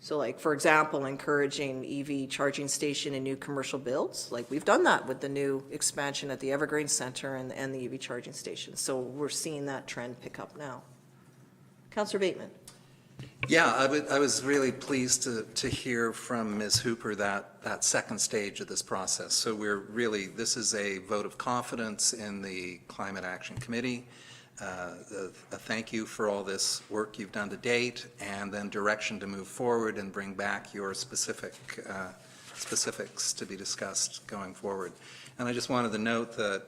So like, for example, encouraging EV charging station in new commercial builds, like we've done that with the new expansion at the Evergreen Center and the EV charging station. So we're seeing that trend pick up now. Councillor Bateman. Yeah, I was really pleased to hear from Ms. Hooper that second stage of this process. So this is a vote of confidence in the Climate Action Committee. A thank you for all this work you've done to date, and then direction to move forward and bring back your specifics to be discussed going forward. And I just wanted to note that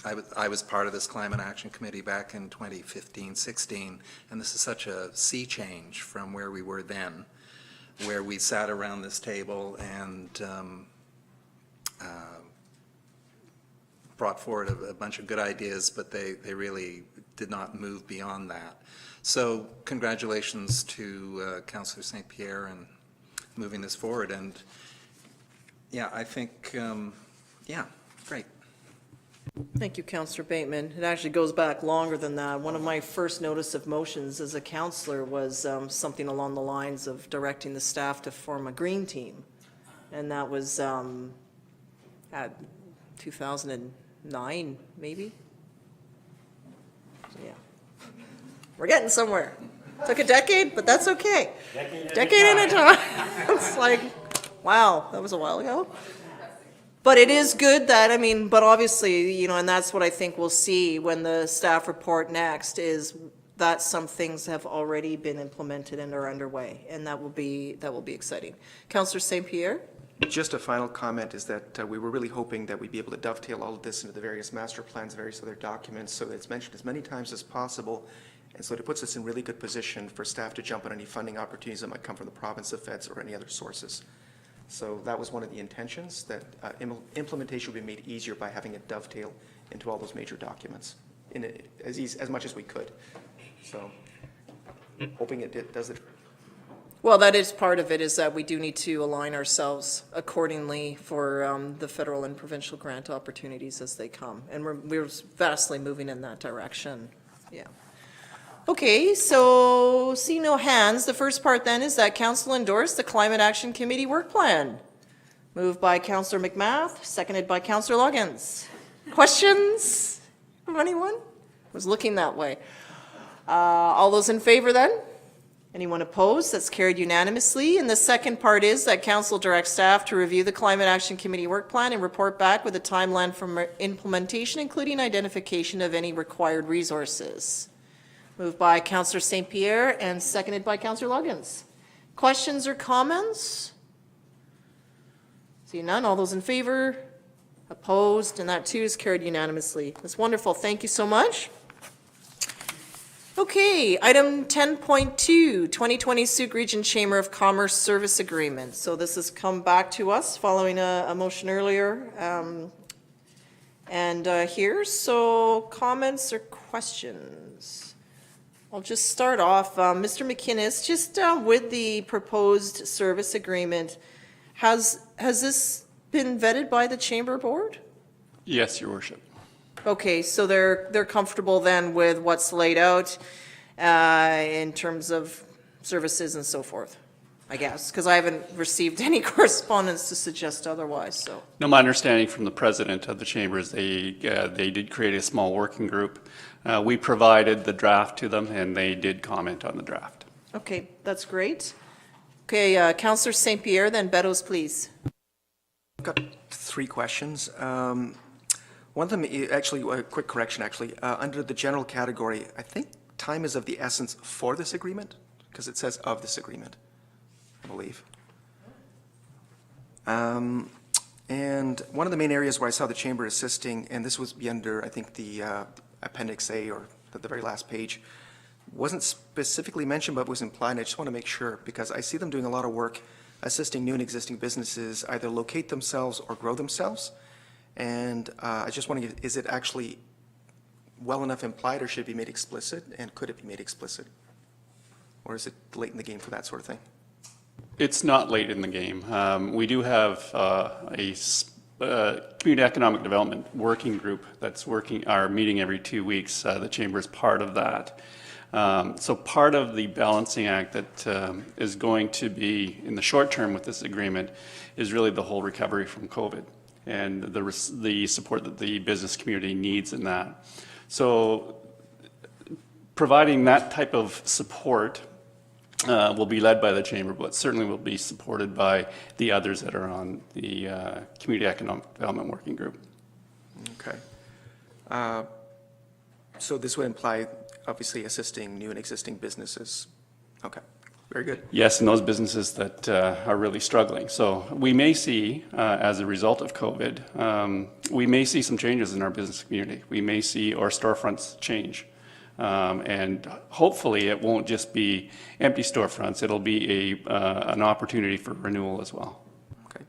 I was part of this Climate Action Committee back in 2015-16, and this is such a sea change from where we were then, where we sat around this table and brought forward a bunch of good ideas, but they really did not move beyond that. So congratulations to Councillor St. Pierre and moving this forward. And yeah, I think, yeah, great. Thank you, Councillor Bateman. It actually goes back longer than that. One of my first notice of motions as a councillor was something along the lines of directing the staff to form a green team. And that was at 2009, maybe? Yeah. We're getting somewhere. Took a decade, but that's okay. Decade at a time. It's like, wow, that was a while ago. But it is good that, I mean, but obviously, you know, and that's what I think we'll see when the staff report next, is that some things have already been implemented and are underway, and that will be exciting. Councillor St. Pierre? Just a final comment is that we were really hoping that we'd be able to dovetail all of this into the various master plans, various other documents, so that it's mentioned as many times as possible. And so it puts us in really good position for staff to jump on any funding opportunities that might come from the province, the feds, or any other sources. So that was one of the intentions, that implementation would be made easier by having it dovetail into all those major documents as much as we could. So hoping it does it. Well, that is part of it, is that we do need to align ourselves accordingly for the federal and provincial grant opportunities as they come. And we're vastly moving in that direction. Yeah. Okay, so see no hands. The first part then is that council endorse the Climate Action Committee work plan. Moved by Councillor McMath, seconded by Councillor Loggins. Questions from anyone? I was looking that way. All those in favor then? Anyone opposed? That's carried unanimously. And the second part is that council directs staff to review the Climate Action Committee work plan and report back with a timeline for implementation, including identification of any required resources. Moved by Councillor St. Pierre and seconded by Councillor Loggins. Questions or comments? See none. All those in favor? Opposed? And that too is carried unanimously. That's wonderful. Thank you so much. Okay, item 10.2, 2020 Sooke Region Chamber of Commerce Service Agreement. So this has come back to us following a motion earlier. Here, so comments or questions? I'll just start off. Mr. McInnes, just with the proposed service agreement, has this been vetted by the Chamber Board? Yes, Your Worship. Okay, so they're comfortable then with what's laid out in terms of services and so forth, I guess, because I haven't received any correspondence to suggest otherwise. So. No, my understanding from the president of the chamber is they did create a small working group. We provided the draft to them, and they did comment on the draft. Okay, that's great. Okay, Councillor St. Pierre, then Beddoes, please. I've got three questions. One of them, actually, a quick correction, actually. Under the general category, I think time is of the essence for this agreement, because it says of this agreement, I believe. And one of the main areas where I saw the chamber assisting, and this was under, I think, the Appendix A, or the very last page, wasn't specifically mentioned, but was implied. I just want to make sure, because I see them doing a lot of work assisting new and existing businesses either locate themselves or grow themselves. And I just wondering, is it actually well enough implied, or should it be made explicit? And could it be made explicit? Or is it late in the game for that sort of thing? It's not late in the game. We do have a community economic development working group that's meeting every 2 weeks. The chamber is part of that. So part of the balancing act that is going to be in the short term with this agreement is really the whole recovery from COVID and the support that the business community needs in that. So providing that type of support will be led by the chamber, but certainly will be supported by the others that are on the Community Economic Development Working Group. Okay. So this would imply, obviously, assisting new and existing businesses. Okay, very good. Yes, and those businesses that are really struggling. So we may see, as a result of COVID, we may see some changes in our business community. We may see our storefronts change. And hopefully it won't just be empty storefronts. It'll be an opportunity for renewal as well. Okay.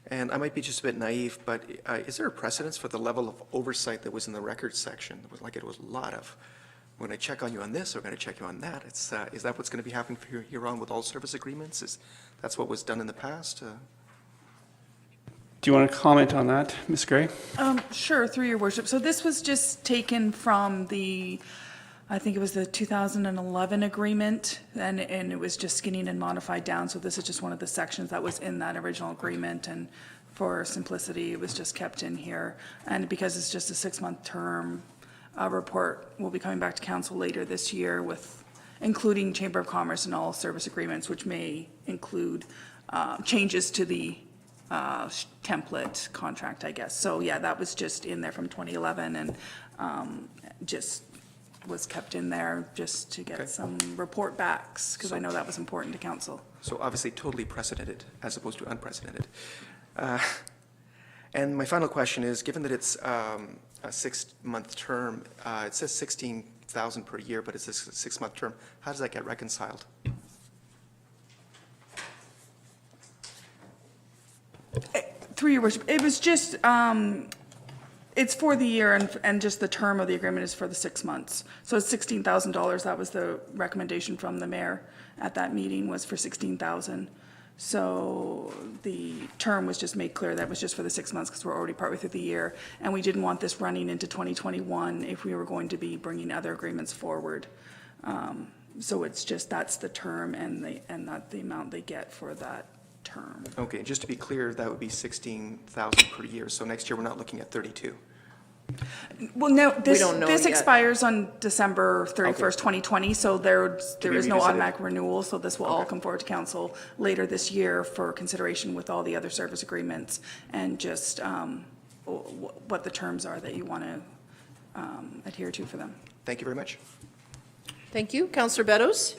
And I might be just a bit naive, but is there a precedence for the level of oversight that was in the records section? It was like it was a lot of, we're going to check on you on this, we're going to check you on that. Is that what's going to be happening here on with all service agreements? That's what was done in the past? Do you want to comment on that, Ms. Gray? Sure, through your worship. So this was just taken from I think it was the 2011 agreement, and it was just skinning and modified down. So this is just one of the sections that was in that original agreement, and for simplicity, it was just kept in here. And because it's just a 6-month term, a report will be coming back to council later this year with including Chamber of Commerce and all service agreements, which may include changes to the template contract, I guess. So yeah, that was just in there from 2011, and just was kept in there just to get some report backs, because I know that was important to council. So obviously totally precedented as opposed to unprecedented. And my final question is, given that it's a 6-month term, it says 16,000 per year, but it's a 6-month term. How does that get reconciled? Through your worship, it was just, it's for the year, and just the term of the agreement is for the 6 months. So it's $16,000. That was the recommendation from the mayor at that meeting, was for $16,000. So the term was just made clear that was just for the 6 months, because we're already partway through the year, and we didn't want this running into 2021 if we were going to be bringing other agreements forward. So it's just, that's the term, and not the amount they get for that term. Okay, just to be clear, that would be 16,000 per year. So next year, we're not looking at 32. Well, no, this don't know yet. expires on December 31st, 2020, so there is no revisited. automatic renewal, so this will all come forward to council later this year for consideration with all the other service agreements, and just what the terms are that you want to adhere to for them. Thank you very much. Thank you. Councillor Beddoes?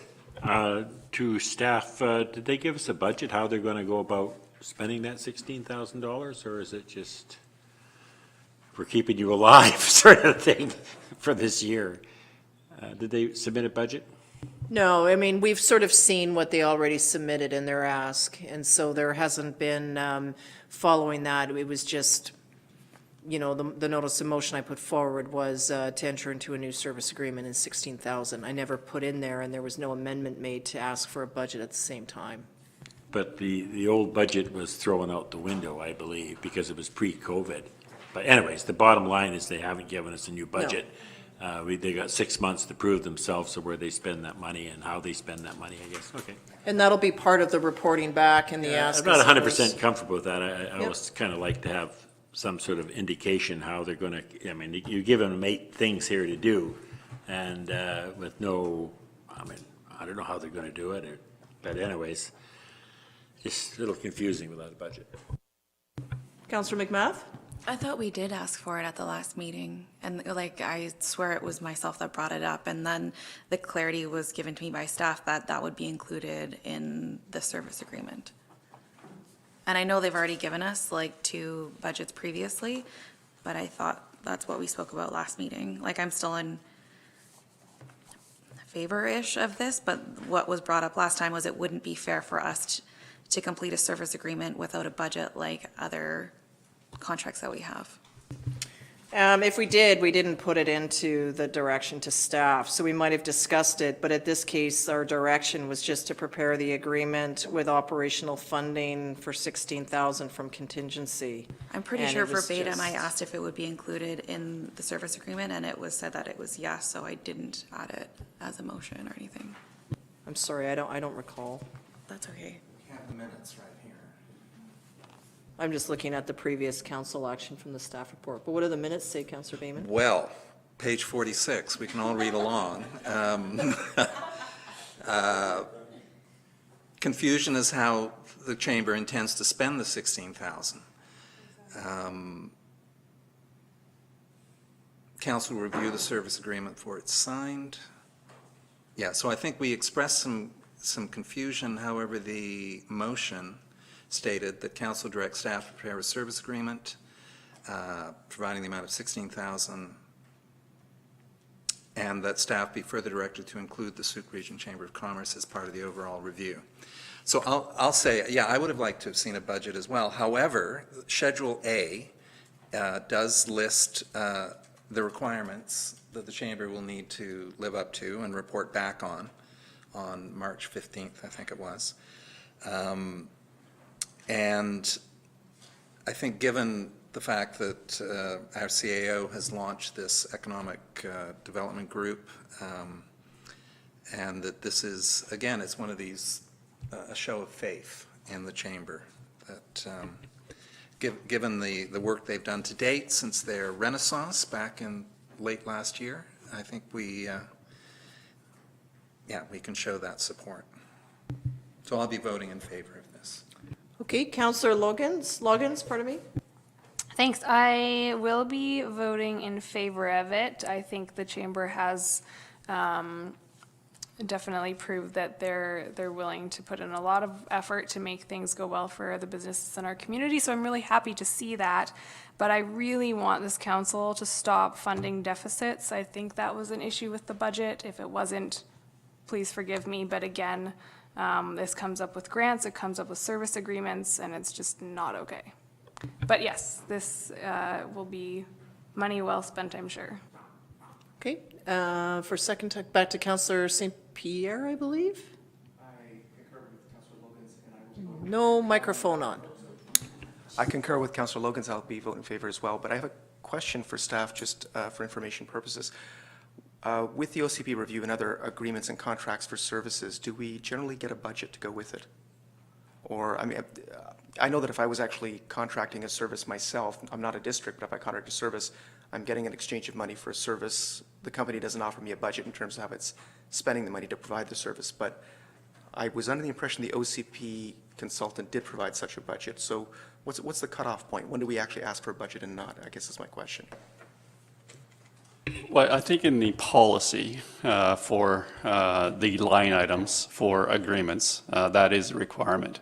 To staff, did they give us a budget, how they're going to go about spending that $16,000, or is it just we're keeping you alive sort of thing for this year? Did they submit a budget? No, I mean, we've sort of seen what they already submitted in their ask, and so there hasn't been, following that, it was just, you know, the notice of motion I put forward was to enter into a new service agreement in 16,000. I never put in there, and there was no amendment made to ask for a budget at the same time. But the old budget was thrown out the window, I believe, because it was pre-COVID. But anyways, the bottom line is they haven't given us a new budget. They got 6 months to prove themselves of where they spend that money and how they spend that money, I guess. Okay. And that'll be part of the reporting back and the ask. I'm not 100% comfortable with that. I always kind of like to have some sort of indication how they're going to, I mean, you're giving them 8 things here to do, and with no, I mean, I don't know how they're going to do it, but anyways, just a little confusing without a budget. Councillor McMath? I thought we did ask for it at the last meeting, and like, I swear it was myself that brought it up, and then the clarity was given to me by staff that that would be included in the service agreement. And I know they've already given us like 2 budgets previously, but I thought that's what we spoke about last meeting. Like, I'm still in favor-ish of this, but what was brought up last time was it wouldn't be fair for us to complete a service agreement without a budget like other contracts that we have. If we did, we didn't put it into the direction to staff, so we might have discussed it, but at this case, our direction was just to prepare the agreement with operational funding for 16,000 from contingency. I'm pretty And sure it was verbatim, I just- asked if it would be included in the service agreement, and it was said that it was yes, so I didn't add it as a motion or anything. I'm sorry, I don't recall. That's okay. We have the minutes right here. I'm just looking at the previous council action from the staff report. But what do the minutes say, Councillor Bayman? Well, page 46, we can all read along. Confusion is how the chamber intends to spend the 16,000. Council will review the service agreement before it's signed. Yeah, so I think we expressed some confusion. However, the motion stated that council directs staff to prepare a service agreement providing the amount of 16,000, and that staff be further directed to include the Sooke Region Chamber of Commerce as part of the overall review. So I'll say, yeah, I would have liked to have seen a budget as well. However, Schedule A does list the requirements that the chamber will need to live up to and report back on March 15th, I think it was. And I think given the fact that our CAO has launched this economic development group, and that this is, again, it's one of these, a show of faith in the chamber, that given the work they've done to date since their renaissance back in late last year, I think we can show that support. So I'll be voting in favor of this. Okay, Councillor Loggins, pardon me? Thanks. I will be voting in favor of it. I think the chamber has definitely proved that they're willing to put in a lot of effort to make things go well for the businesses in our community. So I'm really happy to see that. But I really want this council to stop funding deficits. I think that was an issue with the budget. If it wasn't, please forgive me. But again, this comes up with grants, it comes up with service agreements, and it's just not okay. But yes, this will be money well spent, I'm sure. Okay, for second, back to Councillor St. Pierre, I believe? I concur with Councillor Logan's, and I will be No microphone on. I concur with Councillor Logan's. I'll be voting in favor as well. But I have a question for staff, just for information purposes. With the OCP review and other agreements and contracts for services, do we generally get a budget to go with it? Or, I mean, I know that if I was actually contracting a service myself, I'm not a district, but if I contract a service, I'm getting an exchange of money for a service. The company doesn't offer me a budget in terms of how it's spending the money to provide the service. But I was under the impression the OCP consultant did provide such a budget. So what's the cutoff point? When do we actually ask for a budget and not? I guess is my question. Well, I think in the policy for the line items for agreements, that is a requirement.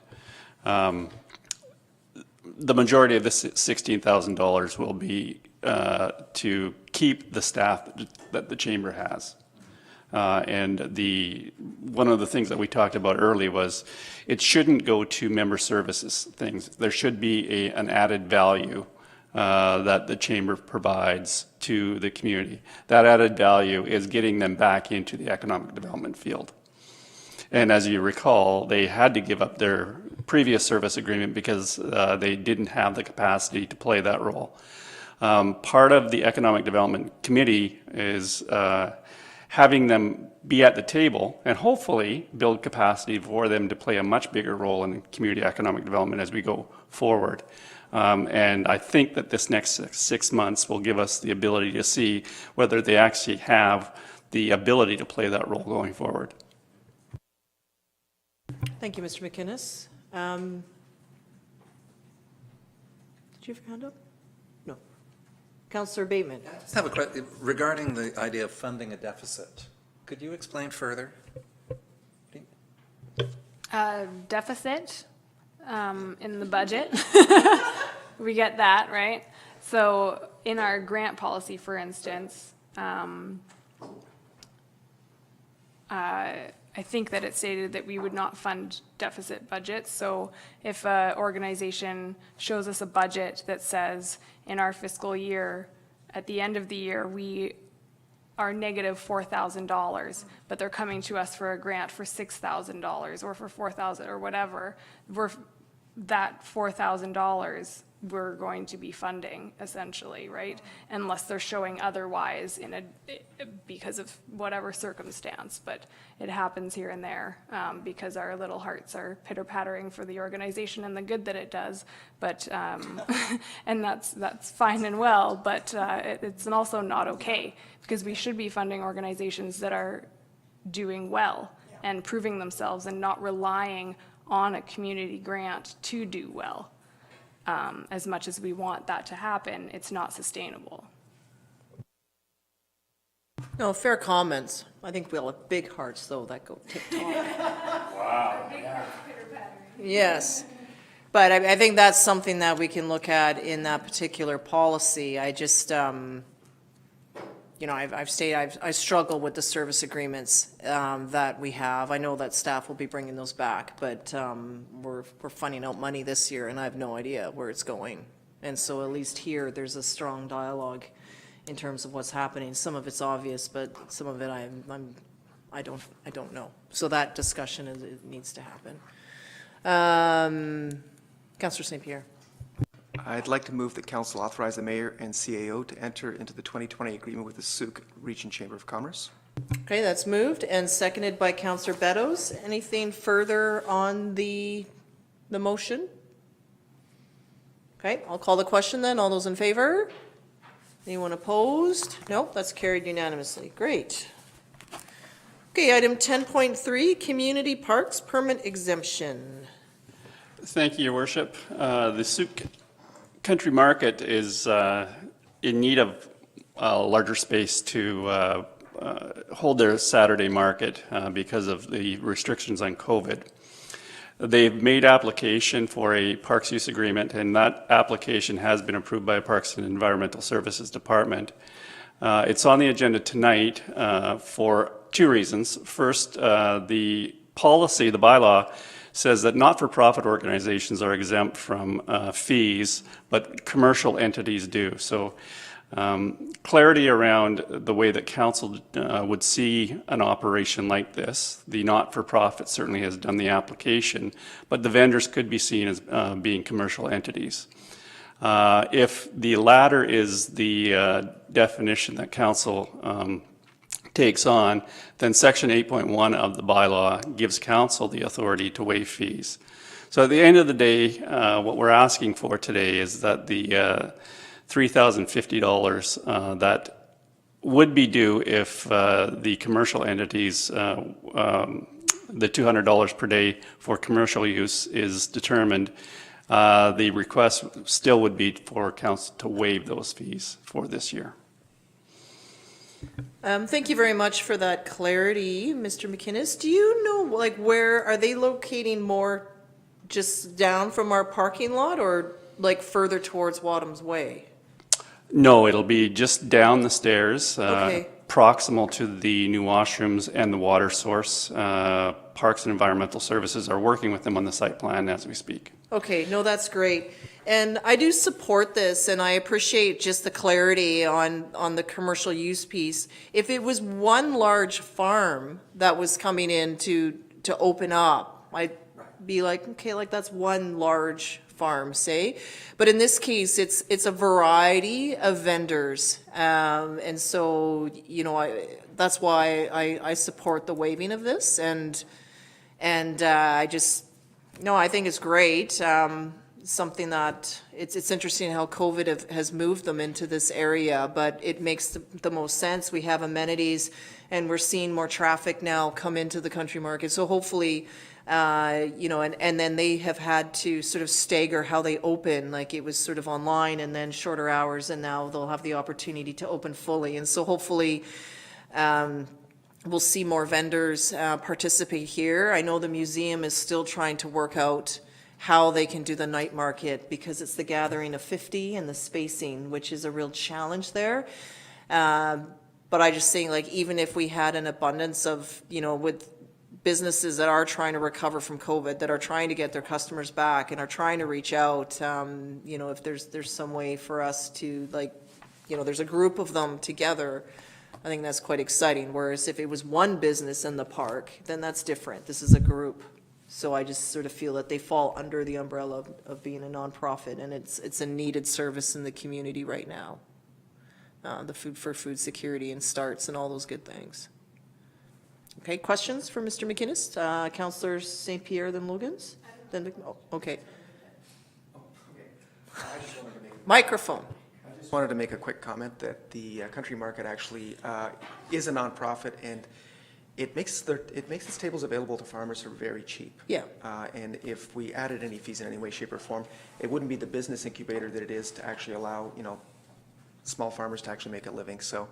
The majority of this $16,000 will be to keep the staff that the chamber has. And one of the things that we talked about early was it shouldn't go to member services things. There should be an added value that the chamber provides to the community. That added value is getting them back into the economic development field. And as you recall, they had to give up their previous service agreement because they didn't have the capacity to play that role. Part of the Economic Development Committee is having them be at the table and hopefully build capacity for them to play a much bigger role in community economic development as we go forward. And I think that this next 6 months will give us the ability to see whether they actually have the ability to play that role going forward. Thank you, Mr. McInnes. Did you have your hand up? No. Councillor Bateman. I just have a question regarding the idea of funding a deficit. Could you explain further? Deficit in the budget. We get that, right? So in our grant policy, for instance, I think that it stated that we would not fund deficit budgets. So if an organization shows us a budget that says in our fiscal year, at the end of the year, we are negative $4,000, but they're coming to us for a grant for $6,000 or for $4,000 or whatever, that $4,000 we're going to be funding essentially, right? Unless they're showing otherwise because of whatever circumstance, but it happens here and there because our little hearts are pitter-pattering for the organization and the good that it does, but and that's fine and well, but it's also not okay because we should be funding organizations that are doing well and proving themselves and not relying on a community grant to do well. As much as we want that to happen, it's not sustainable. No, fair comments. I think we all have big hearts, though, that go tip-top. Wow. Yes. But I think that's something that we can look at in that particular policy. I just, you know, I struggle with the service agreements that we have. I know that staff will be bringing those back, but we're funding out money this year, and I have no idea where it's going. And so at least here, there's a strong dialogue in terms of what's happening. Some of it's obvious, but some of it I don't know. So that discussion it needs to happen. Councillor St. Pierre. I'd like to move that council authorize the mayor and CAO to enter into the 2020 agreement with the Sooke Region Chamber of Commerce. Okay, that's moved and seconded by Councillor Beddoes. Anything further on the motion? Okay, I'll call the question then. All those in favor? Anyone opposed? Nope, that's carried unanimously. Great. Okay, item 10.3, Community Parks Permit Exemption. Thank you, Your Worship. The Sooke Country Market is in need of a larger space to hold their Saturday market because of the restrictions on COVID. They've made application for a parks use agreement, and that application has been approved by Parks and Environmental Services Department. It's on the agenda tonight for two reasons. First, the policy, the bylaw, says that not-for-profit organizations are exempt from fees, but commercial entities do. So clarity around the way that council would see an operation like this. The not-for-profit certainly has done the application, but the vendors could be seen as being commercial entities. If the latter is the definition that council takes on, then section 8.1 of the bylaw gives council the authority to waive fees. So at the end of the day, what we're asking for today is that the $3,050 that would be due if the commercial entities, the $200 per day for commercial use is determined, the request still would be for council to waive those fees for this year. Thank you very much for that clarity, Mr. McInnes. Do you know, like, where are they locating more just down from our parking lot or like further towards Wadham's Way? No, it'll be just down the stairs, Okay. proximal to the new washrooms and the water source. Parks and Environmental Services are working with them on the site plan as we speak. Okay, no, that's great. And I do support this, and I appreciate just the clarity on the commercial use piece. If it was one large farm that was coming in to open up, I'd be like, okay, like that's one large farm, say. But in this case, it's a variety of vendors. And so, you know, that's why I support the waiving of this. And I just, no, I think it's great. Something that, it's interesting how COVID has moved them into this area, but it makes the most sense. We have amenities, and we're seeing more traffic now come into the country market. So hopefully, you know, and then they have had to sort of stagger how they open, like it was sort of online and then shorter hours, and now they'll have the opportunity to open fully. And so hopefully, we'll see more vendors participate here. I know the museum is still trying to work out how they can do the night market because it's the gathering of 50 and the spacing, which is a real challenge there. But I just think, like, even if we had an abundance of, you know, with businesses that are trying to recover from COVID, that are trying to get their customers back and are trying to reach out, you know, if there's some way for us to, like, you know, there's a group of them together, I think that's quite exciting. Whereas if it was one business in the park, then that's different. This is a group. So I just sort of feel that they fall under the umbrella of being a nonprofit, and it's a needed service in the community right now. The food for food security and starts and all those good things. Okay, questions for Mr. McInnes? Councillor St. Pierre, then Logans? Then, oh, okay. Microphone. I just wanted to make a quick comment that the country market actually is a nonprofit, and it makes its tables available to farmers for very cheap. Yeah. And if we added any fees in any way, shape, or form, it wouldn't be the business incubator that it is to actually allow, you know, small farmers to actually make a living. So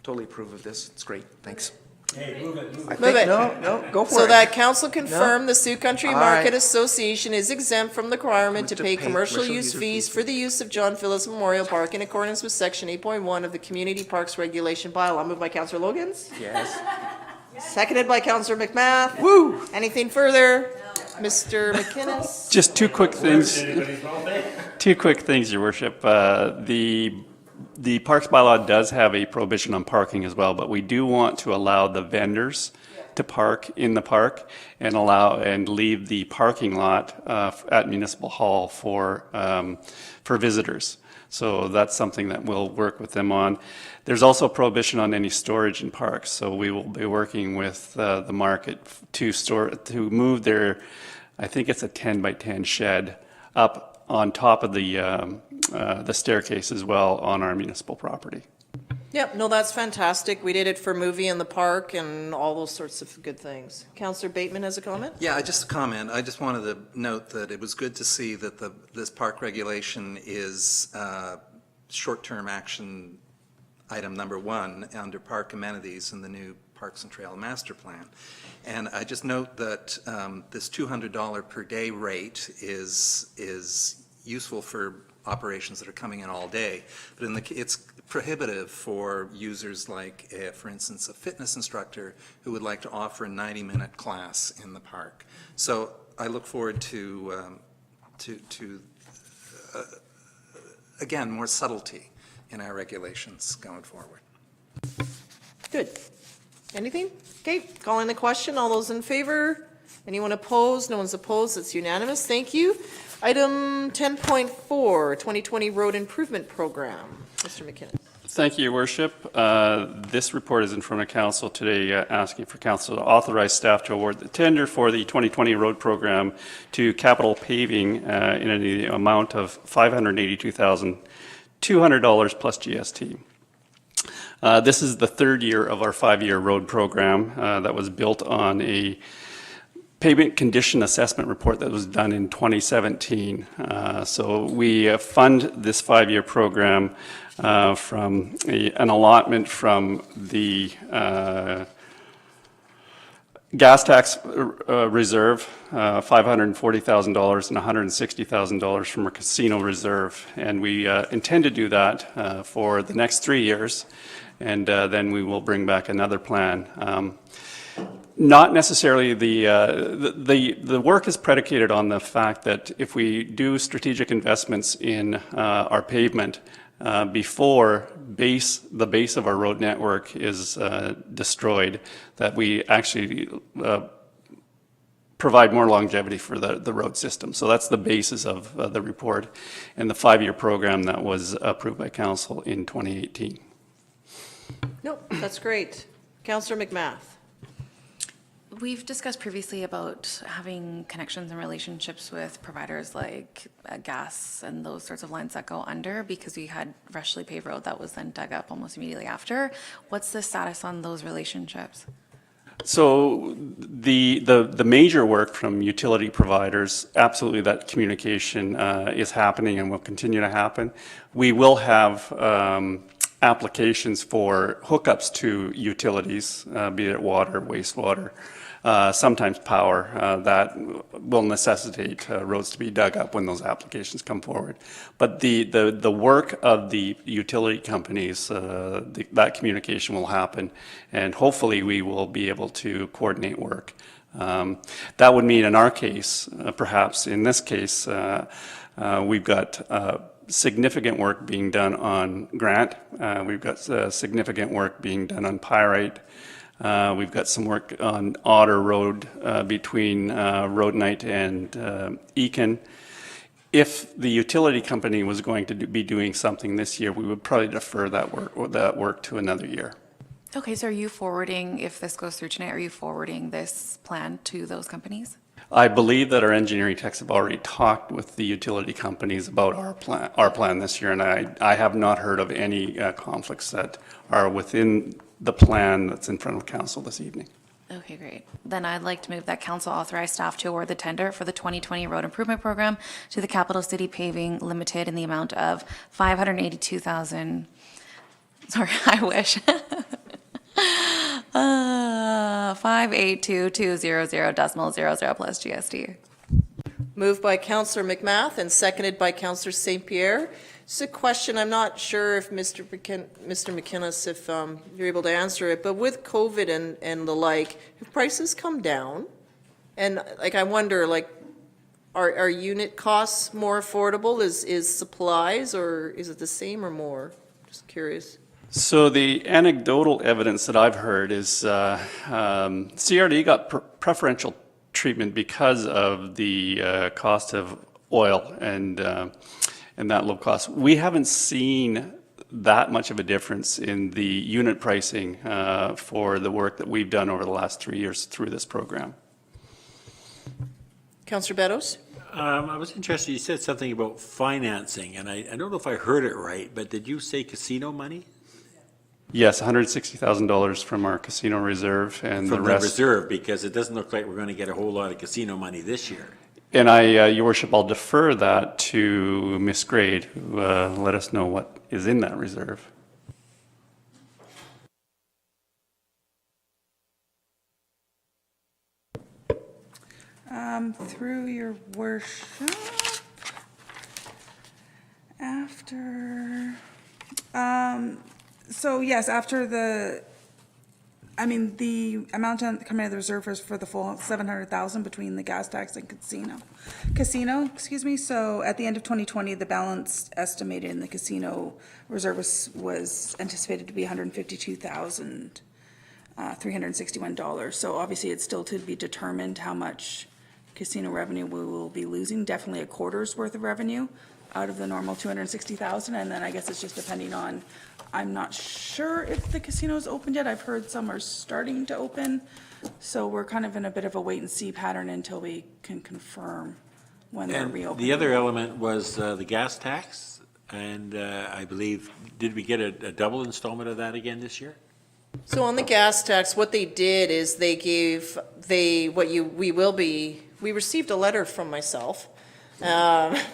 totally approve of this. It's great. Thanks. Hey, move it. Move it. No, go for it. So that council confirm the Sioux Country All Market right. Association is exempt from the requirement to pay commercial use fees for the use of John Phillips Memorial Park in accordance with section 8.1 of the Community Parks Regulation Bylaw. Moved by Councillor Logans. Yes. Seconded by Councillor McMath. Woo! Anything further? Mr. McInnes? Just two quick things. Two quick things, Your Worship. The Parks Bylaw does have a prohibition on parking as well, but we do want to allow the vendors to park in the park and leave the parking lot at Municipal Hall for visitors. So that's something that we'll work with them on. There's also a prohibition on any storage in parks, so we will be working with the market to move their, I think it's a 10 by 10 shed up on top of the staircase as well on our municipal property. Yep, no, that's fantastic. We did it for movie in the park and all those sorts of good things. Councillor Bateman has a comment? Yeah, just a comment. I just wanted to note that it was good to see that this park regulation is short-term action item number 1 under park amenities in the new Parks and Trail Master Plan. And I just note that this $200 per day rate is useful for operations that are coming in all day, but it's prohibitive for users like, for instance, a fitness instructor who would like to offer a 90-minute class in the park. So I look forward to again, more subtlety in our regulations going forward. Good. Anything? Okay, calling the question. All those in favor? Anyone opposed? No one's opposed. It's unanimous. Thank you. Item 10.4, 2020 Road Improvement Program. Mr. McKinnon. Thank you, Your Worship. This report is in front of Council today asking for Council to authorize staff to award the tender for the 2020 road program to Capital Paving in the amount of $582,200 plus GST. This is the third year of our 5-year road program that was built on a pavement condition assessment report that was done in 2017. So we fund this 5-year program from an allotment from the gas tax reserve, $540,000 and $160,000 from our casino reserve. And we intend to do that for the next 3 years, and then we will bring back another plan. Not necessarily the work is predicated on the fact that if we do strategic investments in our pavement before the base of our road network is destroyed, that we actually provide more longevity for the road system. So that's the basis of the report and the 5-year program that was approved by Council in 2018. Nope, that's great. Councillor McMath. We've discussed previously about having connections and relationships with providers like gas and those sorts of lines that go under, because we had freshly paved road that was then dug up almost immediately after. What's the status on those relationships? So the major work from utility providers, absolutely that communication is happening and will continue to happen. We will have applications for hookups to utilities, be it water, wastewater, sometimes power, that will necessitate roads to be dug up when those applications come forward. But the work of the utility companies, that communication will happen, and hopefully we will be able to coordinate work. That would mean in our case, perhaps in this case, we've got significant work being done on Grant. We've got significant work being done on Pyrite. We've got some work on Otter Road between Road Night and Eakin. If the utility company was going to be doing something this year, we would probably defer that work to another year. Okay, so are you forwarding, if this goes through tonight, are you forwarding this plan to those companies? I believe that our engineering techs have already talked with the utility companies about our plan this year, and I have not heard of any conflicts that are within the plan that's in front of Council this evening. Okay, great. Then I'd like to move that Council authorize staff to award the tender for the 2020 road improvement program to the Capital City Paving Limited in the amount of $582,000. Sorry, I wish. 582,200.00 plus GST. Moved by Councillor McMath and seconded by Councillor St. Pierre. It's a question, I'm not sure if Mr. McInnes, if you're able to answer it, but with COVID and the like, have prices come down? And I wonder, are unit costs more affordable? Is supplies, or is it the same or more? Just curious. So the anecdotal evidence that I've heard is CRD got preferential treatment because of the cost of oil and that low cost. We haven't seen that much of a difference in the unit pricing for the work that we've done over the last 3 years through this program. Councillor Beddoes? I was interested, you said something about financing, and I don't know if I heard it right, but did you say casino money? Yes, $160,000 from our casino reserve and From the rest. reserve, because it doesn't look like we're going to get a whole lot of casino money this year. And Your Worship, I'll defer that to Ms. Grade, who let us know what is in that reserve. Through your worship, after, so yes, after the amount coming out of the reserve is for the full 700,000 between the gas tax and casino, excuse me. So at the end of 2020, the balance estimated in the casino reserve was anticipated to be $152,361. So obviously it's still to be determined how much casino revenue we will be losing, definitely a quarter's worth of revenue out of the normal 260,000. And then I guess it's just depending on, I'm not sure if the casino's opened yet. I've heard some are starting to open. So we're kind of in a bit of a wait and see pattern until we can confirm when they're reopening. The other element was the gas tax, and I believe, did we get a double installment of that again this year? So on the gas tax, what they did is we received a letter from myself,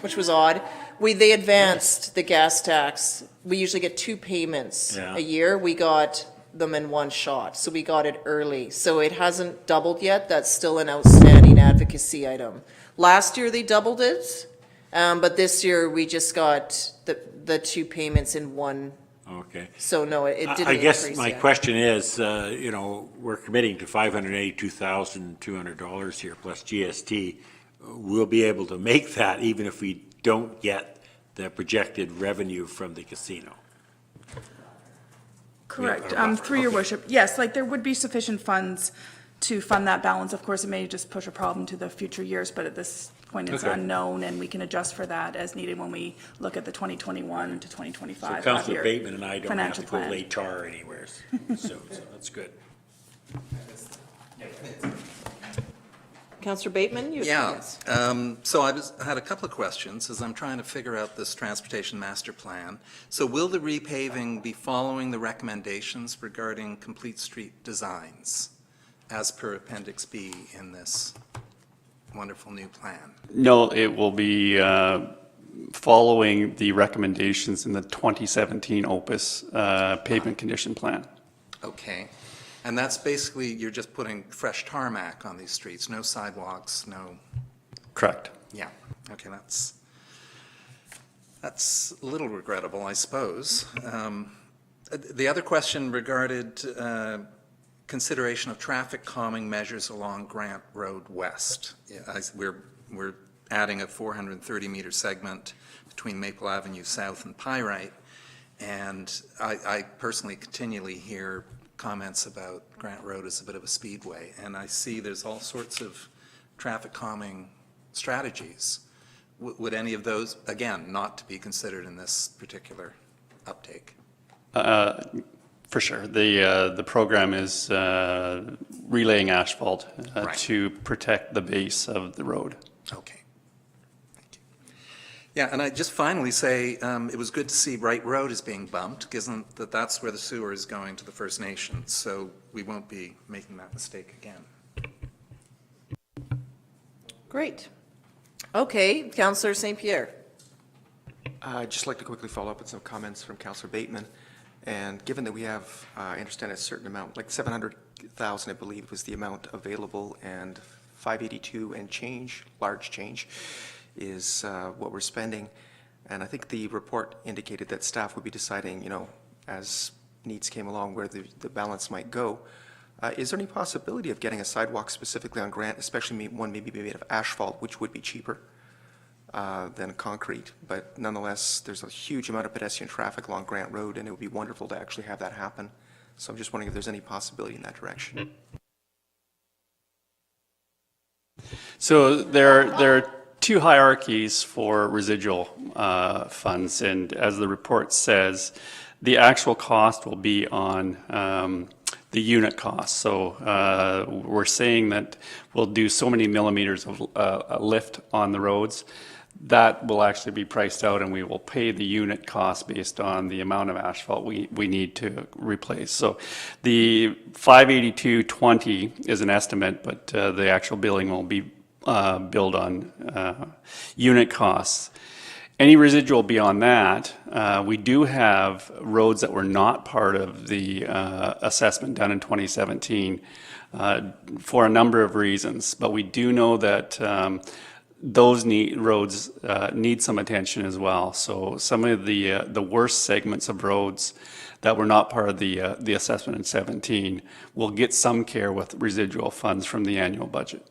which was odd. They advanced the gas tax. We usually get 2 payments a year. We got them in one shot, so we got it early. So it hasn't doubled yet. That's still an outstanding advocacy item. Last year they doubled it, but this year we just got the 2 payments in one. Okay. So no, it didn't I guess increase my yet. question is, we're committing to $582,200 here plus GST. We'll be able to make that even if we don't get the projected revenue from the casino. Correct. Through your worship, yes, like there would be sufficient funds to fund that balance. Of course, it may just push a problem to the future years, but at this point it's unknown, and we can adjust for that as needed when we look at the 2021 to 2025 So Councillor five-year Bateman and I don't have financial to go plan. lay tar anywhere soon, so that's good. Councillor Bateman? Yes. So I had a couple of questions as I'm trying to figure out this transportation master plan. So will the repaving be following the recommendations regarding complete street designs as per Appendix B in this wonderful new plan? No, it will be following the recommendations in the 2017 Opus pavement condition plan. Okay. And that's basically, you're just putting fresh tarmac on these streets, no sidewalks, no... Correct. Yeah, okay, that's a little regrettable, I suppose. The other question regarded consideration of traffic calming measures along Grant Road West. We're adding a 430-meter segment between Maple Avenue South and Pyrite, and I personally continually hear comments about Grant Road as a bit of a speedway, and I see there's all sorts of traffic calming strategies. Would any of those, again, not to be considered in this particular uptake? For sure. The program is relaying asphalt Right. to protect the base of the road. Okay. Thank you. Yeah, and I just finally say it was good to see Wright Road is being bumped, given that that's where the sewer is going to the First Nations, so we won't be making that mistake again. Great. Okay, Councillor St. Pierre. I'd just like to quickly follow up with some comments from Councillor Bateman. And given that we have, I understand a certain amount, like 700,000, I believe, was the amount available, and 582 and change, large change, is what we're spending. And I think the report indicated that staff would be deciding, as needs came along, where the balance might go. Is there any possibility of getting a sidewalk specifically on Grant, especially one maybe made of asphalt, which would be cheaper? than concrete. But nonetheless, there's a huge amount of pedestrian traffic along Grant Road, and it would be wonderful to actually have that happen. So I'm just wondering if there's any possibility in that direction. So there are two hierarchies for residual funds, and as the report says, the actual cost will be on the unit cost. So we're saying that we'll do so many millimeters of lift on the roads. That will actually be priced out, and we will pay the unit cost based on the amount of asphalt we need to replace. So the 582.20 is an estimate, but the actual billing will be billed on unit costs. Any residual beyond that, we do have roads that were not part of the assessment done in 2017 for a number of reasons, but we do know that those roads need some attention as well. So some of the worst segments of roads that were not part of the assessment in 17 will get some care with residual funds from the annual budget.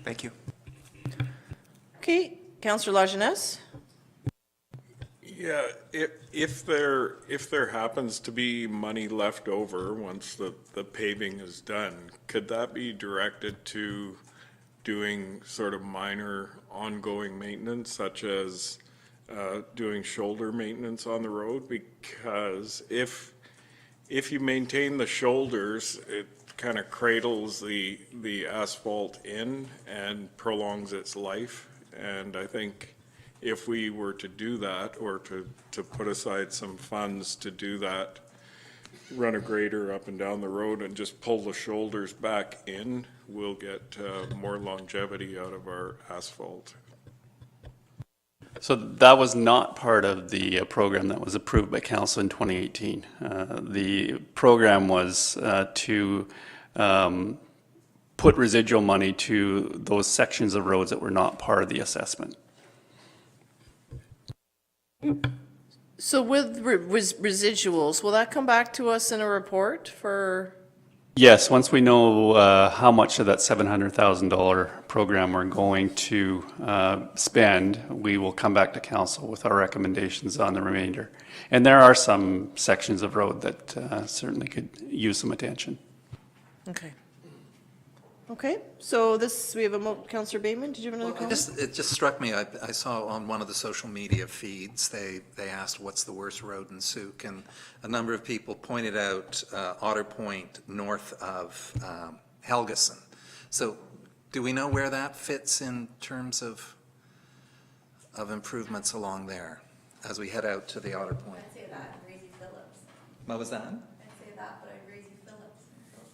Thank you. Okay, Councillor Lajeunesse? Yeah, if there happens to be money left over once the paving is done, could that be directed to doing sort of minor ongoing maintenance, such as doing shoulder maintenance on the road? Because if you maintain the shoulders, it kind of cradles the asphalt in and prolongs its life. And I think if we were to do that, or to put aside some funds to do that, run a grader up and down the road and just pull the shoulders back in, we'll get more longevity out of our asphalt. So that was not part of the program that was approved by Council in 2018. The program was to put residual money to those sections of roads that were not part of the assessment. So with residuals, will that come back to us in a report for? Yes, once we know how much of that $700,000 program we're going to spend, we will come back to council with our recommendations on the remainder. And there are some sections of road that certainly could use some attention. Okay. Okay, so we have Councillor Bateman, did you have another comment? It just struck me, I saw on one of the social media feeds, they asked what's the worst road in Sooke, and a number of people pointed out Otter Point north of Helgeson. So do we know where that fits in terms of improvements along there as we head out to the Otter Point? I'd say that, Raisy Phillips. What was that? I'd say that, but I'd Raisy Phillips.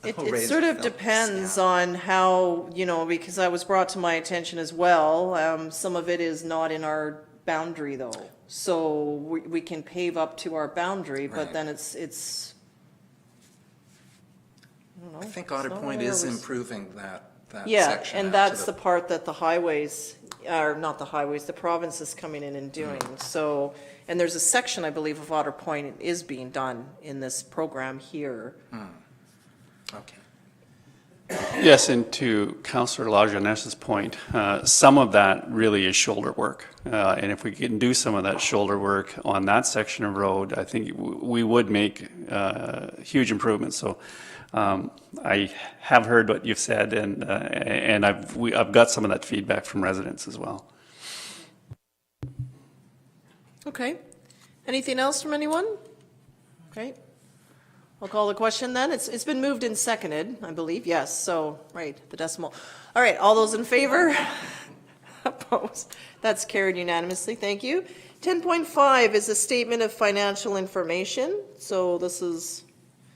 It sort of depends on how, because I was brought to my attention as well, some of it is not in our boundary though. So we can pave up to our boundary, but Right. then it's I don't know. I think Otter Point is improving that Yeah, section. and out that's to the part that the highways, or not the highways, the province is coming in and doing. So, and there's a section, I believe, of Otter Point is being done in this program here. Okay. Yes, and to Councillor Lajeunesse's point, some of that really is shoulder work. And if we can do some of that shoulder work on that section of road, I think we would make huge improvements. So I have heard what you've said, and I've got some of that feedback from residents as well. Okay. Anything else from anyone? Okay. I'll call the question then. It's been moved and seconded, I believe. Yes, so, right, the decimal. All right, all those in favor? Opposed? That's carried unanimously. Thank you. 10.5 is a statement of financial information. So this is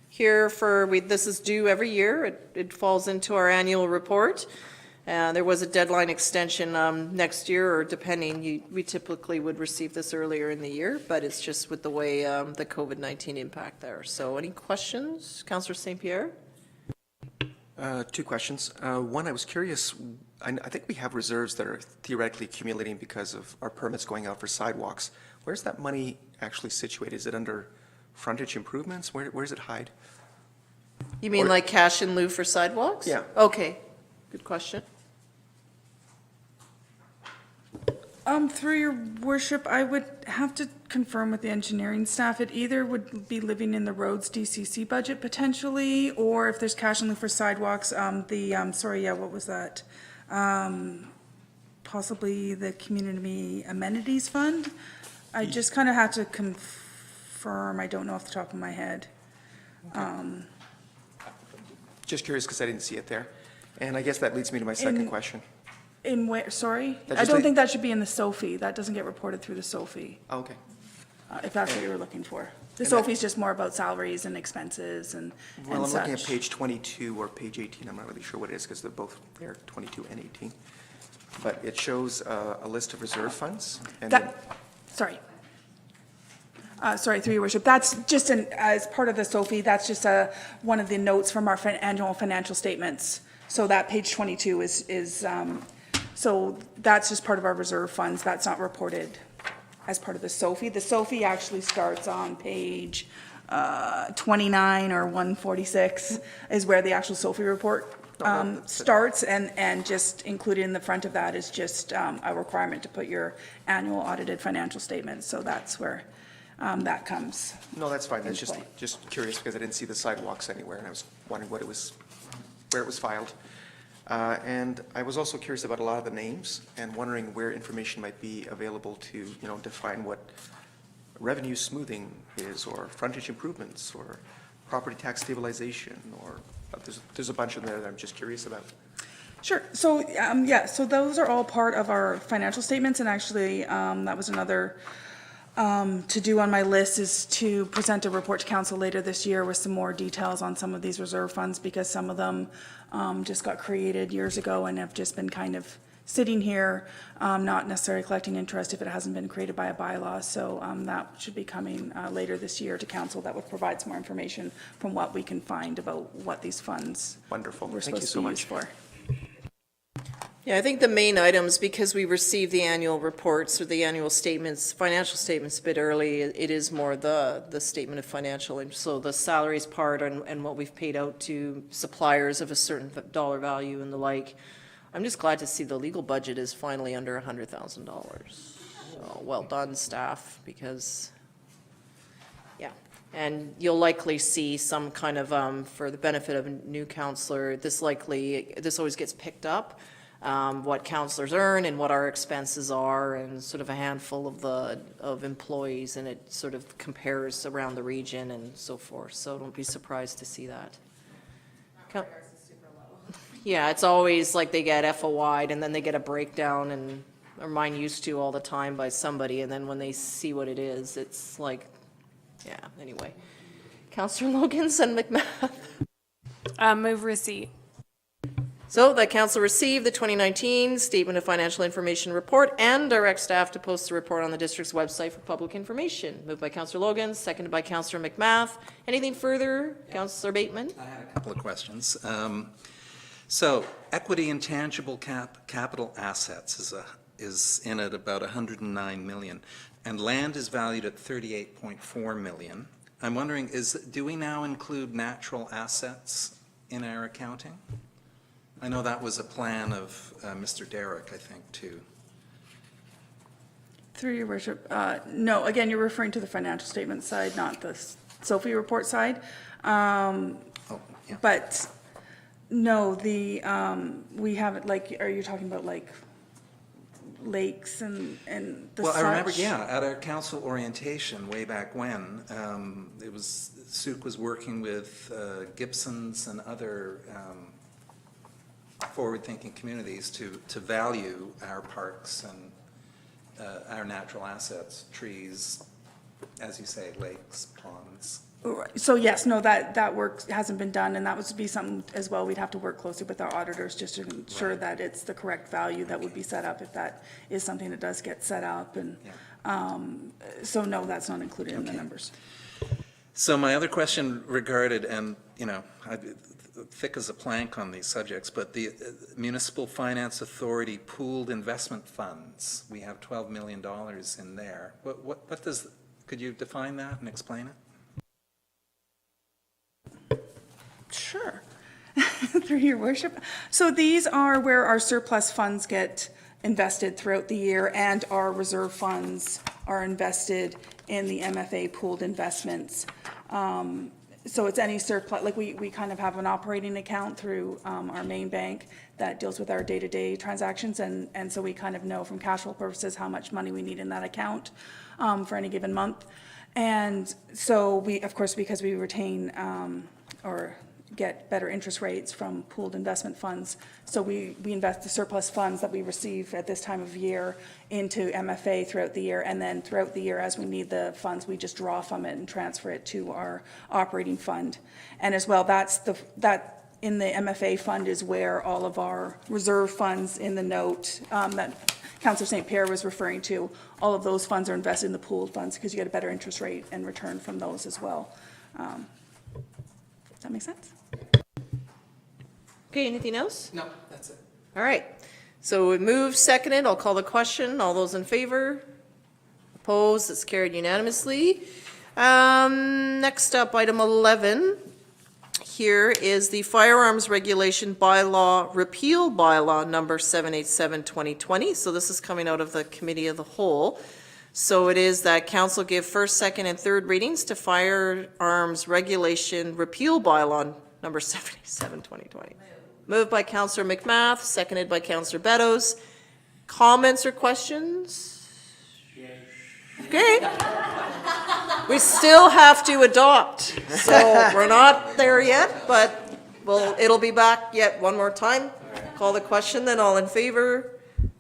here this is due every year. It falls into our annual report. There was a deadline extension next year, or depending, we typically would receive this earlier in the year, but it's just with the way the COVID-19 impact there. So any questions? Councillor St. Pierre? Two questions. One, I was curious, I think we have reserves that are theoretically accumulating because of our permits going out for sidewalks. Where's that money actually situated? Is it under frontage improvements? Where does it hide? You mean like cash in lieu for sidewalks? Yeah. Okay, good question. Through your worship, I would have to confirm with the engineering staff. It either would be living in the roads DCC budget potentially, or if there's cash only for sidewalks, what was that? Possibly the Community Amenities Fund. I just kind of had to confirm. I don't know off the top of my head. Just curious because I didn't see it there. And I guess that leads me to my second question. In where, sorry? That's I just don't the- think that should be in the SOFI. That doesn't get reported through the SOFI, Oh, okay. if that's what you were looking for. The And that- SOFI is just more about salaries and expenses and Well, I'm looking at such. page 22 or page 18. I'm not really sure what it is because they're both there, 22 and 18. But it shows a list of reserve funds. And then- Sorry. Sorry, through your worship. That's just as part of the SOFI, that's just one of the notes from our annual financial statements. So that page 22 so that's just part of our reserve funds. That's not reported as part of the SOFI. The SOFI actually starts on page 29 or 146 is where the actual SOFI report starts, and just included in the front of that is just a requirement to put your annual audited financial statements. So that's where that comes. No, that's fine. That's into just play. curious because I didn't see the sidewalks anywhere, and I was wondering where it was filed. And I was also curious about a lot of the names and wondering where information might be available to, define what revenue smoothing is, or frontage improvements, or property tax stabilization, or there's a bunch in there that I'm just curious about. Sure. So, so those are all part of our financial statements, and actually, that was another to do on my list is to present a report to council later this year with some more details on some of these reserve funds, because some of them just got created years ago and have just been kind of sitting here, not necessarily collecting interest if it hasn't been created by a bylaw. So that should be coming later this year to council. That would provide some more information from what we can find about what these funds Wonderful. were Thank you supposed so to be much. used for. Yeah, I think the main items, because we received the annual reports or the annual statements, financial statements a bit early, it is more the statement of financial, and so the salaries part and what we've paid out to suppliers of a certain dollar value and the like. I'm just glad to see the legal budget is finally under $100,000. So well done, staff, because, yeah. And you'll likely see some kind of, for the benefit of a new counselor, this always gets picked up. What counselors earn and what our expenses are, and sort of a handful of employees, and it sort of compares around the region and so forth. So don't be surprised to see that. Yeah, it's always like they get FOI'd and then they get a breakdown, and or mine used to all the time by somebody, and then when they see what it is, it's like, yeah. Anyway, Councillor Logans and McMath. Move receipt. So that council receive the 2019 Statement of Financial Information Report and direct staff to post the report on the district's website for public information. Moved by Councillor Logan, seconded by Councillor McMath. Anything further, Councillor Bateman? I had a couple of questions. So equity and tangible capital assets is in at about 109 million, and land is valued at 38.4 million. I'm wondering, do we now include natural assets in our accounting? I know that was a plan of Mr. Derrick, I think, too. Through your worship, no, again, you're referring to the financial statement side, not the SOFI report side. Yeah. But no, we haven't, like, are you talking about like lakes and the Well, I remember, such? yeah, at our council orientation way back when, Sooke was working with Gibson's and other forward-thinking communities to value our parks and our natural assets, trees, as you say, lakes, ponds. So yes, no, that work hasn't been done, and that would be something as well, we'd have to work closely with our auditors just to ensure that it's the correct value that would be set up if that is something that does get set up, and so no, that's not included in the numbers. So my other question regarded, and thick as a plank on these subjects, but the Municipal Finance Authority pooled investment funds, we have $12 million in there. What does, could you define that and explain it? Sure. Through your worship. So these are where our surplus funds get invested throughout the year, and our reserve funds are invested in the MFA pooled investments. So it's any surplus, like we kind of have an operating account through our main bank that deals with our day-to-day transactions, and so we kind of know from cash flow purposes how much money we need in that account for any given month. And so we, of course, because we retain or get better interest rates from pooled investment funds. So we invest the surplus funds that we receive at this time of year into MFA throughout the year, and then throughout the year, as we need the funds, we just draw from it and transfer it to our operating fund. And as well, that in the MFA fund is where all of our reserve funds in the note that Councillor St. Pierre was referring to, all of those funds are invested in the pooled funds because you get a better interest rate and return from those as well. Does that make sense? Okay, anything else? No, that's it. All right. So we move seconded. I'll call the question. All those in favor? Opposed? It's carried unanimously. Next up, item 11. Here is the Firearms Regulation Bylaw Repeal Bylaw number 787/2020. So this is coming out of the Committee of the Whole. So it is that council give first, second, and third readings to Firearms Regulation Repeal Bylaw number 787/2020. Moved by Councillor McMath, seconded by Councillor Beddoes. Comments or questions? Okay. We still have to adopt, so we're not there yet, but it'll be back yet one more time. Call the question, then all in favor?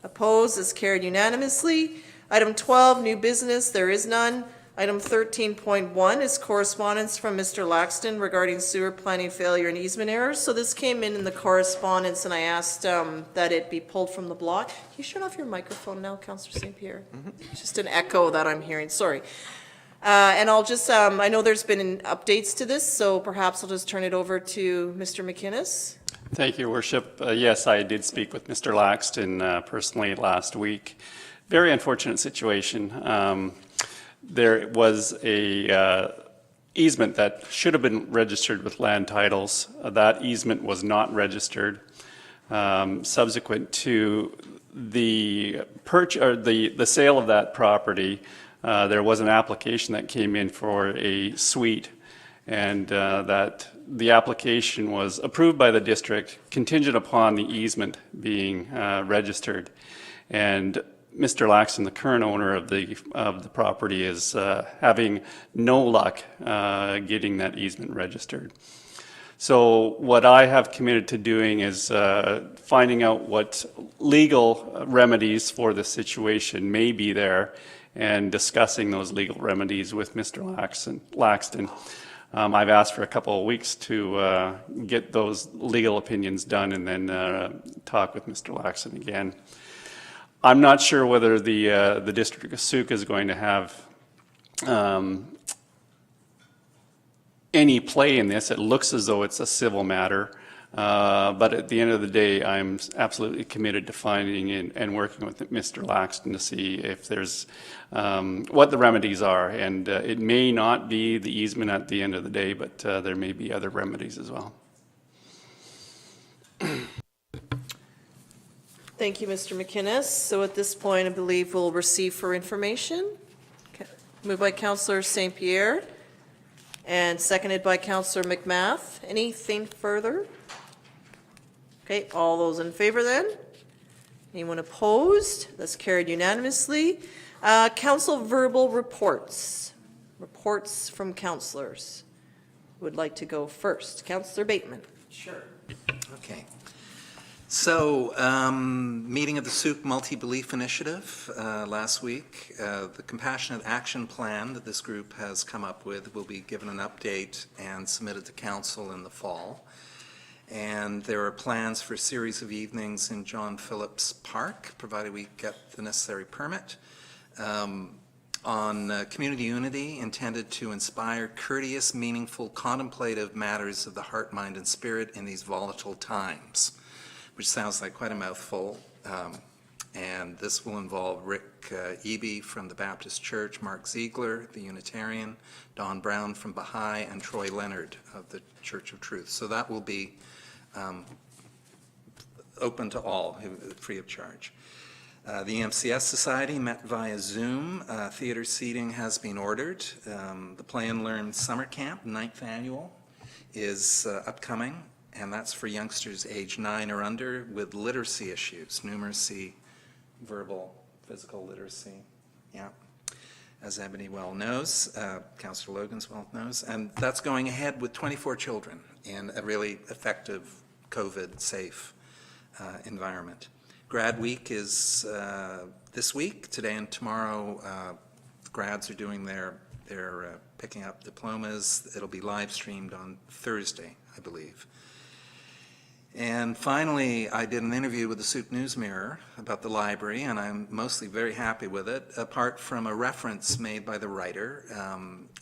Opposed? Is carried unanimously. Item 12, new business, there is none. Item 13.1 is correspondence from Mr. Laxton regarding sewer planning failure and easement errors. So this came in the correspondence, and I asked that it be pulled from the block. Can you shut off your microphone now, Councillor St. Pierre? It's just an echo that I'm hearing, sorry. And I'll just, I know there's been updates to this, so perhaps I'll just turn it over to Mr. McInnes. Thank you, Your Worship. Yes, I did speak with Mr. Laxton personally last week. Very unfortunate situation. There was a easement that should have been registered with land titles. That easement was not registered. Subsequent to the the sale of that property, there was an application that came in for a suite, and that the application was approved by the district contingent upon the easement being registered. And Mr. Laxton, the current owner of the property, is having no luck getting that easement registered. So what I have committed to doing is finding out what legal remedies for this situation may be there, and discussing those legal remedies with Mr. Laxton. I've asked for a couple of weeks to get those legal opinions done, and then talk with Mr. Laxton again. I'm not sure whether the District of Sooke is going to have any play in this. It looks as though it's a civil matter, but at the end of the day, I'm absolutely committed to finding and working with Mr. Laxton to see if there's what the remedies are. And it may not be the easement at the end of the day, but there may be other remedies as well. Thank you, Mr. McInnes. So at this point, I believe we'll receive for information. Okay. Moved by Councillor St. Pierre and seconded by Councillor McMath. Anything further? Okay, all those in favor then? Anyone opposed? That's carried unanimously. Council verbal reports. Reports from councillors. Who would like to go first? Councillor Bateman. Sure. Okay. So, meeting of the Sooke Multi-Belief Initiative last week. The Compassionate Action Plan that this group has come up with will be given an update and submitted to council in the fall. And there are plans for a series of evenings in John Phillips Park, provided we get the necessary permit, on community unity intended to inspire courteous, meaningful, contemplative matters of the heart, mind, and spirit in these volatile times, which sounds like quite a mouthful. And this will involve Rick Eby from the Baptist Church, Mark Ziegler, the Unitarian, Don Brown from Baha'i, and Troy Leonard of the Church of Truth. So that will be open to all, free of charge. The EMCS Society met via Zoom. Theater seating has been ordered. The Play and Learn Summer Camp, 9th annual, is upcoming, and that's for youngsters age 9 or under with literacy issues, numeracy, verbal, physical literacy. Yeah, as Ebony well knows, Councillor Logan's well knows, and that's going ahead with 24 children in a really effective COVID-safe environment. Grad Week is this week. Today and tomorrow, grads are doing their picking up diplomas. It'll be live streamed on Thursday, I believe. And finally, I did an interview with the Sooke News Mirror about the library, and I'm mostly very happy with it, apart from a reference made by the writer,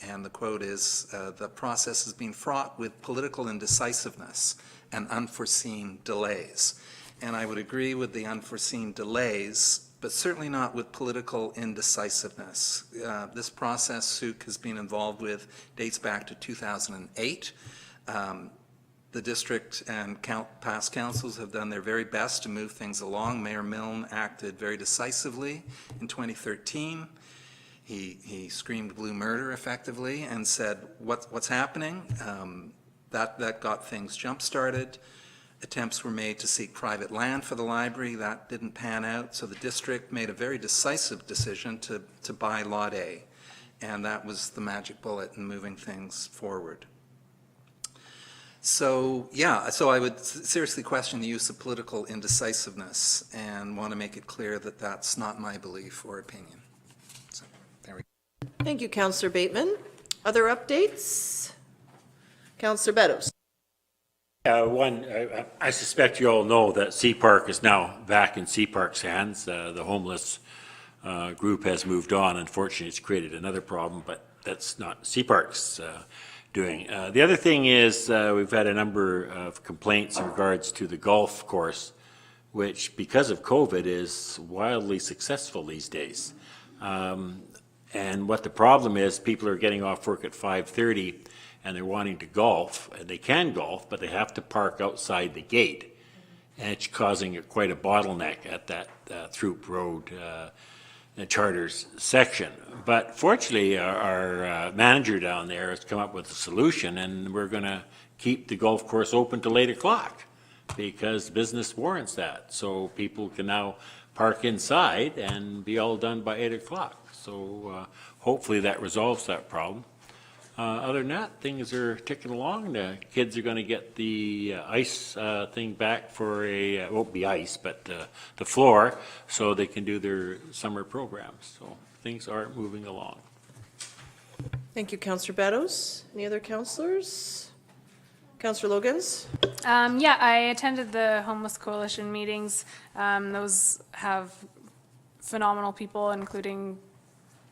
and the quote is, "The process has been fraught with political indecisiveness and unforeseen delays." And I would agree with the unforeseen delays, but certainly not with political indecisiveness. This process Sooke has been involved with dates back to 2008. The district and past councils have done their very best to move things along. Mayor Milne acted very decisively in 2013. He screamed blue murder effectively and said, what's happening? That got things jump-started. Attempts were made to seek private land for the library. That didn't pan out, so the district made a very decisive decision to buy Lot A, and that was the magic bullet in moving things forward. So, yeah, so I would seriously question the use of political indecisiveness and want to make it clear that that's not my belief or opinion. So, there we go. Thank you, Councillor Bateman. Other updates? Councillor Beddoes. I suspect you all know that Sea Park is now back in Sea Park's hands. The homeless group has moved on. Unfortunately, it's created another problem, but that's not Sea Park's doing. The other thing is we've had a number of complaints in regards to the golf course, which because of COVID is wildly successful these days. And what the problem is, people are getting off work at 5:30 and they're wanting to golf, and they can golf, but they have to park outside the gate. And it's causing quite a bottleneck at that Throop Road Charters section. But fortunately, our manager down there has come up with a solution, and we're going to keep the golf course open till 8 o'clock because business warrants that. So people can now park inside and be all done by 8 o'clock. So hopefully that resolves that problem. Other than that, things are ticking along. The kids are going to get the ice thing back for it won't be ice, but the floor, so they can do their summer programs. So things are moving along. Thank you, Councillor Beddoes. Any other councillors? Councillor Logans? Yeah, I attended the Homeless Coalition meetings. Those have phenomenal people, including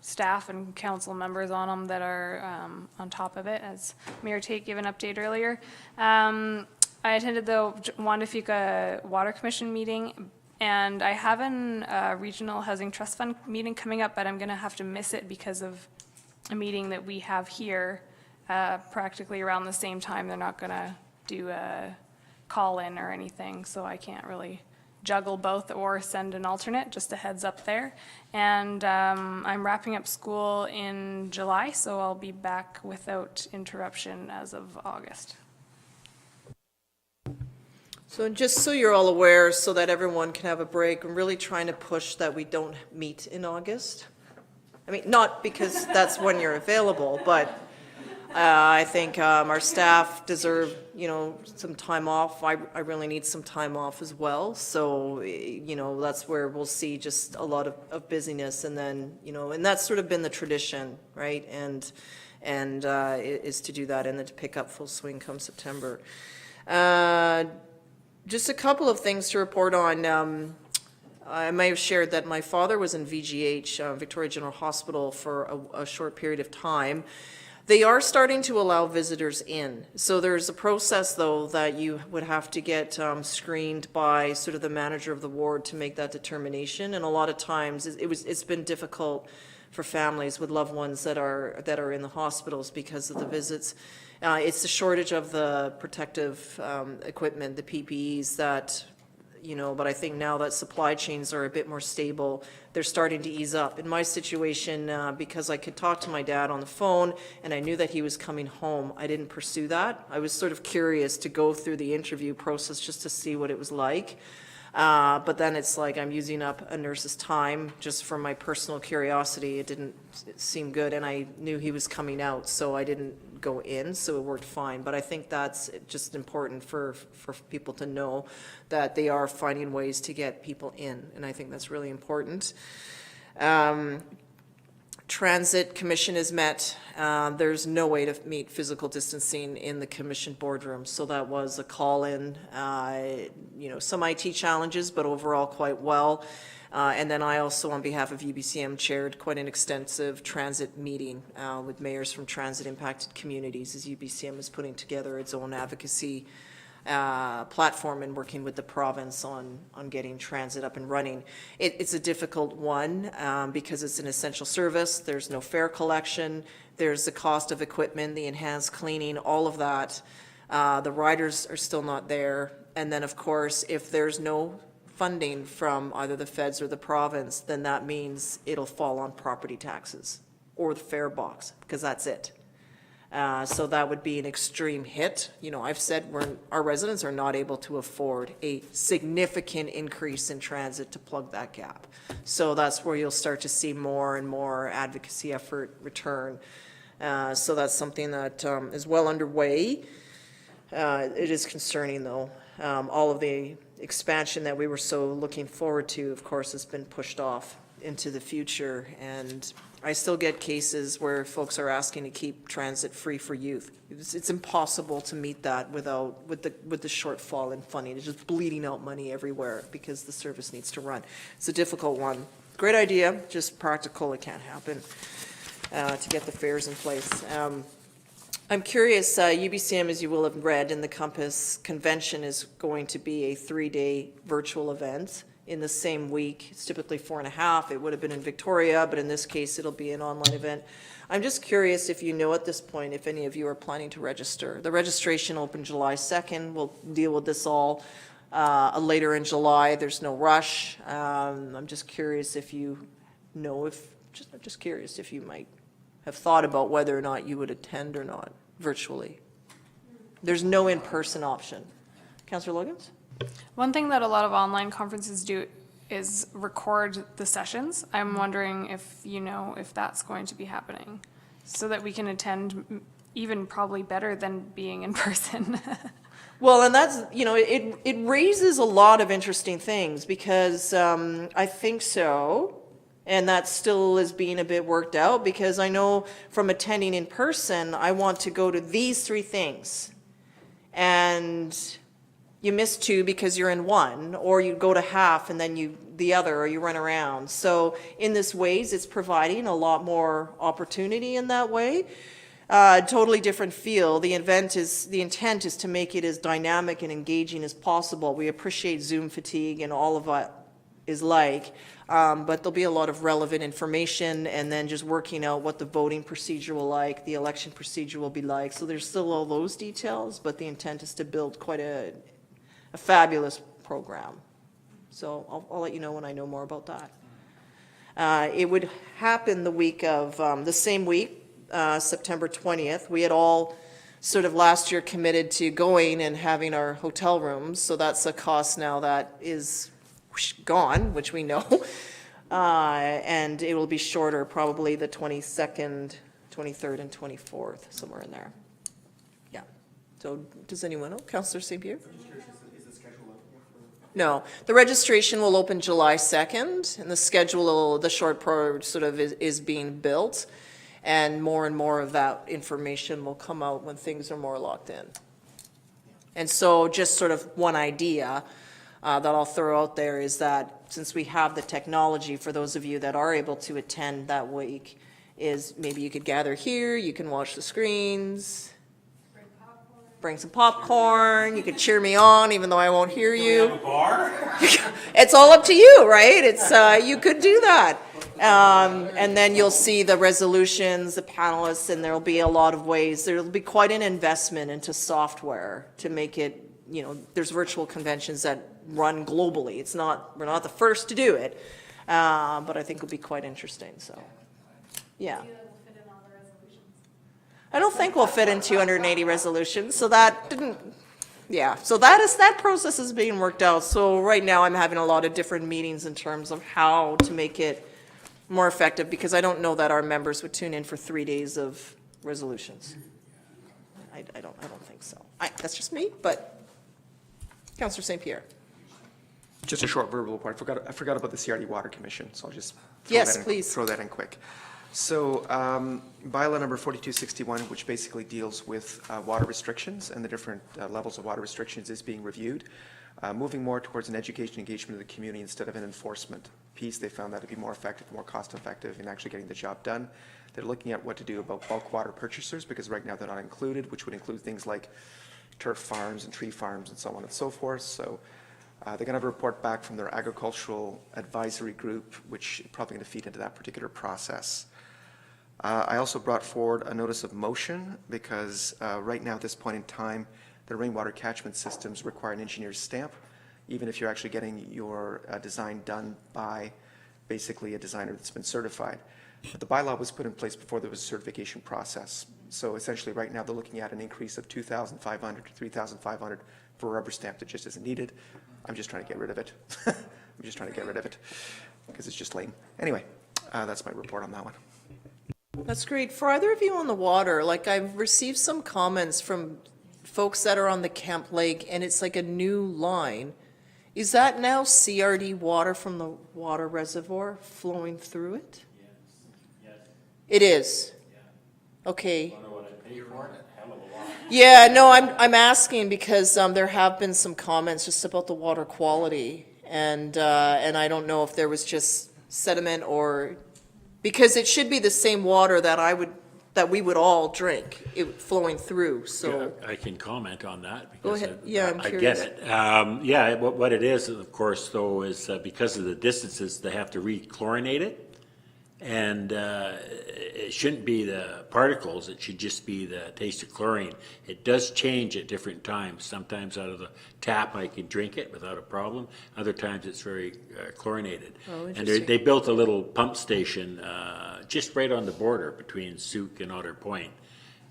staff and council members on them that are on top of it, as Mayor Tait gave an update earlier. I attended the Juan de Fuca Water Commission meeting, and I have a Regional Housing Trust Fund meeting coming up, but I'm going to have to miss it because of a meeting that we have here practically around the same time. They're not going to do a call-in or anything, so I can't really juggle both or send an alternate, just a heads up there. And I'm wrapping up school in July, so I'll be back without interruption as of August. So just so you're all aware, so that everyone can have a break, I'm really trying to push that we don't meet in August. I mean, not because that's when you're available, but I think our staff deserve, some time off. I really need some time off as well. So, that's where we'll see just a lot of busyness, and then, and that's sort of been the tradition, right? And is to do that and then to pick up full swing come September. Just a couple of things to report on. I may have shared that my father was in VGH, Victoria General Hospital, for a short period of time. They are starting to allow visitors in. So there's a process, though, that you would have to get screened by sort of the manager of the ward to make that determination. And a lot of times it's been difficult for families with loved ones that are in the hospitals because of the visits. It's the shortage of the protective equipment, the PPEs that, but I think now that supply chains are a bit more stable, they're starting to ease up. In my situation, because I could talk to my dad on the phone and I knew that he was coming home, I didn't pursue that. I was sort of curious to go through the interview process just to see what it was like. But then it's like I'm using up a nurse's time just for my personal curiosity. It didn't seem good, and I knew he was coming out, so I didn't go in, so it worked fine. But I think that's just important for people to know that they are finding ways to get people in, and I think that's really important. Transit Commission is met. There's no way to meet physical distancing in the Commission boardroom, so that was a call-in. Some IT challenges, but overall quite well. And then I also, on behalf of UBCM, chaired quite an extensive transit meeting with mayors from transit-impacted communities as UBCM is putting together its own advocacy platform and working with the province on getting transit up and running. It's a difficult one because it's an essential service. There's no fare collection. There's the cost of equipment, the enhanced cleaning, all of that. The riders are still not there. And then, of course, if there's no funding from either the feds or the province, then that means it'll fall on property taxes or the fare box, because that's it. So that would be an extreme hit. I've said our residents are not able to afford a significant increase in transit to plug that gap. So that's where you'll start to see more and more advocacy effort return. So that's something that is well underway. It is concerning, though. All of the expansion that we were so looking forward to, of course, has been pushed off into the future, and I still get cases where folks are asking to keep transit free for youth. It's impossible to meet that with the shortfall in funding. It's just bleeding out money everywhere because the service needs to run. It's a difficult one. Great idea, just practical. It can't happen to get the fares in place. I'm curious, UBCM, as you will have read in the Compass Convention, is going to be a 3-day virtual event in the same week. It's typically 4.5. It would have been in Victoria, but in this case, it'll be an online event. I'm just curious if you know at this point if any of you are planning to register. The registration opened July 2nd. We'll deal with this all later in July. There's no rush. I'm just curious if you know I'm just curious if you might have thought about whether or not you would attend or not virtually. There's no in-person option. Councillor Logans? One thing that a lot of online conferences do is record the sessions. I'm wondering if you know if that's going to be happening so that we can attend even probably better than being in person. Well, and that's, it raises a lot of interesting things because I think so. And that still is being a bit worked out because I know from attending in person, I want to go to these 3 things. And you miss 2 because you're in one, or you go to half and then the other, or you run around. So in this ways, it's providing a lot more opportunity in that way. Totally different feel. The intent is to make it as dynamic and engaging as possible. We appreciate Zoom fatigue and all of what is like. But there'll be a lot of relevant information and then just working out what the voting procedure will like, the election procedure will be like. So there's still all those details, but the intent is to build quite a fabulous program. So I'll let you know when I know more about that. It would happen the week of, the same week, September 20th. We had all sort of last year committed to going and having our hotel rooms. So that's a cost now that is gone, which we know, and it will be shorter, probably the 22nd, 23rd, and 24th, somewhere in there. Yeah. So does anyone know? Councillor St. Pierre? No. The registration will open July 2nd, and the short program sort of is being built, and more of that information will come out when things are more locked in. And so just sort of one idea that I'll throw out there is that since we have the technology, for those of you that are able to attend that week, is maybe you could gather here, you can watch the screens, bring some popcorn, you could cheer me on even though I won't hear you. Do we have a bar? It's all up to you, right? It's you could do that. And then you'll see the resolutions, the panelists, and there'll be a lot of ways. There'll be quite an investment into software to make it, there's virtual conventions that run globally. We're not the first to do it, but I think it'll be quite interesting, so, yeah. I don't think we'll fit in 280 resolutions, so that didn't, yeah. So that process is being worked out. So right now I'm having a lot of different meetings in terms of how to make it more effective, because I don't know that our members would tune in for 3 days of resolutions. I don't think so. That's just me, but Councillor St. Pierre. Just a short verbal report. I forgot about the CRD Water Commission, so I'll just throw that in quick. So bylaw number 4261, which basically deals with water restrictions and the different levels of water restrictions, is being reviewed. Moving more towards an education engagement of the community instead of an enforcement piece. They found that to be more effective, more cost effective in actually getting the job done. They're looking at what to do about bulk water purchasers, because right now they're not included, which would include things like turf farms and tree farms and so on and so forth. So they're going to have a report back from their agricultural advisory group, which is probably going to feed into that particular process. I also brought forward a notice of motion because right now at this point in time, the rainwater catchment systems require an engineer's stamp, even if you're actually getting your design done by basically a designer that's been certified. But the bylaw was put in place before there was a certification process. So essentially right now they're looking at an increase of $2,500 to $3,500 for a rubber stamp that just isn't needed. I'm just trying to get rid of it. I'm just trying to get rid of it because it's just lame. Anyway, that's my report on that one. That's great. For either of you on the water, like I've received some comments from folks that are on the Camp Lake, and it's like a new line. Is that now CRD water from the water reservoir flowing through it? Yes. It is? Yeah. Okay. Yeah, no, I'm asking because there have been some comments just about the water quality, and I don't know if there was just sediment or, because it should be the same water that we would all drink, it flowing through, so. Yeah, I can comment on that. Go ahead. Yeah, I'm I curious. get it. Yeah, what it is, of course, though, is because of the distances, they have to re-chlorinate it. And it shouldn't be the particles, it should just be the taste of chlorine. It does change at different times. Sometimes out of the tap I can drink it without a problem. Other times it's very chlorinated. Oh, and interesting. they built a little pump station just right on the border between Sooke and Otter Point.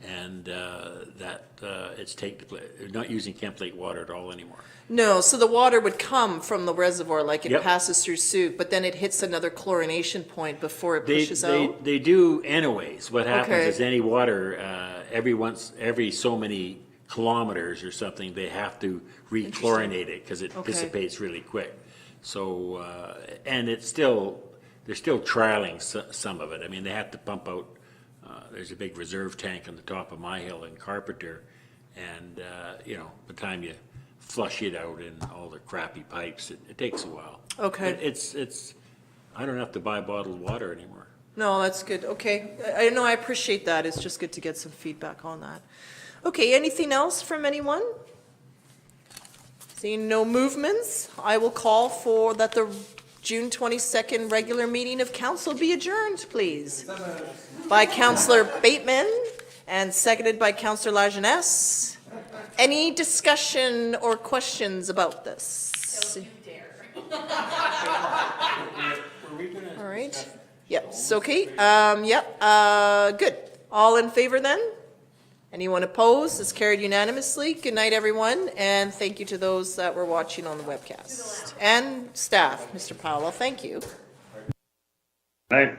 And it's they're not using Camp Lake water at all anymore. No, so the water would come from the reservoir, like it Yep. passes through Sooke, but then it hits another chlorination point before it pushes out? They do anyways. What happens Okay. is any water, every so many kilometers or something, they have to re-chlorinate it because it Okay. dissipates really quick. So, and they're still trialing some of it. I mean, they have to pump out, there's a big reserve tank on the top of my hill in Carpenter, and, by the time you flush it out in all the crappy pipes, it takes a while. Okay. But it's, I don't have to buy bottled water anymore. No, that's good, okay. I know, I appreciate that, it's just good to get some feedback on that. Okay, anything else from anyone? Seeing no movements, I will call for that the June 22nd regular meeting of council be adjourned, please. By Councillor Bateman and seconded by Councillor Lajeunesse. Any discussion or questions about this? All right. Yep, it's okay. Good. All in favor then? Anyone opposed? It's carried unanimously. Good night, everyone, and thank you to those that were watching on the webcast. And staff, Mr. Powell, thank you. Right.